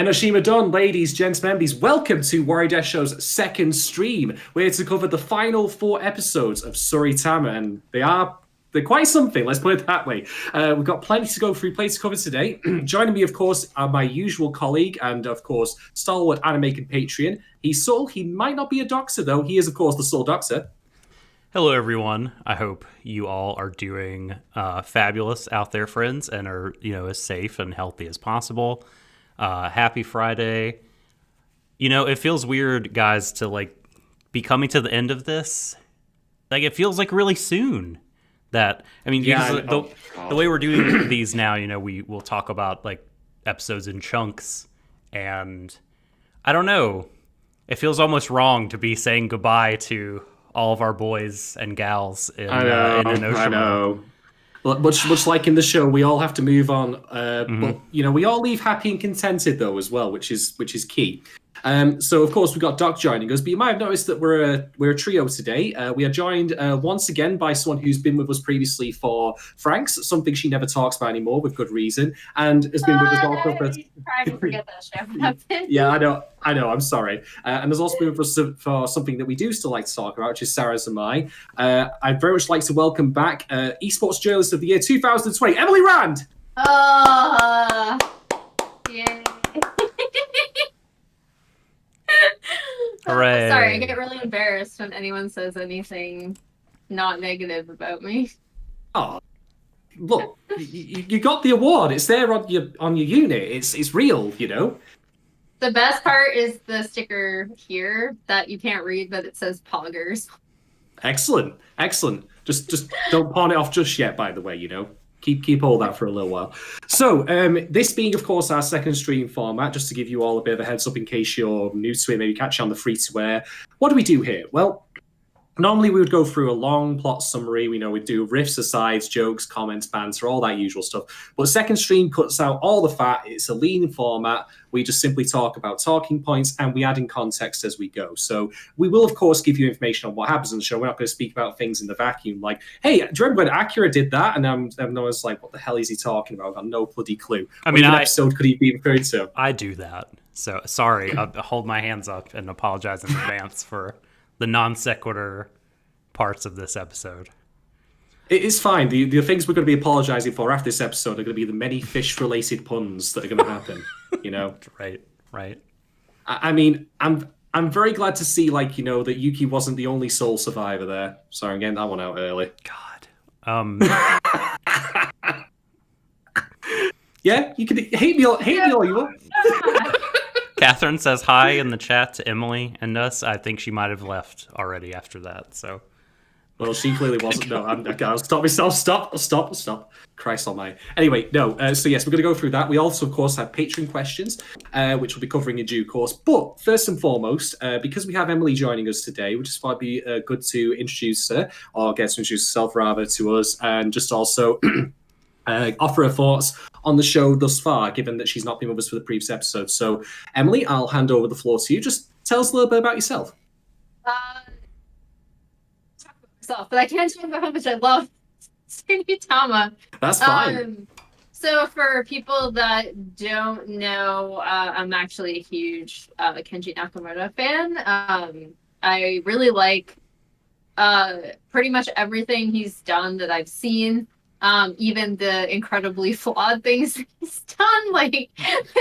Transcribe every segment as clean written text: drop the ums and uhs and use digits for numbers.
Enoshima done, ladies, gents, members. Welcome to Warui Deshou's second stream. We're here to cover the final 4 episodes of Tsuritama, and they're quite something. Let's put it that way. We've got plenty to go through, plenty to cover today. Joining me, of course, are my usual colleague and, of course, stalwart anime compatriot. He's Soul. He might not be a doctor, though. He is, of course, the Soul Doctor. Hello, everyone. I hope you all are doing fabulous out there, friends, and are as safe and healthy as possible. Happy Friday. It feels weird, guys, to be coming to the end of this. It feels like really soon. The way we're doing these now, we will talk about episodes in chunks, and I don't know. It feels almost wrong to be saying goodbye to all of our boys and gals in Enoshima. I know. Much like in the show, we all have to move on. But we all leave happy and contented though as well, which is key. So of course we've got Doc joining us, but you might have noticed that we're a trio today. We are joined once again by someone who's been with us previously for Franks, something she never talks about anymore with good reason, and has been with us also for. Trying to forget that show happened. Yeah, I know. I'm sorry. And there's also been with us for something that we do still like to talk about, which is Sarah Zamai. I'd very much like to welcome back Esports Journalist of the Year 2020, Emily Rand. Yay. Hooray. Sorry, I get really embarrassed when anyone says anything not negative about me. Oh, look, you got the award. It's there on your unit. It's real, The best part is the sticker here that you can't read, but it says Poggers. Excellent. Just don't pawn it off just yet, by the way, Keep all that for a little while. So, this being, of course, our second stream format, just to give you all a bit of a heads up in case you're new to it, maybe catch you on the free-to-air. What do we do here? Well, normally we would go through a long plot summary. We'd do riffs, asides, jokes, comments, banter, all that usual stuff. But second stream cuts out all the fat. It's a lean format. We just simply talk about talking points and we add in context as we go. So we will, of course, give you information on what happens in the show. We're not going to speak about things in the vacuum like, hey, do you remember when Akira did that? And I was like, what the hell is he talking about? I've got no bloody clue. What episode could he be referring to? I do that. So sorry, I'll hold my hands up and apologize in advance for the non sequitur parts of this episode. It is fine. The things we're going to be apologizing for after this episode are going to be the many fish-related puns that are going to happen. Right. I mean, I'm very glad to see, that Yuki wasn't the only soul survivor there. Sorry, I'm getting that one out early. God. Yeah, you can hate me all you want. Catherine says hi in the chat to Emily and us. I think she might have left already after that. So, well, she clearly wasn't. No, I'll stop myself. Stop. Christ almighty. Anyway, no. So yes, we're going to go through that. We also, of course, have Patreon questions, which we'll be covering in due course. But first and foremost, because we have Emily joining us today, which is thought it'd be good to introduce her, or get to introduce herself rather to us, and just also offer her thoughts on the show thus far, given that she's not been with us for the previous episode. So, Emily, I'll hand over the floor to you. Just tell us a little bit about yourself. Talk about myself, but I can't talk about how much I love Tsuritama. That's fine. So for people that don't know, I'm actually a huge Kenji Nakamura fan. I really like pretty much everything he's done that I've seen. Even the incredibly flawed things he's done, like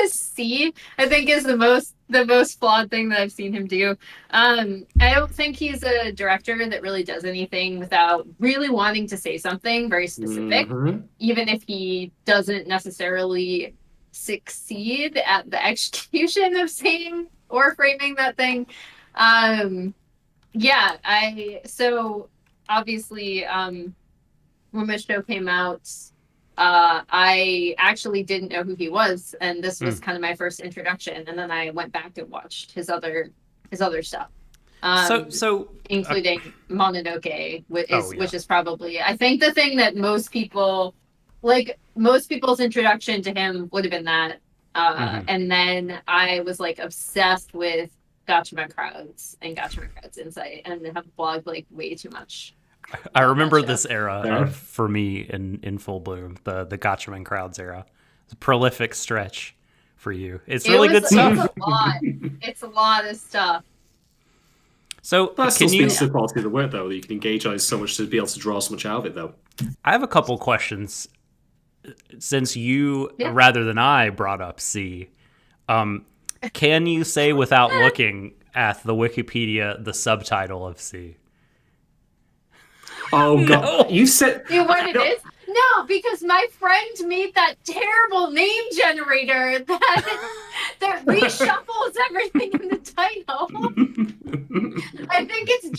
C, I think is the most flawed thing that I've seen him do. I don't think he's a director that really does anything without really wanting to say something very specific, even if he doesn't necessarily succeed at the execution of saying or framing that thing. So obviously, when the show came out, I actually didn't know who he was, and this was kind of my first introduction. And then I went back and watched his other stuff, including Mononoke, which is probably, I think, the thing that most people's introduction to him would have been that. And then I was obsessed with Gachama Crowds and Gachama Crowds Insight, and have blogged way too much. I remember this era for me in full bloom, the Gatchaman Crowds era. It's a prolific stretch for you. It's really good stuff. It's a lot. It's a lot of stuff. So That still can you? speaks to the quality of the work, though. That you can engage on it so much to be able to draw so much out of it, though. I have a couple questions. Since you, rather than I, brought up C, can you say without looking at the Wikipedia the subtitle of C? Oh god, you said What it is? No, because my friend made that terrible name generator that reshuffles everything in the title. I think it's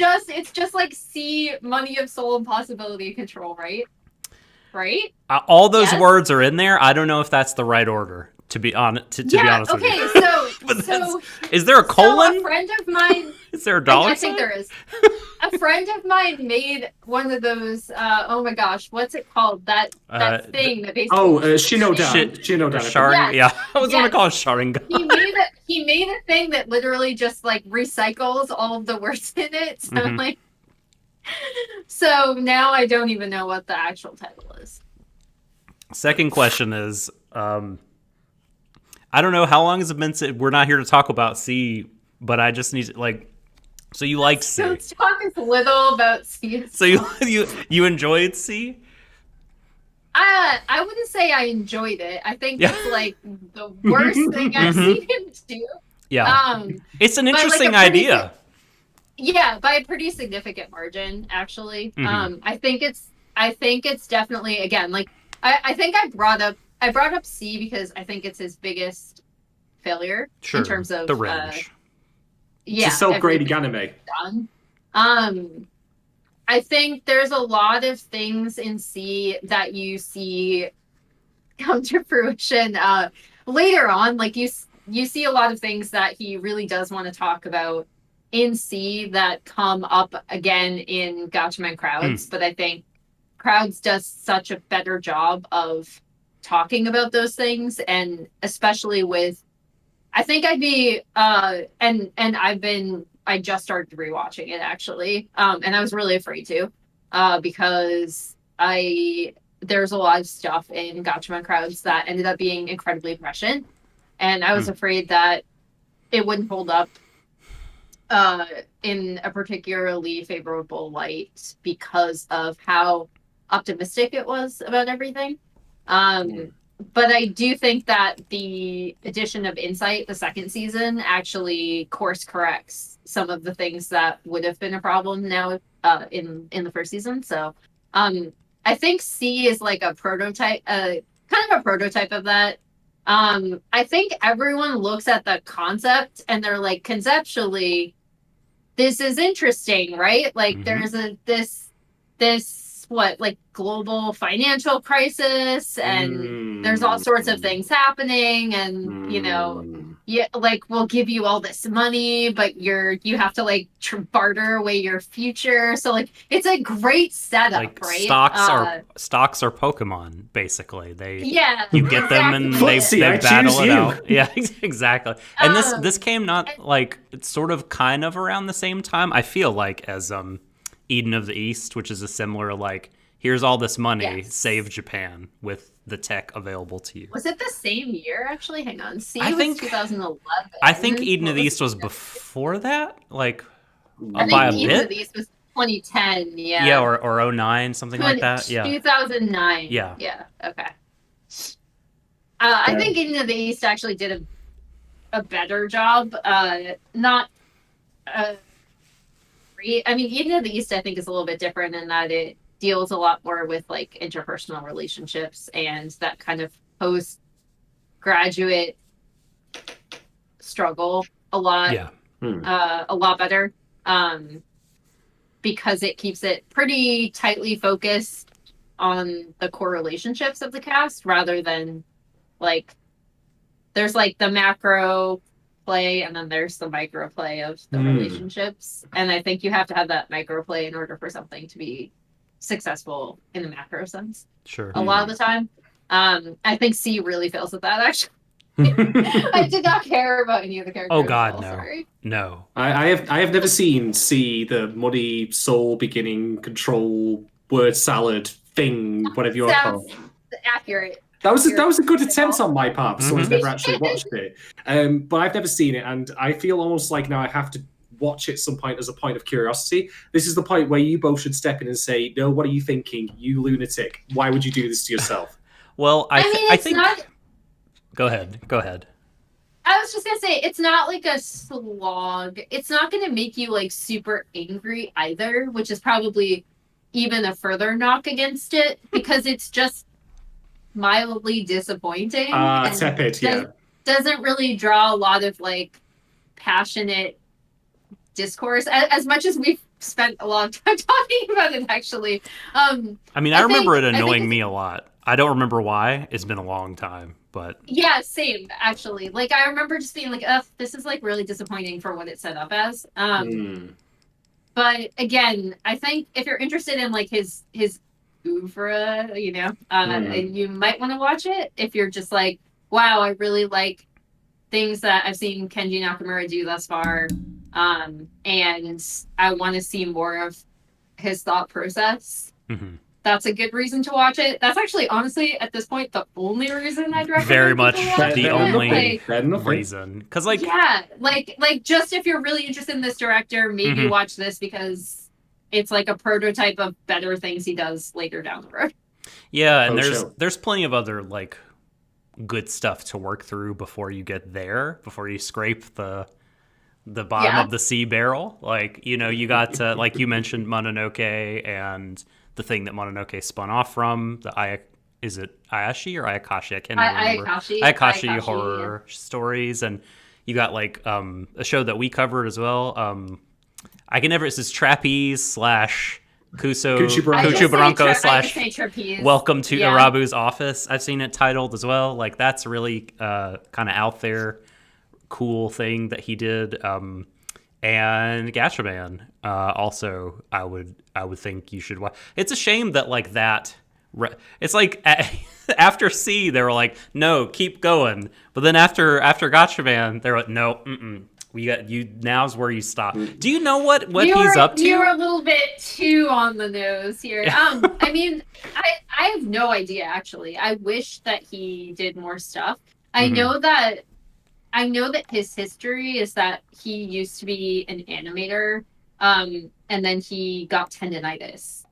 just like C, money of soul and possibility control, right? Right? All those words are in there. I don't know if that's the right order. To be honest, to be honest with you. So is there a colon? So a friend of mine. Is there a dollar I think sign? there is. A friend of mine made one of those. Oh my gosh, what's it called? That thing that basically. Shinodan. Sharingan. Yeah, I was going to call it Sharingan. He made a thing that literally just like recycles all of the words in it. So so now I don't even know what the actual title is. Second question is, I don't know how long has it been since we're not here to talk about C, but I just need to, so you like C. Let's talk as little about C. So you enjoyed C? I wouldn't say I enjoyed it. I think it's like the worst thing I've seen him do. Yeah. It's an interesting idea. Yeah, by a pretty significant margin, actually. I think it's definitely, again, like I think I brought up C because I think it's his biggest failure in terms of the range. It's a self-grading anime. I think there's a lot of things in C that you see come to fruition later on. Like you see a lot of things that he really does want to talk about in C that come up again in Gatchaman Crowds, but I think Crowds does such a better job of talking about those things, and especially with, I think I'd be I just started rewatching it actually, and I was really afraid to, because there's a lot of stuff in Gatchaman Crowds that ended up being incredibly prescient, and I was afraid that it wouldn't hold up in a particularly favorable light because of how optimistic it was about everything. But I do think that the addition of Insight, the second season, actually course corrects some of the things that would have been a problem now in the first season. So I think C is like a prototype, kind of a prototype of that. I think everyone looks at the concept and they're like, conceptually, this is interesting, right? Like there's this global financial crisis, and there's all sorts of things happening, and we'll give you all this money, but you have to barter away your future. So it's a great setup, right? Stocks are Pokemon, basically. You get them and they battle it out. Yeah, exactly. And this came it's sort of kind of around the same time, I feel like, as Eden of the East, which is a similar here's all this money, save Japan with the tech available to you. Was it the same year, actually? Hang on. I think 2011. I think Eden of the East was before that, by a bit. Eden of the East was 2010, yeah. Yeah, or 09, something like that. Yeah. 2009. Yeah. Yeah, okay. I think Eden of the East actually did a better job. Eden of the East, I think, is a little bit different in that it deals a lot more with interpersonal relationships and that kind of post-graduate struggle a lot. Yeah. A lot better, because it keeps it pretty tightly focused on the core relationships of the cast rather than there's the macro play and then there's the micro play of the relationships, and I think you have to have that micro play in order for something to be successful in the macro sense. Sure. A lot of the time. I think C really fails at that, actually. I did not care about any of the characters. Oh God, no. Sorry. No. I have never seen C, the money, soul, beginning, control, word salad thing, whatever you want to call it. Accurate. That was a good attempt on my part, but someone's never actually watched it. But I've never seen it, and I feel almost like now I have to watch it some point as a point of curiosity. This is the point where you both should step in and say, "No, what are you thinking, you lunatic? Why would you do this to yourself?" Well, I think. Not... Go ahead. I was just gonna say, it's not like a slog. It's not gonna make you like super angry either, which is probably even a further knock against it, because it's just mildly disappointing. Tepid, yeah. Doesn't really draw a lot of like passionate discourse, as much as we've spent a long time talking about it, actually. I remember it annoying me a lot. I don't remember why. It's been a long time, but yeah, same actually. Like I remember just being like, "Ugh, this is like really disappointing for what it's set up as." But again, I think if you're interested in like his oeuvre, you might want to watch it. If you're just like, "Wow, I really like things that I've seen Kenji Nakamura do thus far," and I want to see more of his thought process. That's a good reason to watch it. That's actually, honestly, at this point, the only reason I'd recommend. Very much the only like, reason. Because, like, yeah, like just if you're really interested in this director, maybe watch this, because it's like a prototype of better things he does later down the road. Yeah, and there's plenty of other like good stuff to work through before you get there, before you scrape the bottom of the sea barrel. Like, you got like you mentioned Mononoke and the thing that Mononoke spun off from, is it Ayashi or Ayakashi? I can't remember. Ayakashi horror stories, and you got like a show that we covered as well. I can never. It says Trapeze / Kuchibaranko / Welcome to Irabu's Office. I've seen it titled as well. Like that's really kind of out there, cool thing that he did. And Gatchaman, also, I would think you should watch. It's a shame that like that. It's like after C, they were like, no, keep going. But then after Gatchaman, they're like, no, we got you. Now's where you stop. Do you know what he's up to? You're a little bit too on the nose here. I have no idea actually. I wish that he did more stuff. I know that his history is that he used to be an animator, and then he got tendonitis.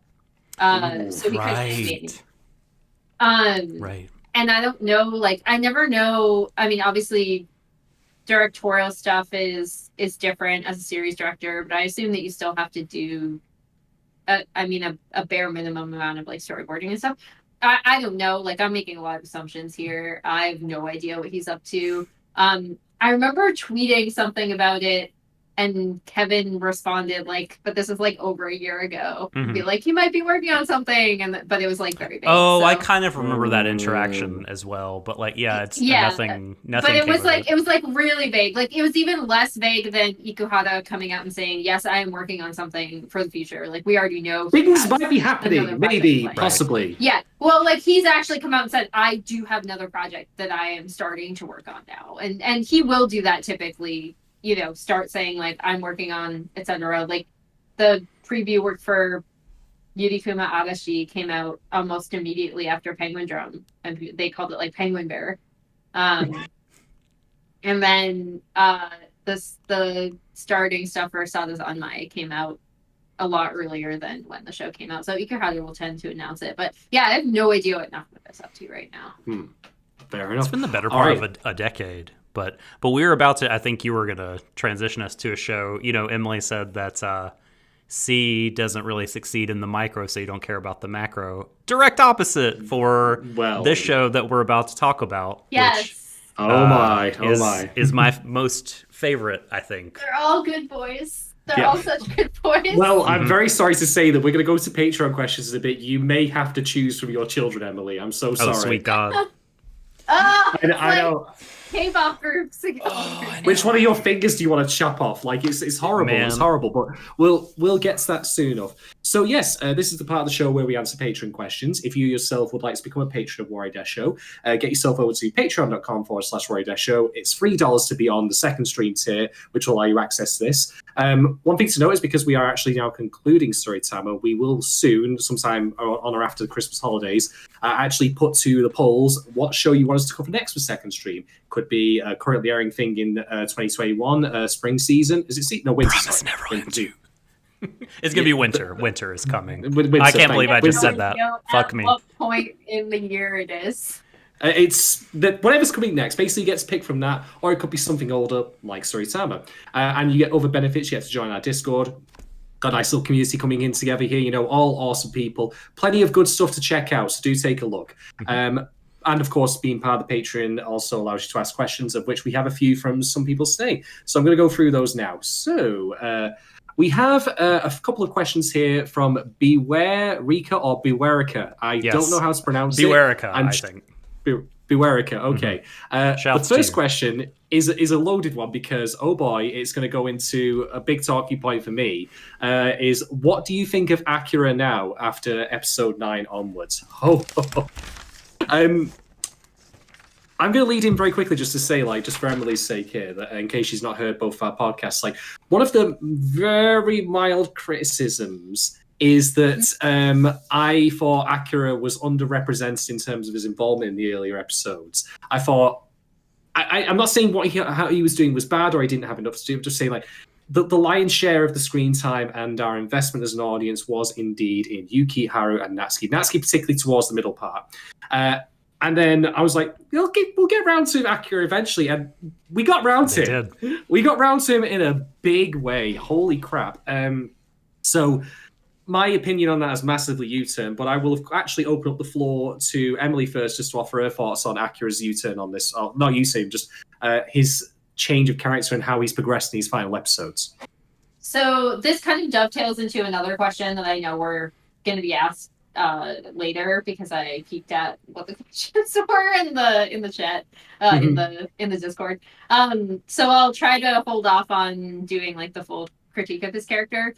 So he couldn't animate. Right. And I don't know, like, I never know. I mean, obviously, directorial stuff is different as a series director, but I assume that you still have to do, a bare minimum amount of like storyboarding and stuff. I don't know. Like, I'm making a lot of assumptions here. I have no idea what he's up to. I remember tweeting something about it, and Kevin responded like, "But this is like over a year ago." Be like, "He might be working on something," but it was like very vague. Oh, so. I kind of remember that interaction as well. But like, nothing. But it was like really vague. Like it was even less vague than Ikuhara coming out and saying, "Yes, I am working on something for the future." Like we already know things might be happening, maybe, possibly. Yeah. Well, like he's actually come out and said, "I do have another project that I am starting to work on now," and he will do that typically. Start saying like I'm working on etc. Like the preview work for Yurikuma Agashi came out almost immediately after Penguin Drum, and they called it like Penguin Bear. And then the starting stuff for Sada's Anmai came out a lot earlier than when the show came out. So Ikuhara will tend to announce it. But yeah, I have no idea what Nakamura's up to right now. Fair enough. It's been the better part of a decade. But we were about to, I think you were going to transition us to a show. Emily said that C doesn't really succeed in the micro, so you don't care about the macro. Direct opposite for this show that we're about to talk about. Yes. Which, is my most favorite, I think. They're all good boys. They're all such good boys. Well, I'm very sorry to say that we're going to go to Patreon questions in a bit. You may have to choose from your children, Emily. I'm so sorry. Oh, sweet God. I know. K-pop groups ago. Which one of your fingers do you want to chop off? Like it's horrible. Man. It's horrible. But we'll get to that soon enough. So yes, this is the part of the show where we answer Patreon questions. If you yourself would like to become a patron of Warui Deshou, get yourself over to patreon.com/Warui Deshou. It's $3 to be on the second stream tier, which will allow you access to this. One thing to note is because we are actually now concluding Tsuritama, we will soon, sometime on or after the Christmas holidays, actually put to the polls what show you want us to cover next for second stream. Could be a currently airing thing in 2021 spring season. Is it? No, winter. Promise sorry. never Winter. ends. It's gonna be winter. Winter is coming. Winter, I can't believe I just said Don't that. know Fuck at me. what point in the year it is. It's that whatever's coming next basically gets picked from that, or it could be something older like Tsuritama. And you get other benefits. You get to join our Discord. Got a nice little community coming in together here. You know, all awesome people. Plenty of good stuff to check out. So do take a look. And of course, being part of the Patreon also allows you to ask questions, of which we have a few from some people today. So I'm going to go through those now. So we have a couple of questions here from Beware Rika or Bewareka. I don't know how to pronounce Bewareka, it. I think. Bewareka, okay. The first to question is a loaded one because, oh boy, it's going to go into a big talking point for me. Is what do you think of Akira now after episode 9 onwards? I'm going to lead in very quickly just to say, like, just for Emily's sake here, that in case she's not heard both our podcasts, like, one of the very mild criticisms is that I thought Akira was underrepresented in terms of his involvement in the earlier episodes. I thought, I'm not saying how he was doing was bad or he didn't have enough to do, I'm just saying, like, the lion's share of the screen time and our investment as an audience was indeed in Yuki, Haru, and Natsuki. Natsuki particularly towards the middle part. And then I was like, we'll get round to Akira eventually. And we got round to him. We got round to him in a big way. Holy crap. So my opinion on that is massively U-turn, but I will actually open up the floor to Emily first just to offer her thoughts on Akira's U-turn on this. Oh, not U-turn, just his change of character and how he's progressed in these final episodes. So this kind of dovetails into another question that I know we're going to be asked later because I peeked at what the questions were in the chat in the Discord. So I'll try to hold off on doing like the full critique of his character.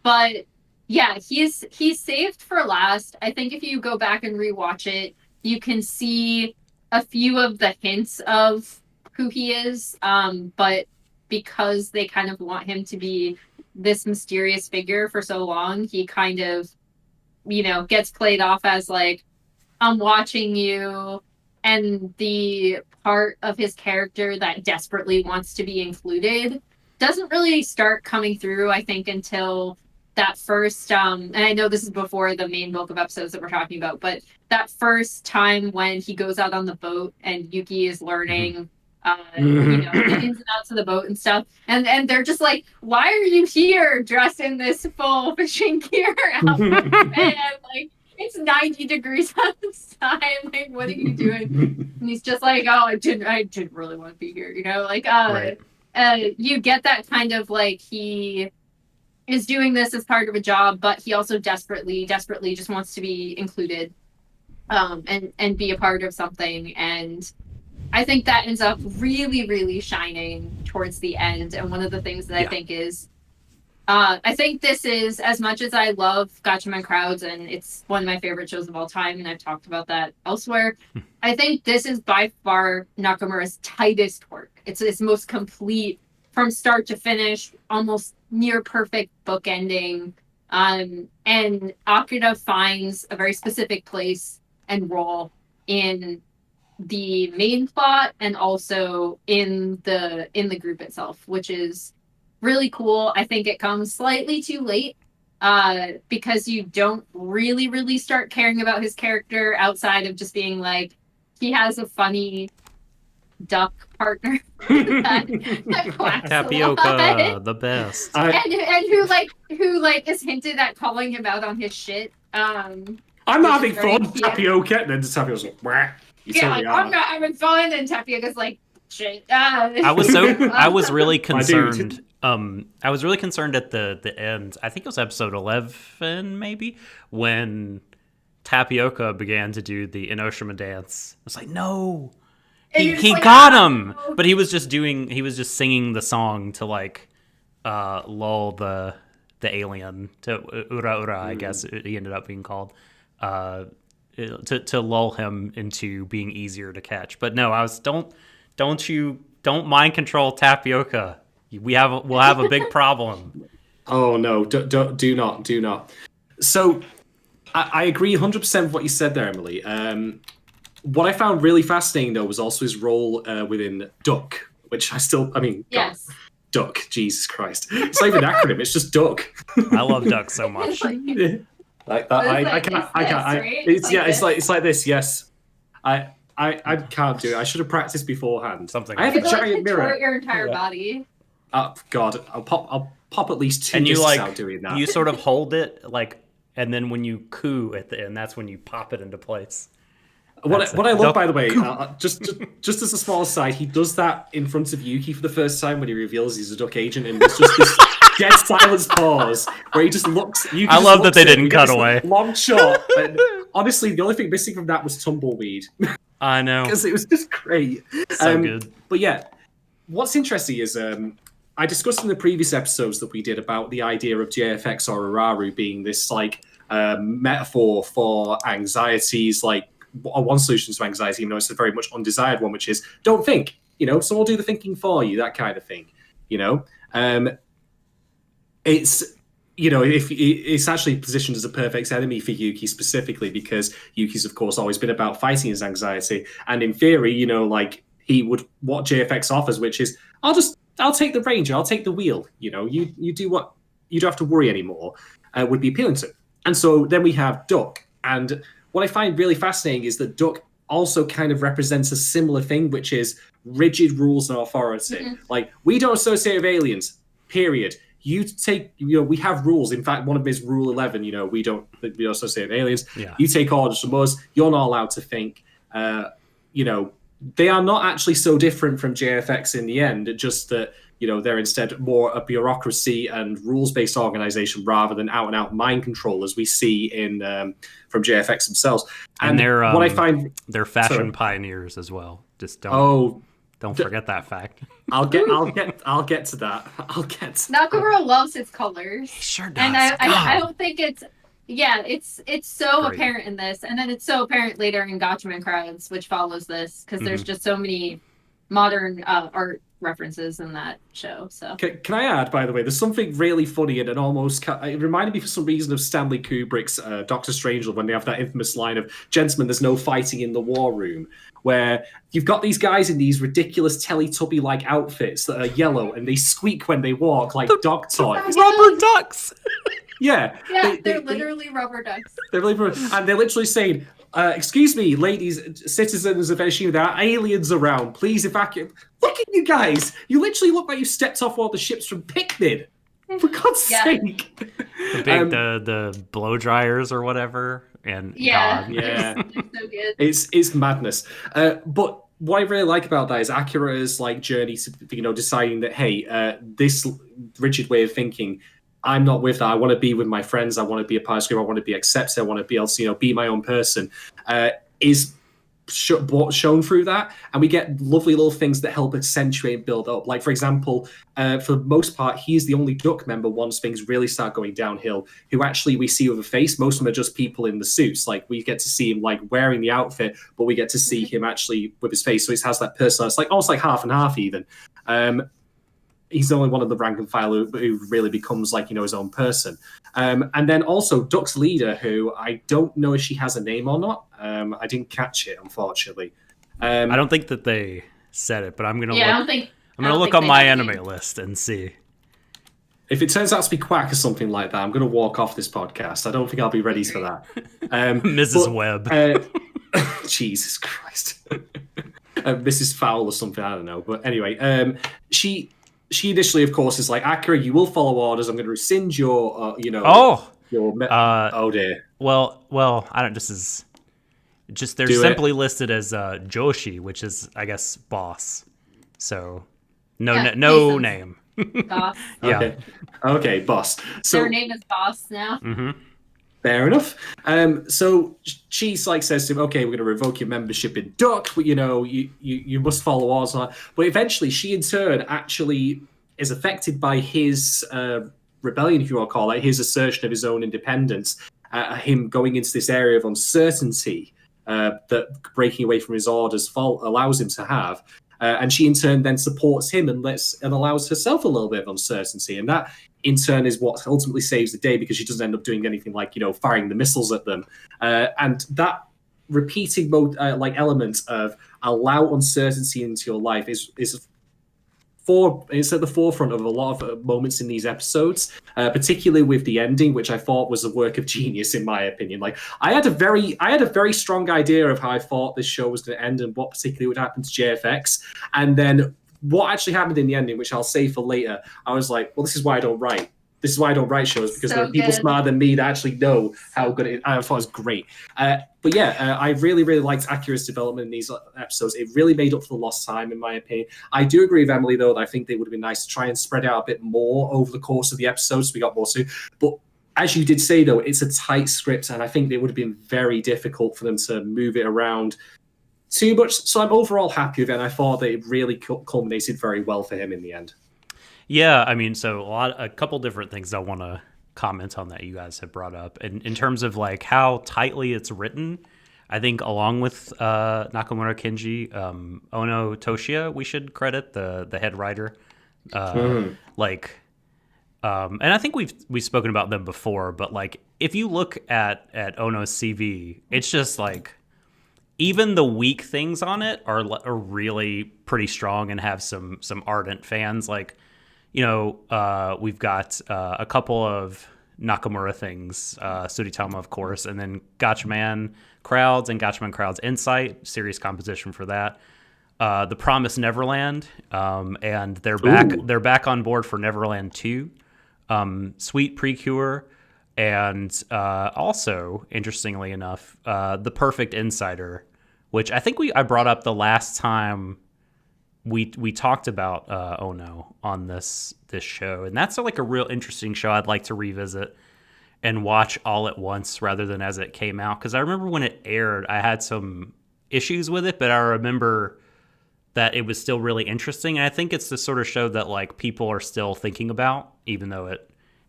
But yeah, he's saved for last. I think if you go back and rewatch it, you can see a few of the hints of who he is. But because they kind of want him to be this mysterious figure for so long, he kind of, you know, gets played off as like, I'm watching you, and the part of his character that desperately wants to be included doesn't really start coming through, I think, until that first and I know this is before the main bulk of episodes that we're talking about, but that first time when he goes out on the boat and Yuki is learning you know, the ins and outs of the boat and stuff, and they're just like, why are you here dressed in this full fishing gear outfit? And like, it's 90 degrees outside, like, what are you doing? And he's just like, oh, I didn't really want to be here, you know, like Right. You get that kind of like, he is doing this as part of a job, but he also desperately just wants to be included and be a part of something. And I think that ends up really, really shining towards the end. And one of the things that I think is, I think this is, as much as I love Gatchaman Crowds, and it's one of my favorite shows of all time, and I've talked about that elsewhere, I think this is by far Nakamura's tightest work. It's his most complete, from start to finish, almost near perfect bookending. And Akira finds a very specific place and role in the main plot and also in the group itself, which is really cool. I think it comes slightly too late because you don't really start caring about his character outside of just being like, he has a funny duck partner that quacks Tapioca, the best. and who is hinted at calling him out on his shit. I'm not having fun, cute. Tapioca. And then Tapioca's like, wah. I'm not having fun, and Tapioca's like, shit. I was really concerned. I was really concerned at the end. I think it was episode 11, maybe, when Tapioca began to do the Enoshima dance. I was like, no, And you're just he like, got "Oh." him, but he was just singing the song to like lull the alien to Ura Ura, I guess he ended up being called, to lull him into being easier to catch. But no, don't mind control Tapioca. We'll have a big problem. Oh no, do not. So I agree 100% with what you said there, Emily. What I found really fascinating though was also his role within Duck, which Yes. God, Duck, Jesus Christ, it's not even an acronym; it's just Duck. I love Duck so much. Like that, I can't. Right? It's like this. Yes, I can't do it. I should have practiced beforehand. Something I have like a You have to, giant contort mirror. your entire body. God, I'll pop at least 2 And you discs out doing that. you sort of hold it like, and then when you coo at the end, that's when you pop it into place. What I love, by the way, just as a small aside, he does that in front of Yuki for the first time when he reveals he's a Duck agent, and there's just this dead silence pause where he just looks. Yuki I just love that looks they at him, didn't we get cut this away. long shot. And honestly, the only thing missing from that was Tumbleweed I know. because it was just great. So good. But yeah, what's interesting is I discussed in the previous episodes that we did about the idea of JFX or Araru being this like metaphor for anxieties, like one solution to anxiety, even though it's a very much undesired one, which is don't think, someone will do the thinking for you, that kind of thing, it's if it's actually positioned as a perfect enemy for Yuki specifically because Yuki's of course always been about fighting his anxiety, and in theory, like he would what JFX offers, which is I'll take the ranger, I'll take the wheel, you do what you don't have to worry anymore, would be appealing to. And so then we have Duck, and what I find really fascinating is that Duck also kind of represents a similar thing, which is rigid rules and authority. Mm-hmm. Like, we don't associate with aliens, period. You take, we have rules. In fact, one of them is Rule 11, we don't associate with aliens. Yeah. You take orders from us, you're not allowed to think. They are not actually so different from JFX in the end, just that, they're instead more a bureaucracy and rules-based organization rather than out-and-out mind control, as we see in from JFX themselves. And they're what I find they're fashion pioneers as well. Just don't forget that fact. I'll get to that. I'll get to Nakamura loves his colors. He sure does. And I don't think it's so Great. apparent in this, and then it's so apparent later in Gotchaman Crowds, which follows this, because there's just so many modern art references in that show. So can I add, by the way, there's something really funny and almost it reminded me for some reason of Stanley Kubrick's Doctor Strangelove, when they have that infamous line of "Gentlemen, there's no fighting in the war room," where you've got these guys in these ridiculous Teletubby-like outfits that are yellow and they squeak when they walk like dog toys. Rubber ducks. Yeah, they're literally rubber ducks. They're literally saying, "Excuse me, ladies, citizens of Enoshima, there are aliens around. Please evacuate." Look at you guys! You literally look like you stepped off one of the ships from Pikmin. For God's sake! The big the blow dryers or whatever, and Yeah, God. Yeah. they're so good. It's madness. But what I really like about that is Akira's like journey to deciding that this rigid way of thinking, I'm not with that. I want to be with my friends. I want to be a part of the group. I want to be accepted. I want to be able to be my own person. Is shown through that, and we get lovely little things that help accentuate and build up. Like, for example, for the most part, he is the only Duck member once things really start going downhill who actually we see with a face. Most of them are just people in the suits. Like, we get to see him like wearing the outfit, but we get to see him actually with his face, so it has that personality. It's like almost like half and half even. He's the only one of the rank and file who really becomes like his own person. And then also Duck's leader, who I don't know if she has a name or not. I didn't catch it, unfortunately. I don't think that they said it, but I'm gonna look on my anime list and see. If it turns out to be Quack or something like that, I'm going to walk off this podcast. I don't think I'll be ready for that. Mrs. Webb. Jesus Christ. Mrs. Fowl or something, I don't know. But anyway, she initially, of course, is like, Akira, you will follow orders. I'm going to rescind your, oh dear. Well, I don't. This is just they're simply listed as Joshi, which is, I guess, boss. So no name. Boss. Yeah. Okay, boss. So their name is Boss now. Mm-hmm. Fair enough. So she's like says to him, "Okay, we're going to revoke your membership in Duck, but you must follow ours." But eventually, she in turn actually is affected by his rebellion, if you want to call it, his assertion of his own independence, him going into this area of uncertainty that breaking away from his orders allows him to have. And she in turn then supports him and allows herself a little bit of uncertainty, and that in turn is what ultimately saves the day, because she doesn't end up doing anything like firing the missiles at them. And that repeating like element of allow uncertainty into your life is it's at the forefront of a lot of moments in these episodes, particularly with the ending, which I thought was a work of genius in my opinion. Like I had a very strong idea of how I thought this show was going to end and what particularly would happen to JFX, and then what actually happened in the ending, which I'll save for later. I was like, well, this is why I don't write. This is why I don't write shows, because there are people smarter than me that actually know how good it is. I thought it was great. But yeah, I really, really liked Akira's development in these episodes. It really made up for the lost time, in my opinion. I do agree with Emily, though, that I think they would have been nice to try and spread out a bit more over the course of the episodes, so we got more to. But as you did say, though, it's a tight script, and I think it would have been very difficult for them to move it around too much. So I'm overall happy with it, and I thought that it really culminated very well for him in the end. Yeah, I mean, so a couple different things I want to comment on that you guys have brought up. And in terms of like how tightly it's written, I think along with Nakamura Kenji, Ono Toshiya, we should credit the head writer. And I think we've spoken about them before, but like if you look at Ono's CV, it's just like even the weak things on it are really pretty strong and have some ardent fans. Like, we've got a couple of Nakamura things, Tsuritama, of course, and then Gatchaman Crowds and Gatchaman Crowds Insight, serious composition for that. The Promised Neverland, and they're back on board for Neverland 2. Sweet Precure, and also, interestingly enough, The Perfect Insider, which I think I brought up the last time we talked about Ono on this show, and that's like a real interesting show I'd like to revisit and watch all at once rather than as it came out, because I remember when it aired I had some issues with it, but I remember that it was still really interesting, and I think it's the sort of show that like people are still thinking about, even though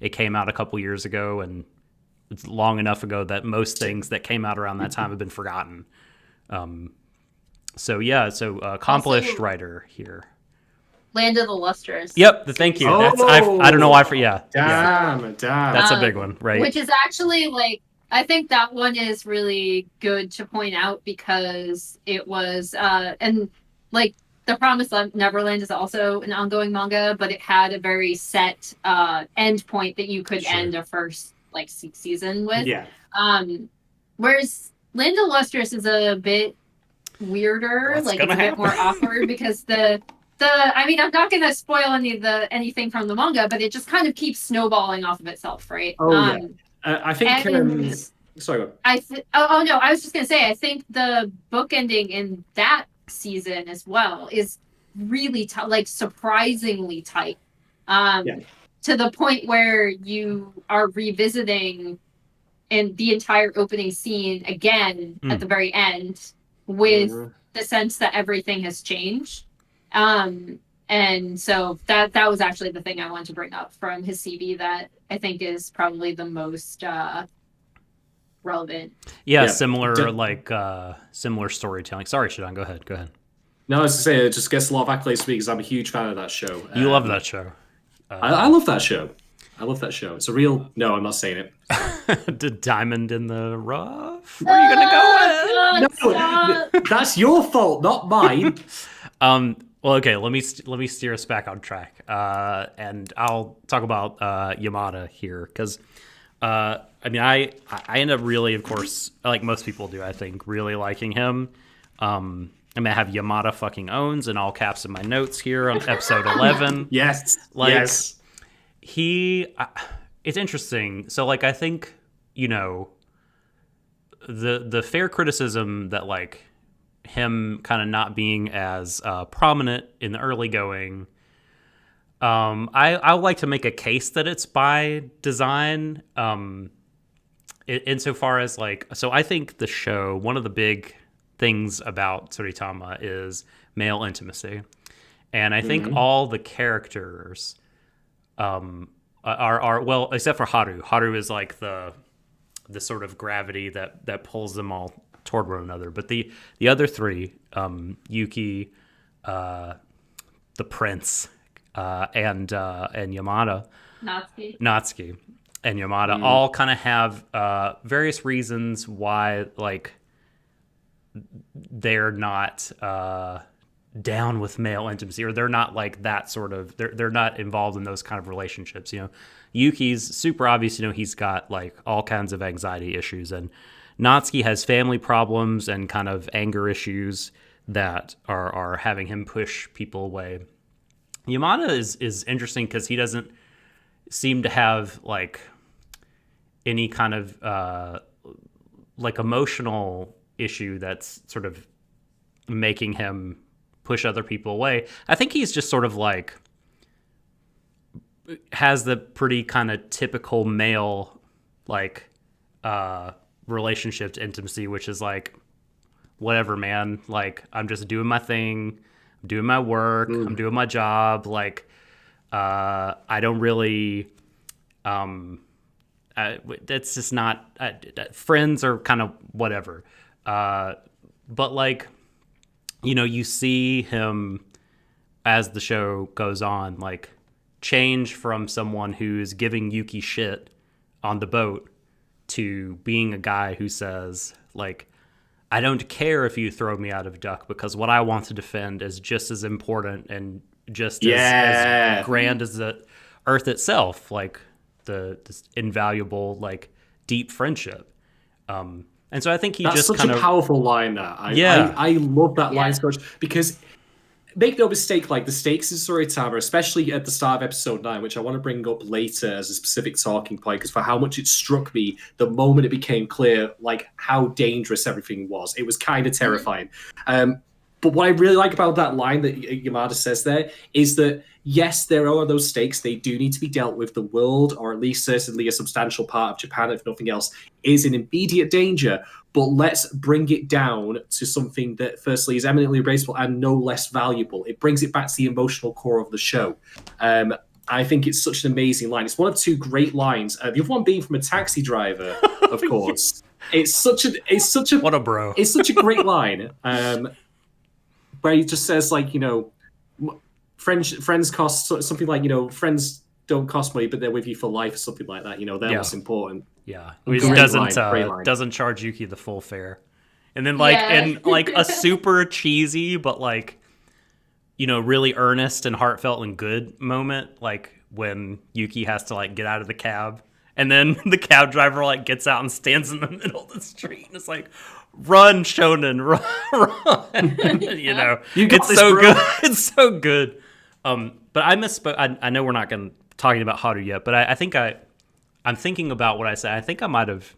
it came out a couple years ago and it's long enough ago that most things that came out around that time have been forgotten. Accomplished also, writer here. Land of the Lustrous. Yep, thank you. I don't know why Damn. That's a big one, right? Which is actually like, I think that one is really good to point out because it was and like The Promised Neverland is also an ongoing manga, but it had a very set end point that you could end a first like season with. Yeah. Whereas Land of the Lustrous is a bit weirder, it's a bit more awkward because I mean, I'm not going to spoil anything from the manga, but it just kind of keeps snowballing off of itself, right? I think. Sorry. I was just going to say, I think the book ending in that season as well is really like surprisingly tight, to the point where you are revisiting and the entire opening scene again at the very end with the sense that everything has changed. And so that was actually the thing I wanted to bring up from his CV that I think is probably the most relevant. Yeah, similar storytelling. Sorry, Shadon, go ahead. No, I was to say, it just gets a lot of accolades because I'm a huge fan of that show. You love that show. I love that show. It's a real... No, I'm not saying it. The diamond in the rough? Where are you going to go with? No, that's your fault, not mine. Well, okay, let me steer us back on track. And I'll talk about Yamada here, because I end up really, of course, like most people do, I think, really liking him. I have Yamada fucking owns in all caps in my notes here on episode 11. Yes. It's interesting. So, like, I think, the fair criticism that, like, him kind of not being as prominent in the early going, I would like to make a case that it's by design. insofar as like, so I think the show, one of the big things about Tsuritama is male intimacy. And I think all the characters are well, except for Haru. Haru is like the sort of gravity that pulls them all toward one another. But the other three, Yuki, the prince, and Yamada, Natsuki and Yamada, all kind of have various reasons why like they're not down with male intimacy, or they're not like that sort of, they're not involved in those kind of relationships. Yuki's super obvious, he's got like all kinds of anxiety issues, and Natsuki has family problems and kind of anger issues that are having him push people away. Yamada is interesting because he doesn't seem to have like any kind of like emotional issue that's sort of making him push other people away. I think he's just sort of like has the pretty kind of typical male like relationship to intimacy, which is like, whatever, man, like I'm just doing my thing, I'm doing my work, I'm doing my job, like I don't really that's just not friends are kind of whatever, but like you see him as the show goes on like change from someone who's giving Yuki shit on the boat to being a guy who says like, I don't care if you throw me out of duck, because what I want to defend is just as important and just as grand as the earth itself, like this invaluable, like deep friendship. And so I think that's such a powerful line. I love that line so much, because make no mistake, like the stakes in Tsuritama, especially at the start of episode 9, which I want to bring up later as a specific talking point, because for how much it struck me the moment it became clear like how dangerous everything was, it was kind of terrifying. But what I really like about that line that Yamada says there is that, yes, there are those stakes. They do need to be dealt with. The world, or at least certainly a substantial part of Japan, if nothing else, is in immediate danger. But let's bring it down to something that, firstly, is eminently embraceable and no less valuable. It brings it back to the emotional core of the show. I think it's such an amazing line. It's one of two great lines. The other one being from a taxi driver, of course. It's such a what a bro. It's such a great line. Where he just says, like, friends cost something like, friends don't cost money, but they're with you for life, or something like that. They're what's important. Yeah, he doesn't charge Yuki the full fare, and then in like a super cheesy but like really earnest and heartfelt and good moment, like when Yuki has to like get out of the cab, and then the cab driver like gets out and stands in the middle of the street, and it's like, run, Shonen, run. It's so good. It's so good. But I misspoke. I know we're not talking about Haru yet, but I think I'm thinking about what I said. I think I might have.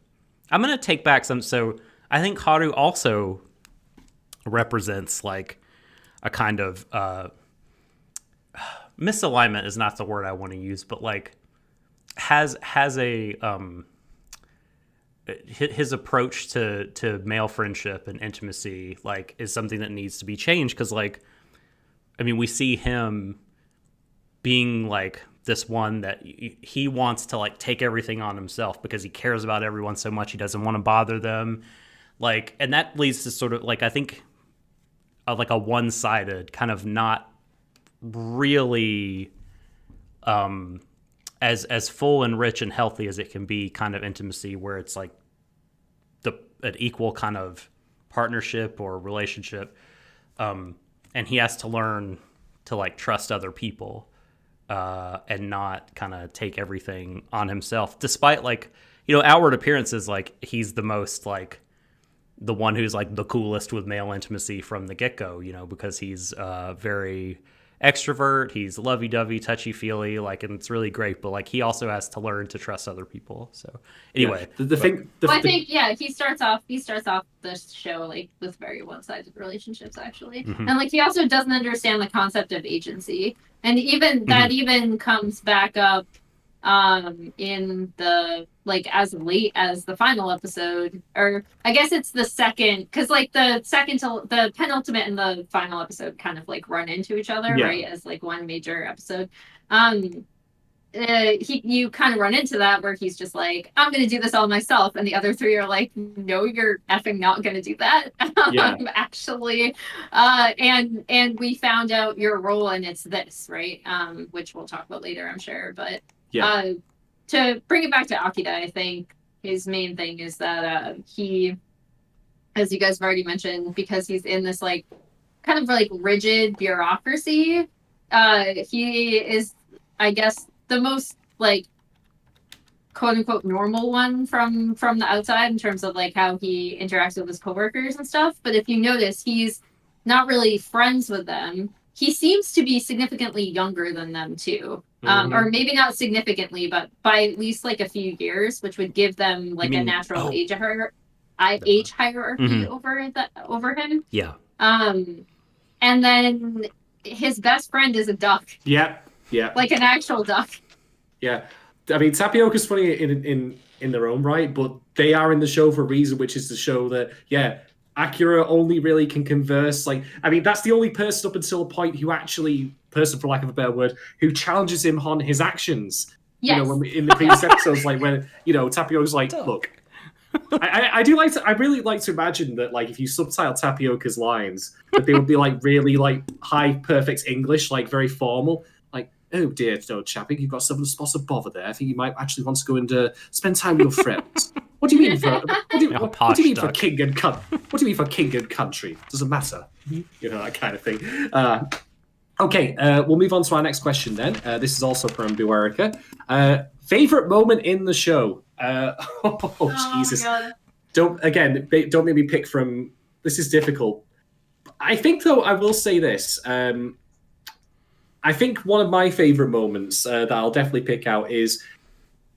I'm going to take back some. So I think Haru also represents like a kind of misalignment is not the word I want to use, but like has a his approach to male friendship and intimacy like is something that needs to be changed, because like, I mean, we see him being like this one that he wants to like take everything on himself because he cares about everyone so much, he doesn't want to bother them, like, and that leads to sort of like, I think like a one-sided kind of not really as full and rich and healthy as it can be kind of intimacy, where it's like an equal kind of partnership or relationship, and he has to learn to like trust other people and not kind of take everything on himself, despite like outward appearances, like he's the most like the one who's like the coolest with male intimacy from the get-go, because he's very extrovert, he's lovey-dovey, touchy-feely, like, and it's really great, but like he also has to learn to trust other people. So anyway, I think he starts off the show like with very one-sided relationships, actually. And like he also doesn't understand the concept of agency, and even that even comes back up in the like as late as the final episode, or I guess it's the second, because like the second to the penultimate and the final episode kind of like run into each other, Yeah. right, as like one major episode. You kind of run into that where he's just like, I'm gonna do this all myself, and the other three are like, no, you're effing not gonna do that. Yeah. Actually, and we found out your role, and it's this, right? Which we'll talk about later, I'm sure. But Yeah. to bring it back to Akita, I think his main thing is that he, as you guys have already mentioned, because he's in this like kind of like rigid bureaucracy, he is, I guess, the most like quote unquote normal one from the outside in terms of like how he interacts with his coworkers and stuff. But if you notice, he's not really friends with them. He seems to be significantly younger than them too. Or maybe not significantly, but by at least like a few years, which would give them like a natural age hierarchy over him. Yeah. And then his best friend is a duck. Yeah. Yeah. Like an actual duck. Yeah. I mean, Tapioca's funny in their own right, but they are in the show for a reason, which is to show that, yeah, Akira only really can converse. Like, I mean, that's the only person up until a point who actually, person for lack of a better word, who challenges him on his actions. Yes. You know, when in the previous episodes, like when, you know, Tapioca's like, look, I really like to imagine that, like, if you subtitle Tapioca's lines, that they would be like really like high perfect English, like very formal. Like, oh dear, no, chappie, you've got some spots of bother there. I think you might actually want to go and spend time with your friends. What do you mean for what do you mean for king and what do you mean for king and country? Doesn't matter, you know, that kind of thing. Okay, we'll move on to our next question then. This is also from Buerica. Favorite moment in the show? Jesus! Don't make me pick from. This is difficult. I think though I will say this. I think one of my favorite moments that I'll definitely pick out is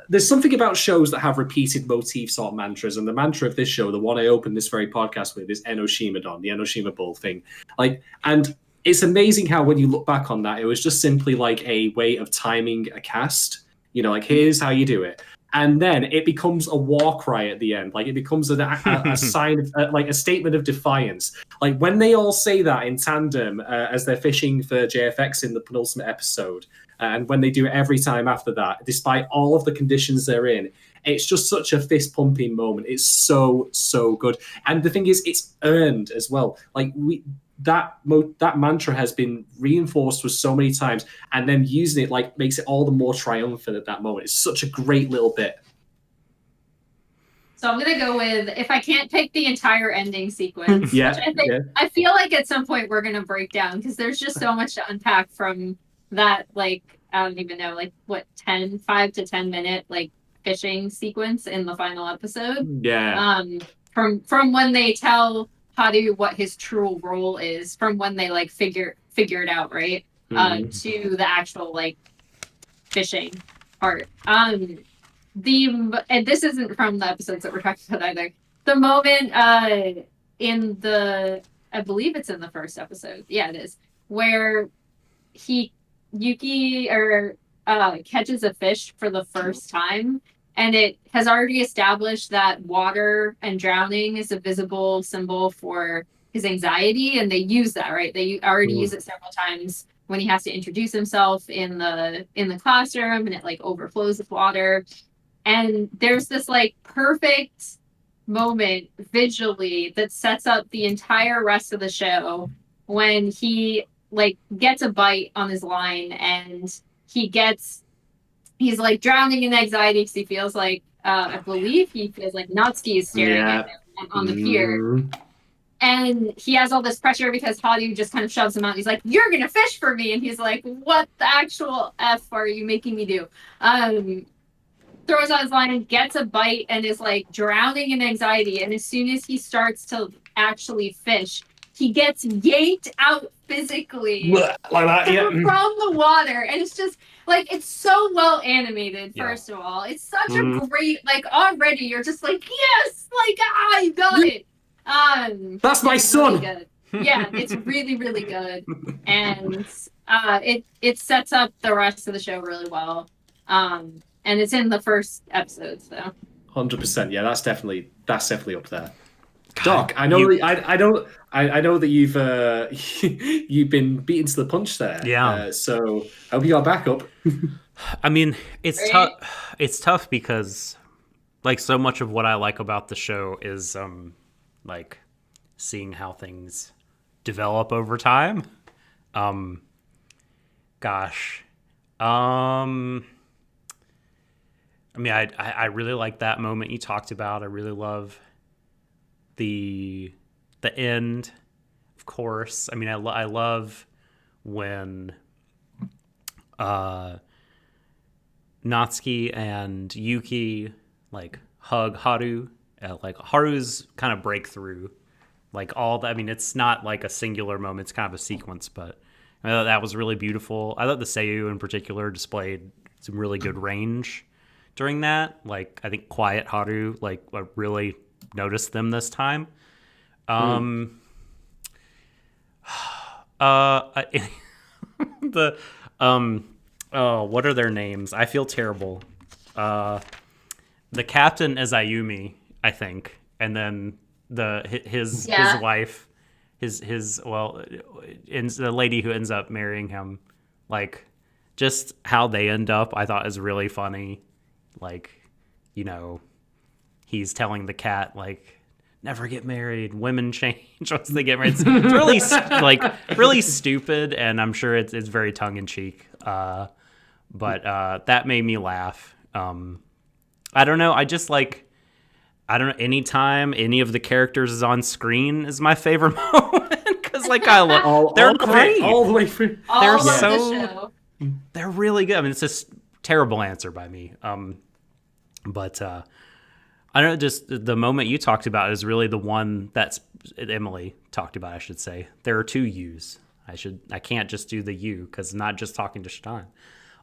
there's something about shows that have repeated motifs or mantras, and the mantra of this show, the one I opened this very podcast with, is Enoshima Don, the Enoshima Bull thing. Like, and it's amazing how when you look back on that, it was just simply like a way of timing a cast. You know, like, here's how you do it. And then it becomes a war cry at the end. Like, it becomes a sign of, like, a statement of defiance. Like, when they all say that in tandem as they're fishing for JFX in the penultimate episode, and when they do it every time after that, despite all of the conditions they're in, it's just such a fist-pumping moment. It's so, so good. And the thing is, it's earned as well. Like, that mantra has been reinforced with so many times, and then using it like makes it all the more triumphant at that moment. It's such a great little bit. So I'm gonna go with, if I can't pick the entire ending sequence, which I feel like at some point we're gonna break down, because there's just so much to unpack from that, like, I don't even know, like, what, 5 to 10 minute like fishing sequence in the final episode. Yeah. From when they tell Haru what his true role is, from when they like figure it out, right? To the actual like fishing part. And this isn't from the episodes that we're talking about either. The moment I believe it's in the first episode. Yeah, it is. Where Yuki catches a fish for the first time, and it has already established that water and drowning is a visible symbol for his anxiety, and they use that, right? They already use it several times when he has to introduce himself in the classroom, and it like overflows with water. And there's this like perfect moment visually that sets up the entire rest of the show when he like gets a bite on his line, and he's like drowning in anxiety because he feels like I believe he feels like Natsuki is staring at him on the pier. And he has all this pressure because Haru just kind of shoves him out. He's like, "You're gonna fish for me," and he's like, "What the actual F are you making me do?" Throws out his line, gets a bite, and is like drowning in anxiety. And as soon as he starts to actually fish, he gets yanked out physically like that, from the water. And it's just like, it's so well animated, first of all. It's such a great, like, already you're just like, yes, like, you got it. That's my son. Really good. Yeah, it's really, really good. And it sets up the rest of the show really well. and it's in the first episode. So 100%. Yeah, that's definitely up there. God, Doc, I know I know that you've you've been beaten to the punch there. Yeah. So I hope you got back up. I mean, it's Right? tough. It's tough because, like, so much of what I like about the show is, like, seeing how things develop over time. Gosh, I mean, I really like that moment you talked about. I really love the end, of course. I mean, I love when Natsuki and Yuki like hug Haru, like Haru's kind of breakthrough, like all that. I mean, it's not like a singular moment; it's kind of a sequence, but I thought that was really beautiful. I thought the Seiyu in particular displayed some really good range during that. Like, I think Quiet Haru, like, I really noticed them this time. The oh, what are their names? I feel terrible. The captain is Ayumi, I think, and then his wife, and the lady who ends up marrying him, like, just how they end up, I thought is really funny. Like, you know, he's telling the cat, like, never get married, women change once they get married. It's really really stupid, and I'm sure it's very tongue in cheek. But that made me laugh. I don't know. I just like, I don't know. Anytime any of the characters is on screen is my favorite moment, because like I love, they're great all the way through. They're All of so the show. they're really good. I mean, it's just terrible answer by me. But I don't know. Just the moment you talked about is really the one that's Emily talked about. I should say there are two U's. I can't just do the U because I'm not just talking to Shatan.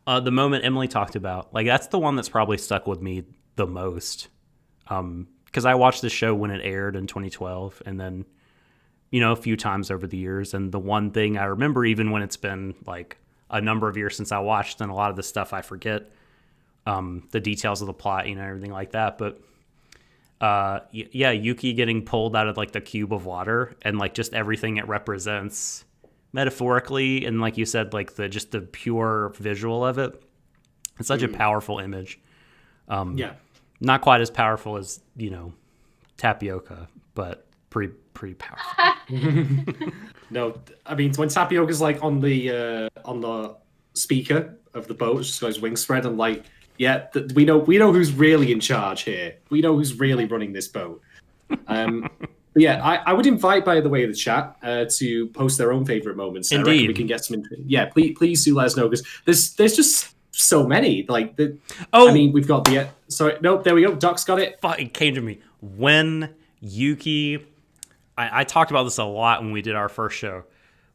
The moment Emily talked about, like, that's the one that's probably stuck with me the most. Because I watched the show when it aired in 2012, and then, you know, a few times over the years. And the one thing I remember, even when it's been like a number of years since I watched, and a lot of the stuff I forget, the details of the plot, you know, everything like that. But yeah, Yuki getting pulled out of like the cube of water, and like just everything it represents metaphorically, and like you said, like just the pure visual of it. It's such a powerful image. Yeah. Not quite as powerful as, you know, tapioca, but pretty powerful. No, I mean, when Tapioca's like on the speaker of the boat, just got his wings spread, and like, yeah, we know who's really in charge here. We know who's really running this boat. But yeah, I would invite, by the way, the chat to post their own favorite moments. Indeed. I reckon we can get some. Yeah, please do let us know, because there's just so many. Like, I mean, we've got the. Sorry, no, there we go. Doc's got it. It came to me when Yuki. I talked about this a lot when we did our first show.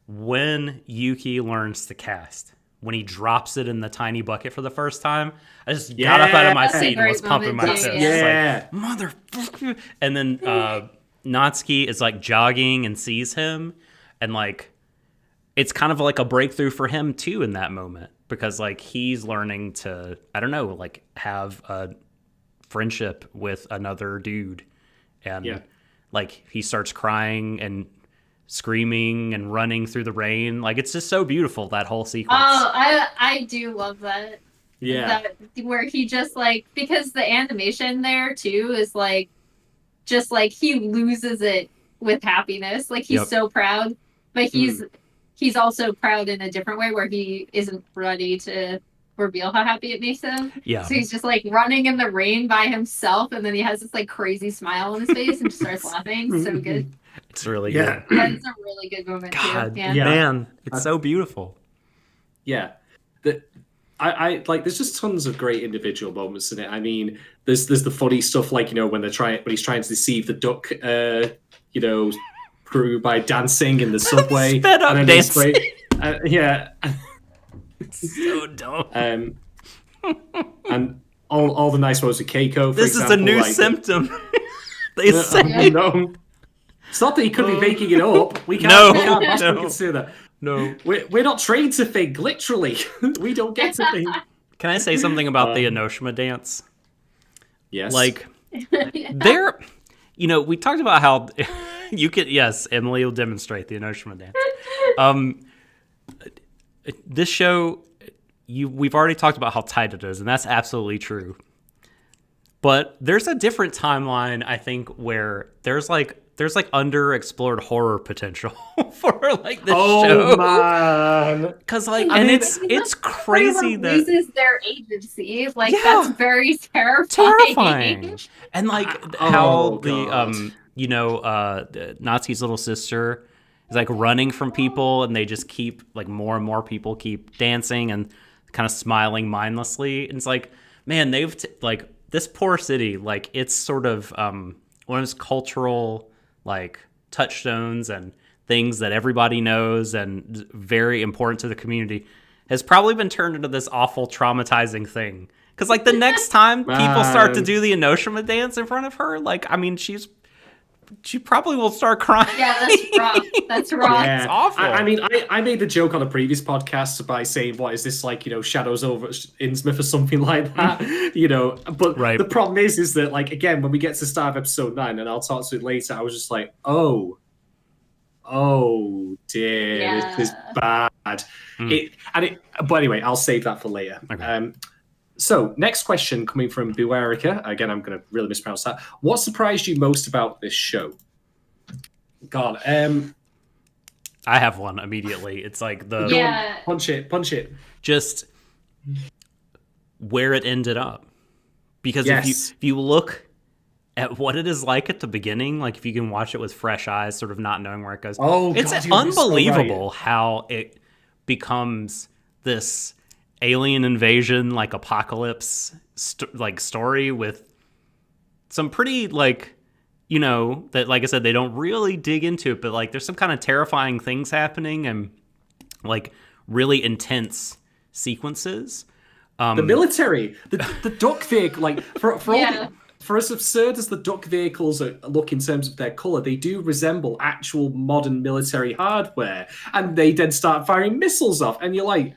When Yuki learns to cast, when he drops it in the tiny bucket for the first time, I just got up out of my seat and was pumping my fists. Yeah, like, motherfucker! And then Natsuki is like jogging and sees him, and like it's kind of like a breakthrough for him too in that moment, because like he's learning to, I don't know, like have a friendship with another dude, and like he starts crying and screaming and running through the rain. Like, it's just so beautiful, that whole sequence. Oh, I do love that. yeah. That, where he just like, because the animation there too is like, just like he loses it with happiness. Like, he's so proud, but he's also proud in a different way, where he isn't ready to reveal how happy it makes him. Yeah. So he's just like running in the rain by himself, and then he has this like crazy smile on his face and just starts laughing. So good. It's really good. That's a really good moment God, too. Yeah. man, it's so beautiful. Yeah. I like, there's just tons of great individual moments in it. I mean, there's the funny stuff, like, you know, when he's trying to deceive the duck you know, crew by dancing in the subway. Sped up dancing. Yeah. So dumb. And all the nice moments with Keiko, for This example, is a new like, symptom. They say. No. It's not that he could be making it up. We can't, No, we can't possibly no. consider that. No. We're not trained to think, literally. We don't get to think. Can I say something about the Enoshima dance? Yes. Like, there, we talked about how you could, yes, Emily will demonstrate the Enoshima dance. This show, we've already talked about how tight it is, and that's absolutely true. But there's a different timeline, I think, where there's underexplored horror potential for like this show. Oh man! Because it's crazy that loses their agency. Like that's very terrifying. And like how the Natsuki's little sister is like running from people, and they just keep like more and more people keep dancing and kind of smiling mindlessly. And it's like, man, they've this poor city, like it's sort of one of those cultural like touchstones and things that everybody knows and very important to the community, has probably been turned into this awful traumatizing thing. Because like the next time people start to do the Enoshima dance in front of her, like, I mean, she probably will start crying. Yeah, that's rough. That's rough. Yeah. It's awful. I mean, I made the joke on a previous podcast by saying, what is this, like, Shadows over Innsmouth or something like that, but right. The problem is that, like, again, when we get to the start of episode 9, and I'll talk to it later, I was just like, oh dear, this is bad. But anyway, I'll save that for later. Okay. So, next question coming from Buerica. Again, I'm going to really mispronounce that. What surprised you most about this show? God, I have one immediately. It's like punch it. Just where it ended up. Because if you look at what it is like at the beginning, like if you can watch it with fresh eyes, sort of not knowing where it goes, it's unbelievable how it becomes this alien invasion, like apocalypse, story with some pretty that, like I said, they don't really dig into it, but like there's some kind of terrifying things happening and like really intense sequences. The military, the duck vehicle, like for as absurd as the duck vehicles look in terms of their color, they do resemble actual modern military hardware, and they then start firing missiles off, and you're like,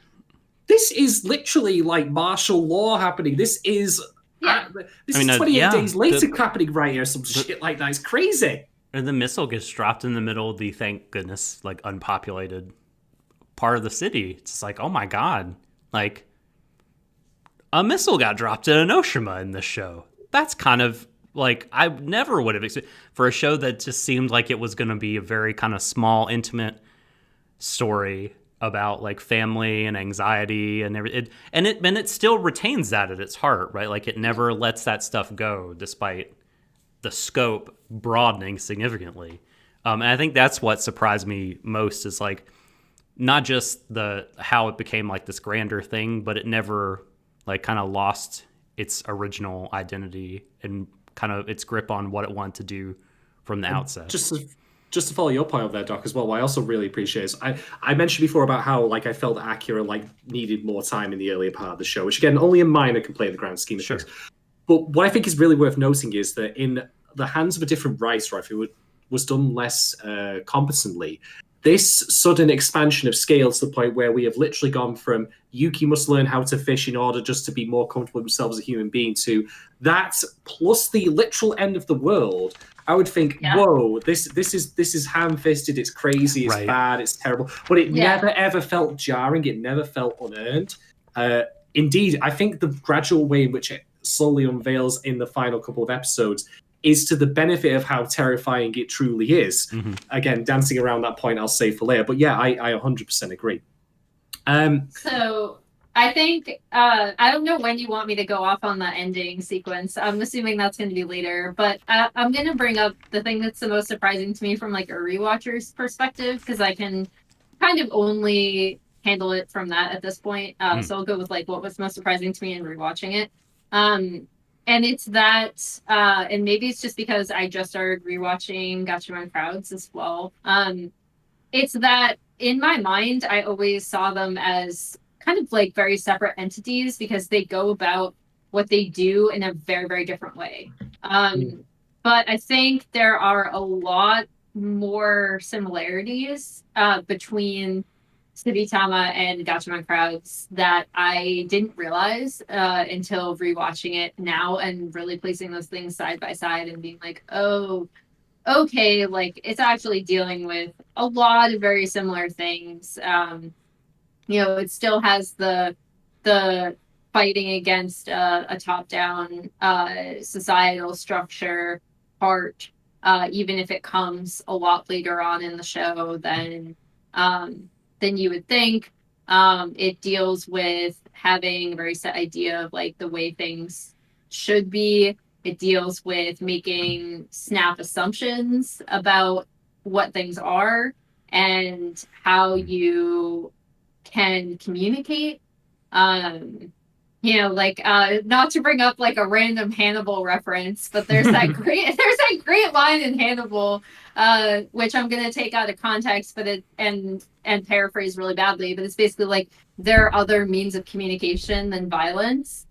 this is literally like martial law happening. This is 28 days later happening right here, some shit like that. It's crazy. And the missile gets dropped in the middle of the, thank goodness, like unpopulated part of the city. It's just like, oh my god, like a missile got dropped in Enoshima in this show. That's kind of like, I never would have expected for a show that just seemed like it was going to be a very kind of small, intimate story about like family and anxiety and everything, and it still retains that at its heart, right? Like it never lets that stuff go, despite the scope broadening significantly. And I think that's what surprised me most, is like not just how it became like this grander thing, but it never like kind of lost its original identity and kind of its grip on what it wanted to do from the outset. Just to follow your point over there, Doc, as well, what I also really appreciate is I mentioned before about how like I felt Akira like needed more time in the earlier part of the show, which again only a minor can play in the grand scheme of things. But what I think is really worth noting is that in the hands of a different writer, if it was done less competently, this sudden expansion of scale to the point where we have literally gone from Yuki must learn how to fish in order just to be more comfortable with himself as a human being to that plus the literal end of the world. I would think, whoa, this is ham-fisted, it's crazy, it's bad, it's terrible. But it never, ever felt jarring. It never felt unearned. Indeed, I think the gradual way in which it slowly unveils in the final couple of episodes is to the benefit of how terrifying it truly is. Mm-hmm. Again, dancing around that point, I'll save for later. But yeah, I 100% agree. So I think, I don't know when you want me to go off on that ending sequence. I'm assuming that's going to be later, but I'm going to bring up the thing that's the most surprising to me from like a rewatcher's perspective, because I can kind of only handle it from that at this point. So I'll go with like what was most surprising to me in rewatching it. And it's that, and maybe it's just because I just started rewatching Gatchaman Crowds as well. It's that in my mind, I always saw them as kind of like very separate entities because they go about what they do in a very, very different way. But I think there are a lot more similarities between Tsuritama and Gatchaman crowds that I didn't realize until rewatching it now and really placing those things side by side and being like, oh, okay, like it's actually dealing with a lot of very similar things. It still has the fighting against a top-down societal structure part, even if it comes a lot later on in the show than you would think. It deals with having a very set idea of like the way things should be. It deals with making snap assumptions about what things are and how you can communicate. Not to bring up like a random Hannibal reference, but there's that great line in Hannibal, which I'm gonna take out of context, but and paraphrase really badly, but it's basically like there are other means of communication than violence.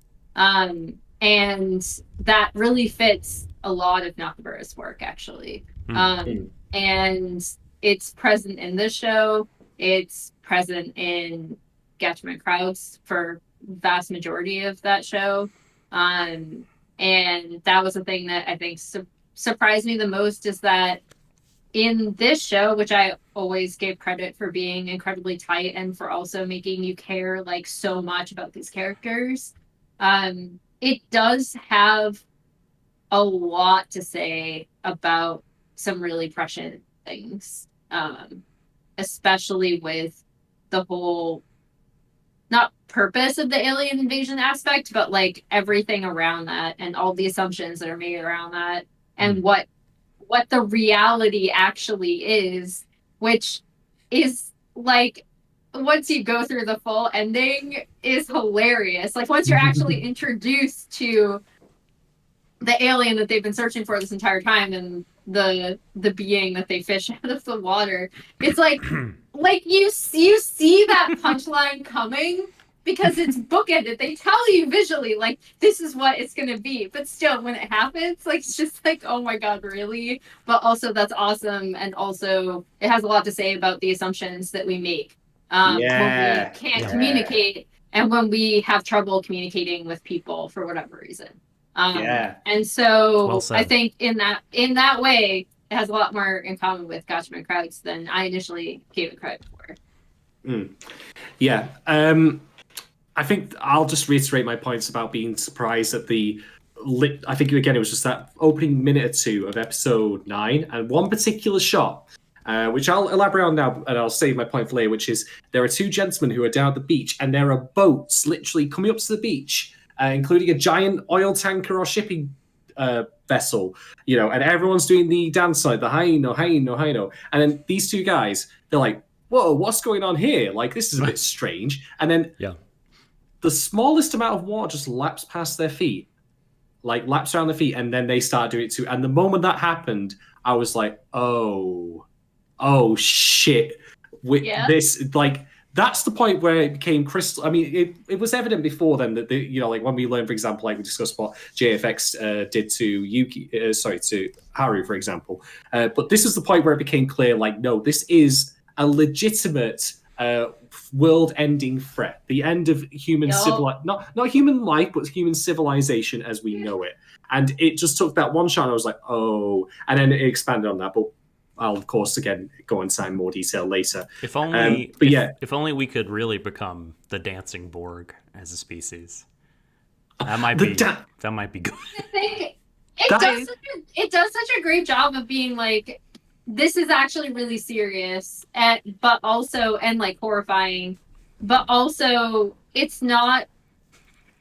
And that really fits a lot of Nakamura's work, actually. And it's present in this show. It's present in Gatchaman crowds for vast majority of that show. And that was the thing that I think surprised me the most, is that in this show, which I always gave credit for being incredibly tight and for also making you care like so much about these characters, it does have a lot to say about some really prescient things, especially with the whole, not purpose of the alien invasion aspect, but like everything around that and all the assumptions that are made around that, and what the reality actually is, which is like, once you go through the full ending, is hilarious. Like once you're actually introduced to the alien that they've been searching for this entire time and the being that they fish out of the water, it's like you see that punchline coming because it's bookended. They tell you visually like this is what it's gonna be, but still when it happens, like it's just like, oh my god, really? But also that's awesome, and also it has a lot to say about the assumptions that we make when we can't communicate and when we have trouble communicating with people for whatever reason. And so well said. I think in that way, it has a lot more in common with Gatchaman crowds than I initially gave it credit for. Yeah. I think I'll just reiterate my points about being surprised at I think again it was just that opening minute or two of episode 9 and one particular shot, which I'll elaborate on now, and I'll save my point for later, which is there are two gentlemen who are down at the beach, and there are boats literally coming up to the beach, including a giant oil tanker or shipping vessel, and everyone's doing the dance side, the haino, haino, haino. And then these two guys, they're like, whoa, what's going on here? Like, this is a bit strange. And then the smallest amount of water just laps past their feet, like laps around their feet, and then they start doing it too. And the moment that happened, I was like, oh shit. This, like, that's the point where it became crystal. I mean, it was evident before then that like when we learned, for example, like we discussed what JFX did to to Haru, for example. But this is the point where it became clear, like, no, this is a legitimate world-ending threat. The end of human not human life, but human civilization as we know it. And it just took that one shot, and I was like, oh, and then it expanded on that. But I'll, of course, again, go into more detail later. If only, if only we could really become the dancing Borg as a species. That might be good. I think it does such a great job of being like, this is actually really serious, but also like horrifying, but also it's not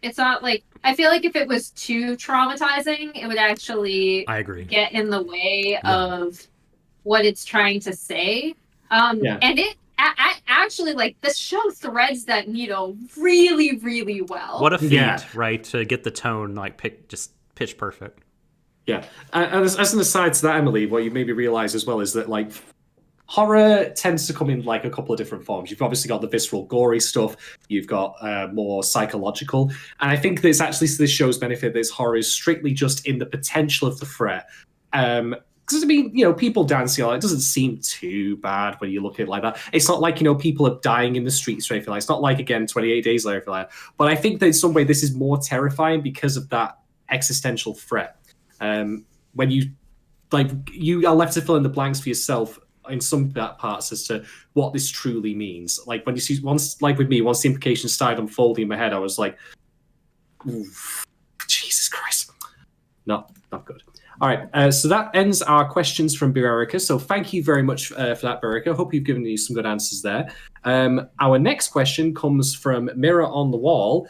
like, I feel like if it was too traumatizing, it would actually get in the way of what it's trying to say. And it actually, like, the show threads that needle really, really well. What a feat, right? To get the tone like pitch perfect. Yeah, and as an aside to that, Emily, what you maybe realize as well is that, like, horror tends to come in like a couple of different forms. You've obviously got the visceral, gory stuff. You've got more psychological, and I think there's actually, to this show's benefit, this horror is strictly just in the potential of the threat. because I mean, people dancing, it doesn't seem too bad when you look at it like that. It's not like, people are dying in the streets or anything like that. It's not like, again, 28 Days Later, like that. But I think that in some way this is more terrifying because of that existential threat. When you are left to fill in the blanks for yourself in some parts as to what this truly means. Like when you see with me, once the implications started unfolding in my head, I was like, oof, Jesus Christ, not good. All right, so that ends our questions from Birerica. So thank you very much for that, Birerica. Hope you've given you some good answers there. Our next question comes from Mirror on the Wall.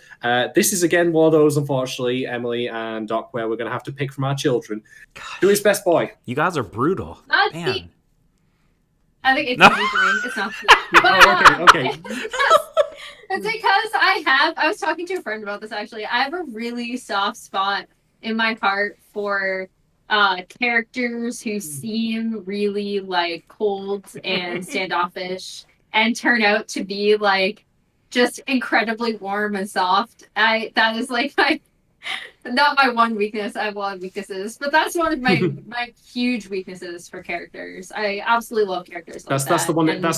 This is, again, one of those, unfortunately, Emily and Doc, where we're going to have to pick from our children. Gosh. Who is best boy? You guys are brutal. Man. I think it's no. It's not. But, okay. It's because I was talking to a friend about this, actually. I have a really soft spot in my heart for characters who seem really like cold and standoffish and turn out to be like just incredibly warm and soft. That is like not my one weakness. I have a lot of weaknesses, but that's one of my huge weaknesses for characters. I absolutely love characters like that. That's the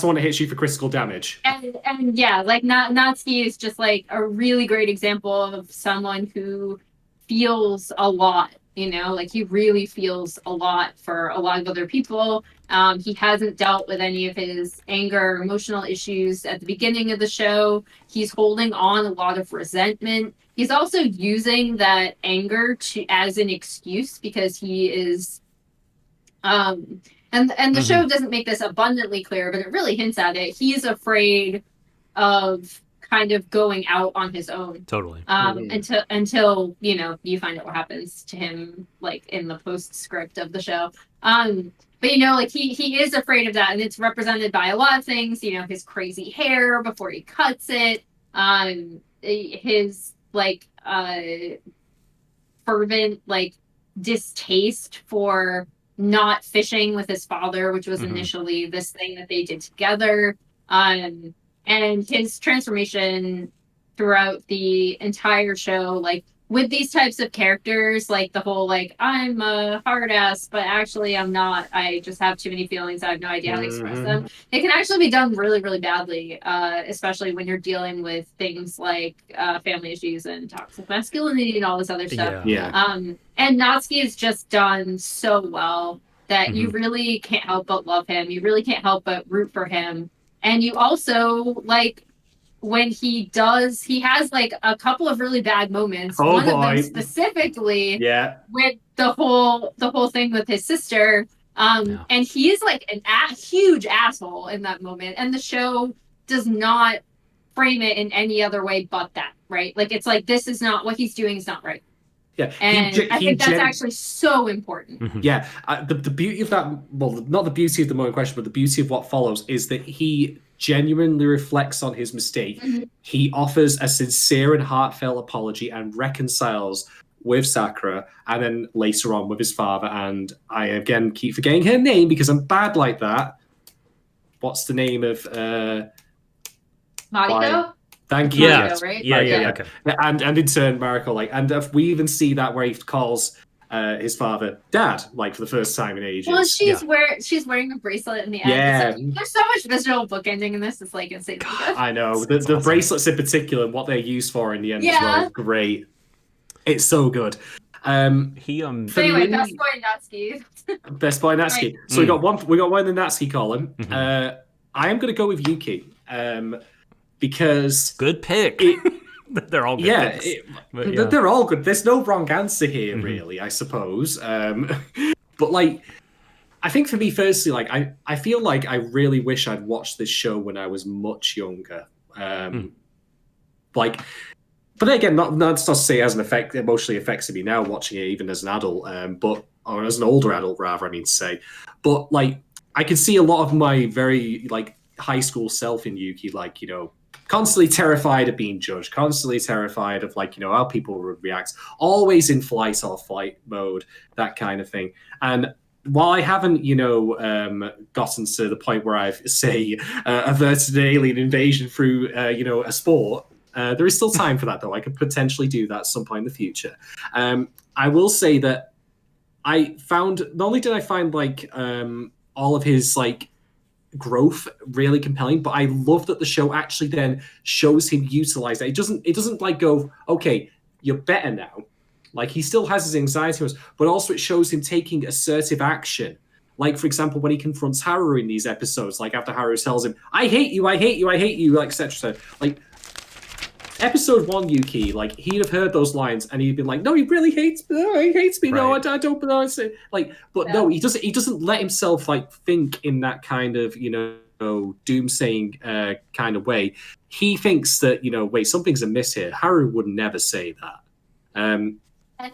one that hits you for critical damage. And yeah, like Natsuki is just like a really great example of someone who feels a lot. Like he really feels a lot for a lot of other people. He hasn't dealt with any of his anger or emotional issues at the beginning of the show. He's holding on a lot of resentment. He's also using that anger as an excuse because he is and the show doesn't make this abundantly clear, but it really hints at it. He's afraid of kind of going out on his own. Totally. Until you find out what happens to him like in the postscript of the show. But like he is afraid of that, and it's represented by a lot of things. His crazy hair before he cuts it. His like fervent like distaste for not fishing with his father, which was initially this thing that they did together. And his transformation throughout the entire show, like with these types of characters, like the whole like I'm a hard ass, but actually I'm not. I just have too many feelings. I have no idea how to express them. It can actually be done really, really badly, especially when you're dealing with things like family issues and toxic masculinity and all this other stuff. Yeah. And Natsuki is just done so well that you really can't help but love him. You really can't help but root for him. And you also, like, when he has, like, a couple of really bad moments. One of them specifically with the whole thing with his sister. And he's, like, a huge asshole in that moment. And the show does not frame it in any other way but that, right? Like, it's like, this is not, what he's doing is not right. Yeah, and I think that's actually so important. Yeah, the beauty of that, well, not the beauty of the moment question, but the beauty of what follows is that he genuinely reflects on his mistake. He offers a sincere and heartfelt apology and reconciles with Sakura, and then later on with his father. And I again keep forgetting her name because I'm bad like that. What's the name of Mariko? Thank you. Yeah, right? Yeah. Okay. And in turn, Mariko, and we even see that where he calls his father Dad, like for the first time in ages. Well, she's wearing a bracelet in the end. Yeah. Like, there's so much visual bookending in this. It's like insane. I know the awesome. Bracelets in particular and what they're used for in the end as well is great. It's so good. Anyway, best boy Natsuki. Best boy Natsuki. Right. So we got one in the Natsuki column. I am going to go with Yuki. Because good pick. They're all good picks. They're all good. There's no wrong answer here, really, I suppose. But like, I think for me, firstly, like I feel like I really wish I'd watched this show when I was much younger. Like, but again, not to say it hasn't emotionally affected me now watching it even as an adult, or as an older adult rather, I mean to say. But like, I can see a lot of my very like high school self in Yuki, like, constantly terrified of being judged, constantly terrified of like, how people would react, always in flight or flight mode, that kind of thing. And while I haven't, gotten to the point where I've, say, averted an alien invasion through, a sport, there is still time for that, though. I could potentially do that at some point in the future. I will say that I found not only did I find like all of his like growth really compelling, but I love that the show actually then shows him utilize that. It doesn't like go, okay, you're better now. Like he still has his anxiety, but also it shows him taking assertive action. Like for example, when he confronts Haru in these episodes, like after Haru tells him, "I hate you, I hate you, I hate you," etc. Like episode one, Yuki, like he'd have heard those lines and he'd been like, "No, he really hates me. No, he hates me. No, I don't know." Like, but no, he doesn't. He doesn't let himself like think in that kind of doomsaying kind of way. He thinks that wait, something's amiss here. Haru would never say that, and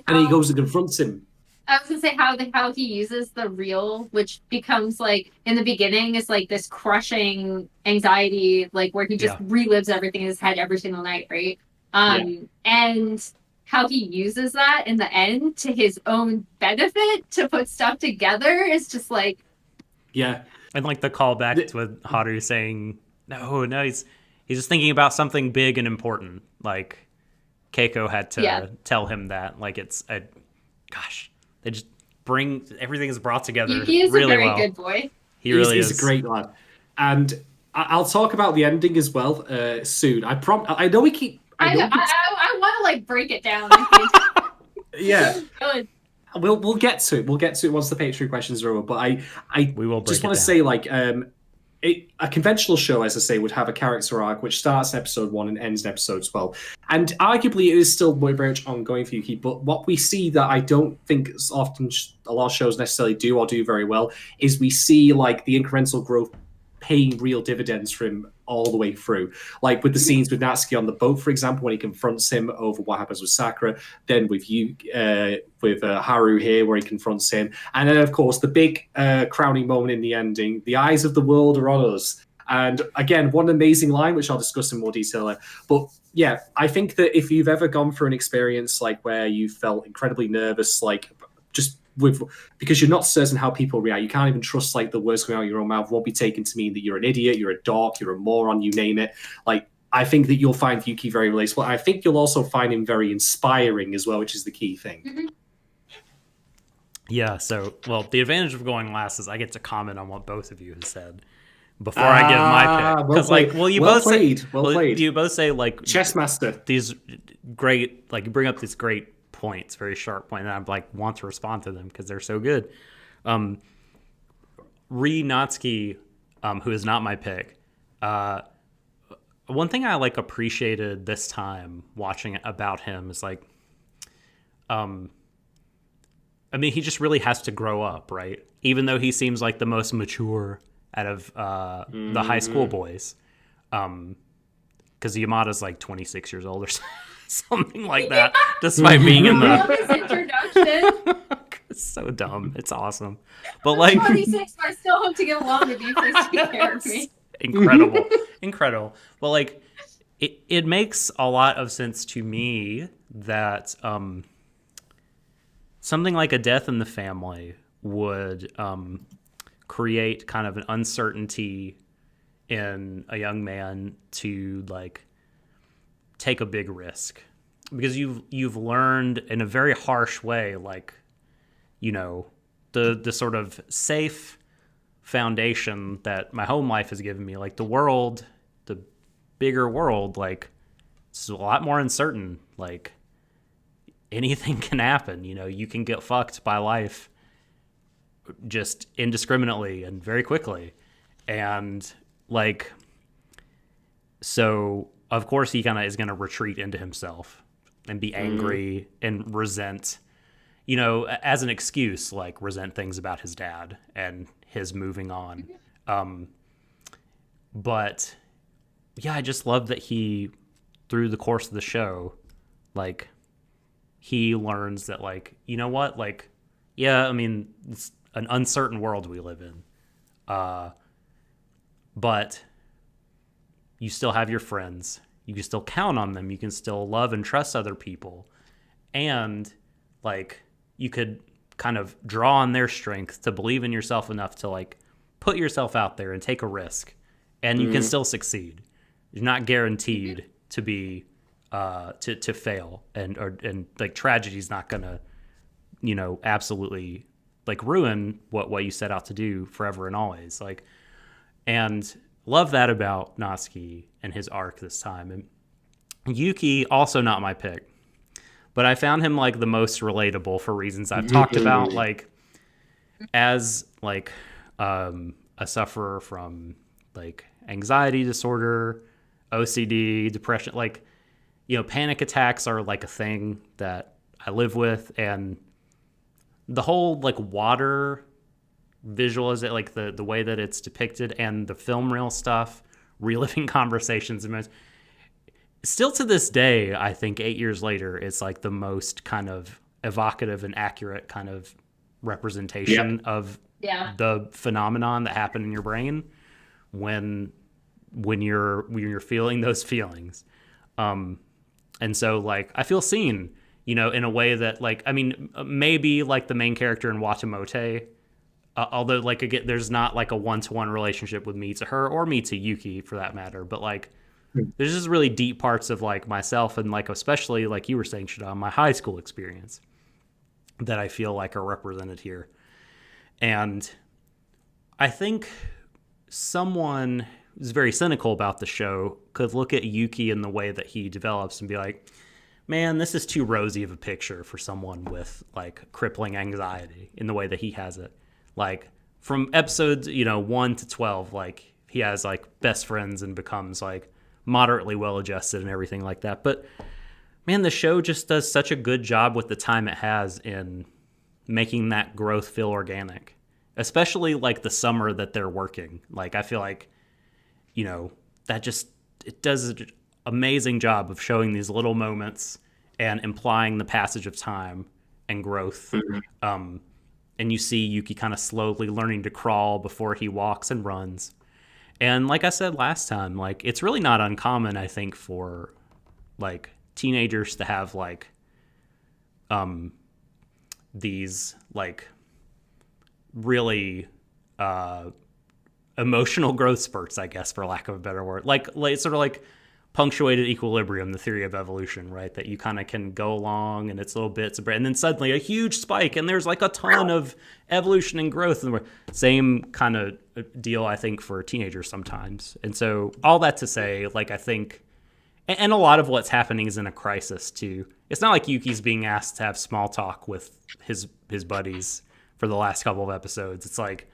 he goes and confronts him. I was gonna say how he uses the real, which becomes like in the beginning is like this crushing anxiety, like where he just relives everything in his head every single night, right? And how he uses that in the end to his own benefit to put stuff together is just like and like the callback with Haru saying no, he's just thinking about something big and important. Like Keiko had to tell him that. Like it's a gosh. They just bring everything is brought together. He is really a very well. good boy. He really is. He's a great lad, and I'll talk about the ending as well soon. I know we keep. I want to like break it down. Yeah, good. We'll get to it. We'll get to it once the Patreon questions are over. But we will just want to say like a conventional show, as I say, would have a character arc which starts in episode 1 and ends in episode 12. And arguably it is still very much ongoing for Yuki, but what we see that I don't think often a lot of shows necessarily do or do very well is we see like the incremental growth paying real dividends for him all the way through. Like with the scenes with Natsuki on the boat, for example, when he confronts him over what happens with Sakura, then with Haru here, where he confronts him. And then, of course, the big crowning moment in the ending, the eyes of the world are on us. And again, one amazing line, which I'll discuss in more detail later. But yeah, I think that if you've ever gone through an experience like where you felt incredibly nervous, like just because you're not certain how people react, you can't even trust like the words coming out of your own mouth won't be taken to mean that you're an idiot, you're a dork, you're a moron, you name it. Like I think that you'll find Yuki very relatable. I think you'll also find him very inspiring as well, which is the key thing. Mm-hmm. Yeah, so well, the advantage of going last is I get to comment on what both of you have said before I give my pick. Because you both say like chess master, these great, like you bring up these great points, very sharp point, and I like want to respond to them because they're so good. Natsuki, who is not my pick, one thing I like appreciated this time watching it about him is like, I mean, he just really has to grow up, right? Even though he seems like the most mature out of the high school boys, because Yamada's like 26 years old or something like that, despite being in the his introduction. It's so dumb. It's awesome. But like 26, but I still hope to get along with you. Please take care of me. Incredible. But like it makes a lot of sense to me that something like a death in the family would create kind of an uncertainty in a young man to like take a big risk, because you've learned in a very harsh way, like, you know, the sort of safe foundation that my home life has given me, like the world, the bigger world, like it's a lot more uncertain. Like anything can happen, you know, you can get fucked by life just indiscriminately and very quickly. And like, so of course he kind of is going to retreat into himself and be angry and resent, you know, as an excuse, like resent things about his dad and his moving on. But yeah, I just love that he, through the course of the show, like he learns that, like, you know what, like, yeah, I mean, it's an uncertain world we live in. But you still have your friends. You can still count on them. You can still love and trust other people. And like you could kind of draw on their strength to believe in yourself enough to like put yourself out there and take a risk. And you can still succeed. You're not guaranteed to be to fail, and like tragedy's not gonna absolutely like ruin what you set out to do forever and always. Like, and love that about Natsuki and his arc this time. And Yuki, also not my pick, but I found him like the most relatable for reasons I've talked about, like as like a sufferer from like anxiety disorder, OCD, depression, like, panic attacks are like a thing that I live with. And the whole like water visual is it like the way that it's depicted and the film reel stuff, reliving conversations, and still to this day, I think 8 years later, it's like the most kind of evocative and accurate kind of representation of the phenomenon that happened in your brain when you're feeling those feelings. And so like I feel seen, in a way that like, I mean, maybe like the main character in Watamote, although like again, there's not like a one-to-one relationship with me to her or me to Yuki for that matter, but like there's just really deep parts of like myself and like especially like you were saying, Shada, my high school experience that I feel like are represented here. And I think someone who's very cynical about the show could look at Yuki in the way that he develops and be like, man, this is too rosy of a picture for someone with like crippling anxiety in the way that he has it. Like from episodes, 1 to 12, like he has like best friends and becomes like moderately well-adjusted and everything like that. But man, the show just does such a good job with the time it has in making that growth feel organic, especially like the summer that they're working. Like I feel like, that just, it does an amazing job of showing these little moments and implying the passage of time and growth. And you see Yuki kind of slowly learning to crawl before he walks and runs. And like I said last time, like it's really not uncommon, I think, for like teenagers to have like these like really emotional growth spurts, I guess, for lack of a better word. Like sort of like punctuated equilibrium, the theory of evolution, right? That you kind of can go along and it's little bits of bread, and then suddenly a huge spike, and there's like a ton of evolution and growth. And same kind of deal, I think, for teenagers sometimes. And so all that to say, like I think, and a lot of what's happening is in a crisis too. It's not like Yuki's being asked to have small talk with his buddies for the last couple of episodes. It's like,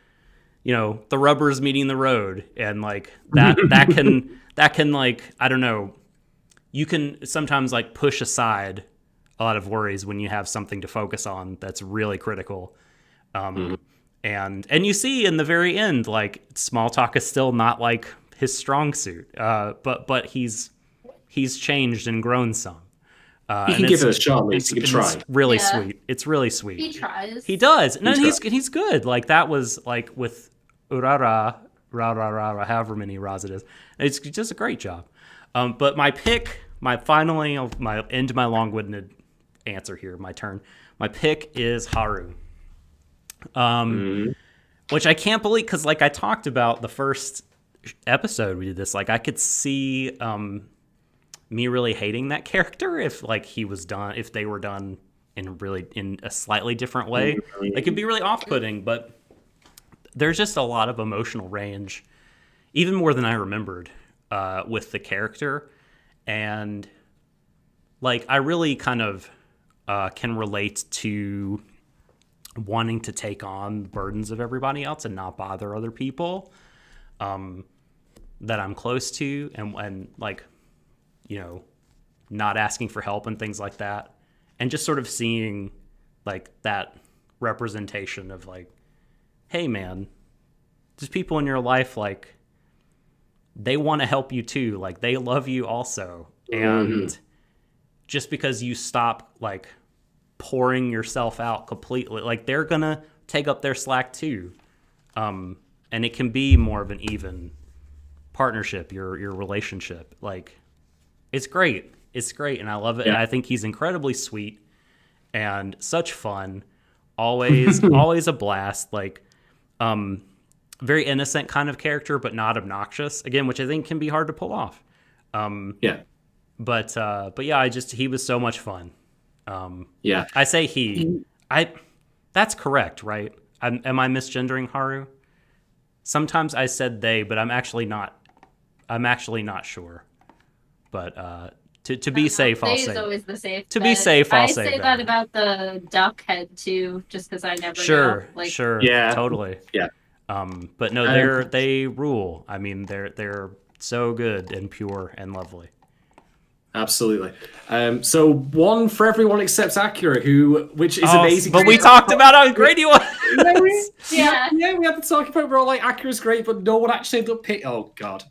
the rubber's meeting the road, and like that can like, I don't know, you can sometimes like push aside a lot of worries when you have something to focus on that's really critical. And you see in the very end, like small talk is still not like his strong suit, but he's changed and grown some. He can give it a shot, at least. He can try. It's really sweet. It's really sweet. He tries. He does. And he's good. Like that was like with Urara, however many Ras it is. It's just a great job. But my pick, my long-winded answer here, my turn. My pick is Haru. Which I can't believe, because like I talked about the first episode we did this, like I could see me really hating that character if like if they were done in a slightly different way. It could be really off-putting, but there's just a lot of emotional range, even more than I remembered, with the character. And like I really kind of can relate to wanting to take on the burdens of everybody else and not bother other people that I'm close to, and like, not asking for help and things like that. And just sort of seeing like that representation of like, hey man, there's people in your life, like they want to help you too. Like they love you also. And just because you stop like pouring yourself out completely, like they're going to take up their slack too. And it can be more of an even partnership, your relationship. Like it's great. It's great. And I love it. Yeah. And I think he's incredibly sweet and such fun. Always a blast. Like, very innocent kind of character, but not obnoxious again, which I think can be hard to pull off. But yeah, he was so much fun. I say he, That's correct, right? Am I misgendering Haru? Sometimes I said they, but I'm actually not. I'm actually not sure. But to be safe, I'll They say. is always the safe. To be bet. safe, I'll I say say that about the duck head too, just because I never know. Like, Sure, Yeah. totally. Yeah. But no, they rule. I mean, they're so good and pure and lovely. Absolutely. So one for everyone except Akira, which is amazing. But we talked about how great he was. yeah. We had to talk about we're all like Akira's great, but no one actually ended up picking. Oh God,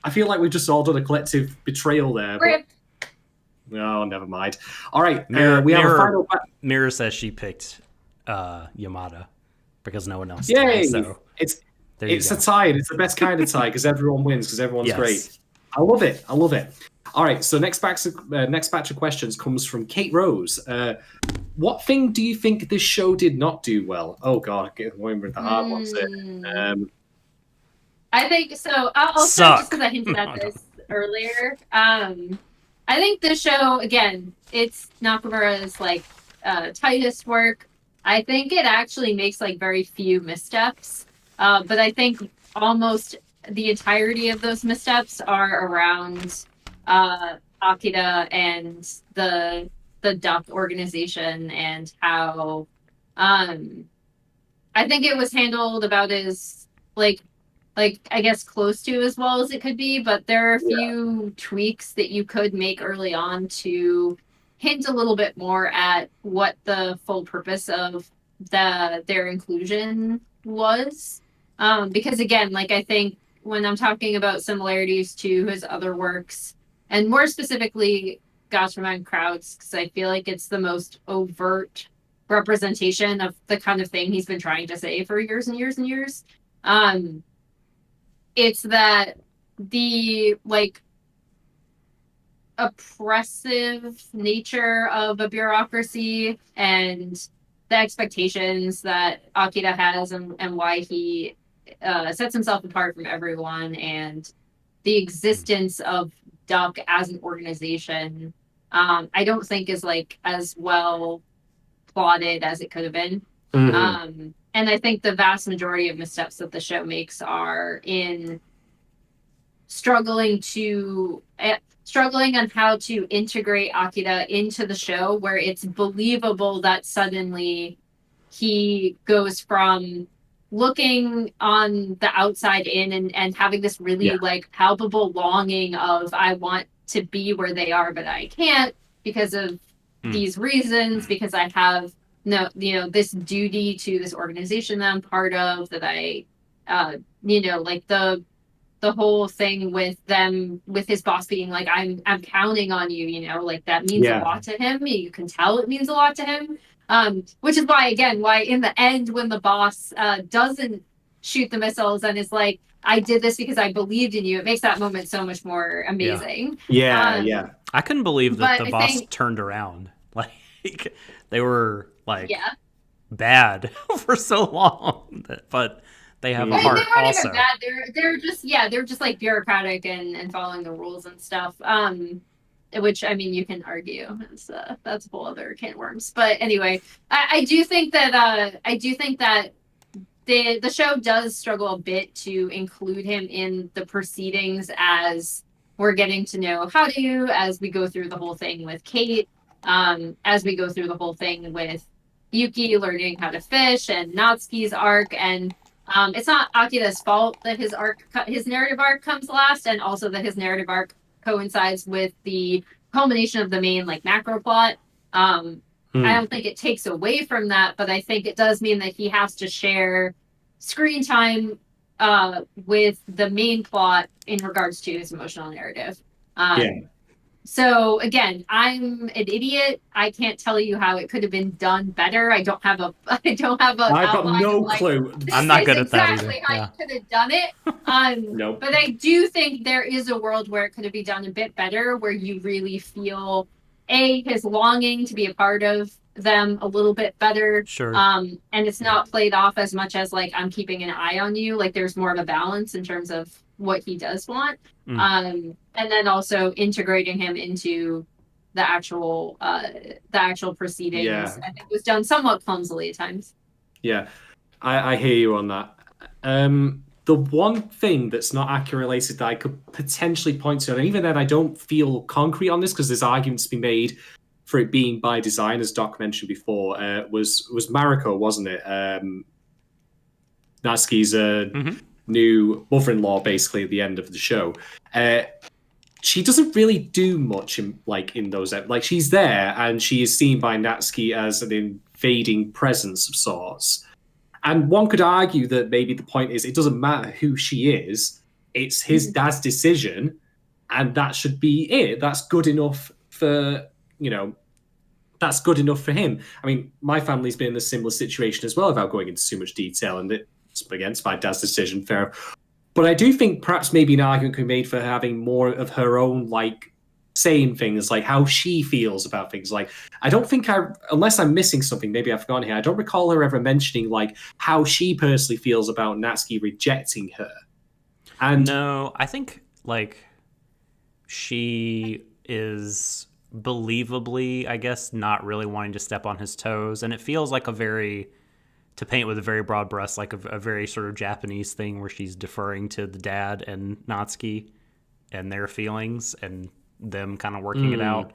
I feel like we've just all done a collective betrayal there. Rip. No, never mind. All right, Mirror, we have a final. Mirror says she picked Yamada because no one else Yay! did. So It's a tie. It's the best kind of tie because everyone wins because everyone's Yes. great. I love it. All right, so next batch of questions comes from Kate Rose. What thing do you think this show did not do well? Oh God, I'm going with the hard ones here. I think so. I'll start just because I hinted at this earlier. I think this show, again, it's Nakamura's like tightest work. I think it actually makes like very few missteps, but I think almost the entirety of those missteps are around Akira and the duck organization and how I think it was handled about as like I guess close to as well as it could be, but there are a few tweaks that you could make early on to hint a little bit more at what the full purpose of their inclusion was. Because again, like I think when I'm talking about similarities to his other works, and more specifically Gatchaman Crowds, because I feel like it's the most overt representation of the kind of thing he's been trying to say for years and years and years. It's that the like oppressive nature of a bureaucracy and the expectations that Akira has and why he sets himself apart from everyone and the existence of Duck as an organization, I don't think is like as well plotted as it could have been. Mm-hmm. And I think the vast majority of missteps that the show makes are in struggling on how to integrate Akira into the show, where it's believable that suddenly he goes from looking on the outside in and having this really like palpable longing of I want to be where they are, but I can't because of these reasons, because I have this duty to this organization that I'm part of, that I like the whole thing with his boss being like, I'm counting on you, like that means a lot to him. You can tell it means a lot to him. Which is why in the end, when the boss doesn't shoot the missiles and is like, I did this because I believed in you, it makes that moment so much more amazing. Yeah. I couldn't believe that the boss turned around. Like they were like bad for so long, but they have a heart. They weren't also even bad. They're just like bureaucratic and following the rules and stuff. Which I mean, you can argue that's a whole other can of worms. But anyway, I do think that the show does struggle a bit to include him in the proceedings as we're getting to know Haru, as we go through the whole thing with Kate, as we go through the whole thing with Yuki learning how to fish, and Natsuki's arc. And it's not Akira's fault that his narrative arc comes last, and also that his narrative arc coincides with the culmination of the main like macro plot. I don't think it takes away from that, but I think it does mean that he has to share screen time with the main plot in regards to his emotional narrative. So again, I'm an idiot. I can't tell you how it could have been done better. I don't have a. I've got no clue. I'm not good at that exactly either. how you could have done it. Nope. But I do think there is a world where it could have been done a bit better, where you really feel his longing to be a part of them a little bit better. Sure. And it's not played off as much as like I'm keeping an eye on you. Like there's more of a balance in terms of what he does want. And then also integrating him into the actual proceedings. Yeah. I think it was done somewhat clumsily at times. Yeah, I hear you on that. The one thing that's not accurate related that I could potentially point to, and even then I don't feel concrete on this because there's arguments to be made for it being by design, as Doc mentioned before, was Mariko, wasn't it? Natsuki's new mother-in-law, basically at the end of the show. She doesn't really do much in those, like, she's there and she is seen by Natsuki as an invading presence of sorts. And one could argue that maybe the point is it doesn't matter who she is, it's his dad's decision, and that should be it. That's good enough for, that's good enough for him. I mean, my family's been in a similar situation as well, without going into too much detail, and it's against my dad's decision, fair. But I do think perhaps maybe an argument could be made for having more of her own, like, saying things, like how she feels about things. Like, I don't think unless I'm missing something, maybe I've forgotten here, I don't recall her ever mentioning, like, how she personally feels about Natsuki rejecting her. And no, I think, like, she is believably, I guess, not really wanting to step on his toes. And it feels like to paint with a very broad brush, like a very sort of Japanese thing where she's deferring to the dad and Natsuki and their feelings and them kind of working it out.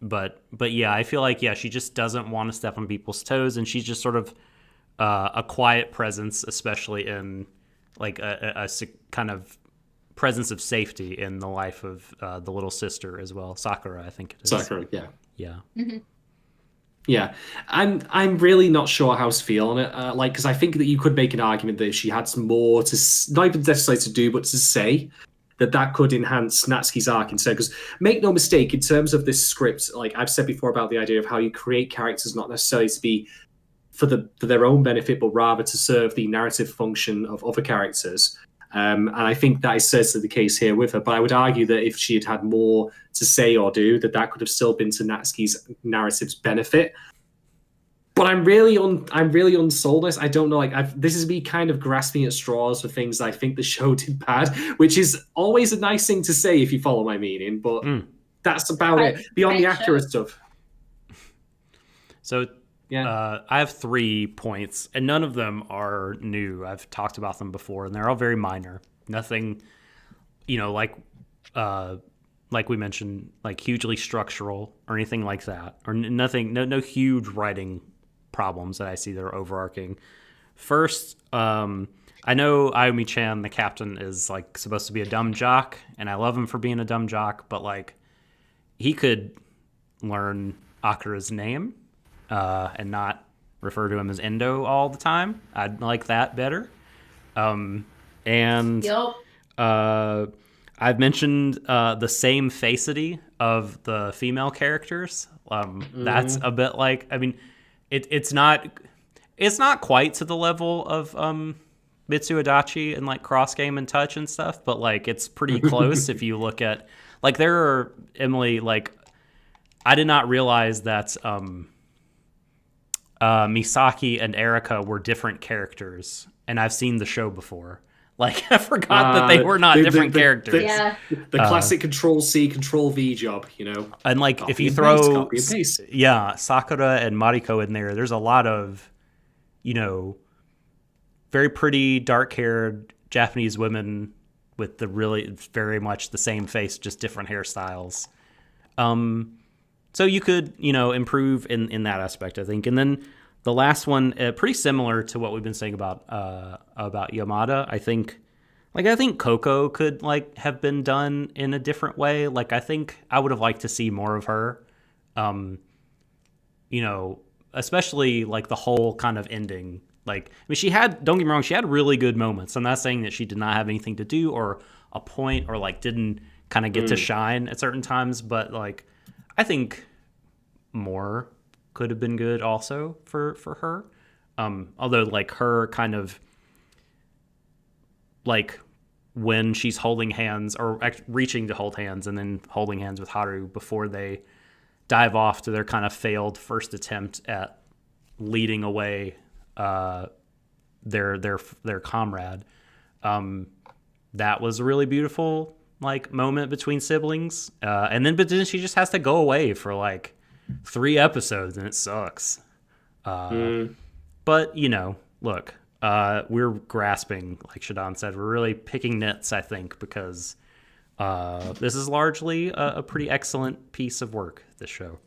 But yeah, I feel like, she just doesn't want to step on people's toes, and she's just sort of a quiet presence, especially in like a kind of presence of safety in the life of the little sister as well, Sakura, I think it is. Sakura, yeah. Mm-hmm. Yeah, I'm really not sure how to feel on it. Because I think that you could make an argument that if she had some more to, not even necessarily to do, but to say, that could enhance Natsuki's arc instead. Because make no mistake, in terms of this script, like I've said before about the idea of how you create characters not necessarily to be for their own benefit, but rather to serve the narrative function of other characters. And I think that is certainly the case here with her. But I would argue that if she had had more to say or do, that could have still been to Natsuki's narrative's benefit. But I'm really unsold this. I don't know. Like, this is me kind of grasping at straws for things I think the show did bad, which is always a nice thing to say if you follow my meaning. But that's about it. Beyond the accurate stuff. So. Yeah. I have 3 points, and none of them are new. I've talked about them before, and they're all very minor. Nothing, like we mentioned, like hugely structural or anything like that, or nothing. No huge writing problems that I see that are overarching. First, I know Ayumi-chan, the captain, is like supposed to be a dumb jock, and I love him for being a dumb jock, but like he could learn Akira's name. And not refer to him as Endo all the time. I'd like that better. And I've mentioned the same faceity of the female characters. That's a bit like, I mean, it's not quite to the level of Mitsu Adachi and like Cross Game and Touch and stuff, but like it's pretty close if you look at, like, there are, Emily, like, I did not realize that Misaki and Erika were different characters, and I've seen the show before. Like, I forgot that they were not different characters. The classic Control-C, Control-V job, And like, copy if you and throw, paste, copy and paste. Sakura and Mariko in there's a lot of, very pretty, dark-haired Japanese women with very much the same face, just different hairstyles. So you could, improve in that aspect, I think. And then the last one, pretty similar to what we've been saying about Yamada. I think Coco could like have been done in a different way. Like, I think I would have liked to see more of her. Especially like the whole kind of ending. Like, I mean, don't get me wrong, she had really good moments. I'm not saying that she did not have anything to do or a point or like didn't kind of get to shine at certain times, but like, I think more could have been good also for her. Although like her kind of like when she's holding hands or reaching to hold hands and then holding hands with Haru before they dive off to their kind of failed first attempt at leading away their comrade. That was a really beautiful like moment between siblings, but then she just has to go away for like 3 episodes, and it sucks. But look, we're grasping, like Shadon said, we're really picking nits, I think, because this is largely a pretty excellent piece of work, this show.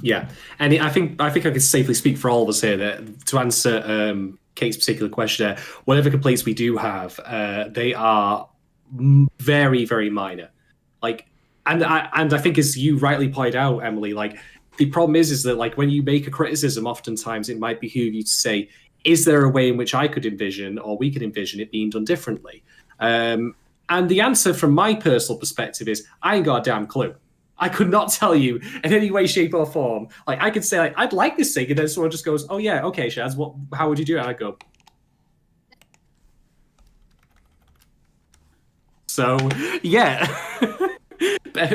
Yeah, and I think I can safely speak for all of us here that to answer Kate's particular question, whatever complaints we do have, they are very, very minor. Like, and I think, as you rightly pointed out, Emily, like the problem is that like when you make a criticism, oftentimes it might behoove you to say, is there a way in which I could envision, or we could envision it being done differently? And the answer from my personal perspective is, I ain't got a damn clue. I could not tell you in any way, shape, or form. Like, I could say, like, I'd like this thing, and then someone just goes, "Oh yeah, okay, Shaz, how would you do it?" And I go, so yeah,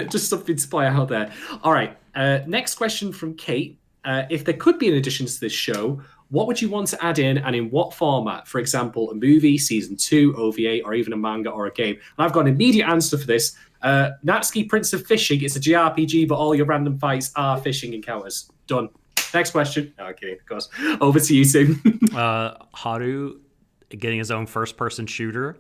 just something to point out there. All right, next question from Kate. If there could be an addition to this show, what would you want to add in, and in what format? For example, a movie, season 2, OVA, or even a manga or a game. And I've got an immediate answer for this. Natsuki Prince of Fishing. It's a JRPG, but all your random fights are fishing encounters. Done. Next question. No, okay, of course. Over to you, Sue. Haru getting his own first-person shooter.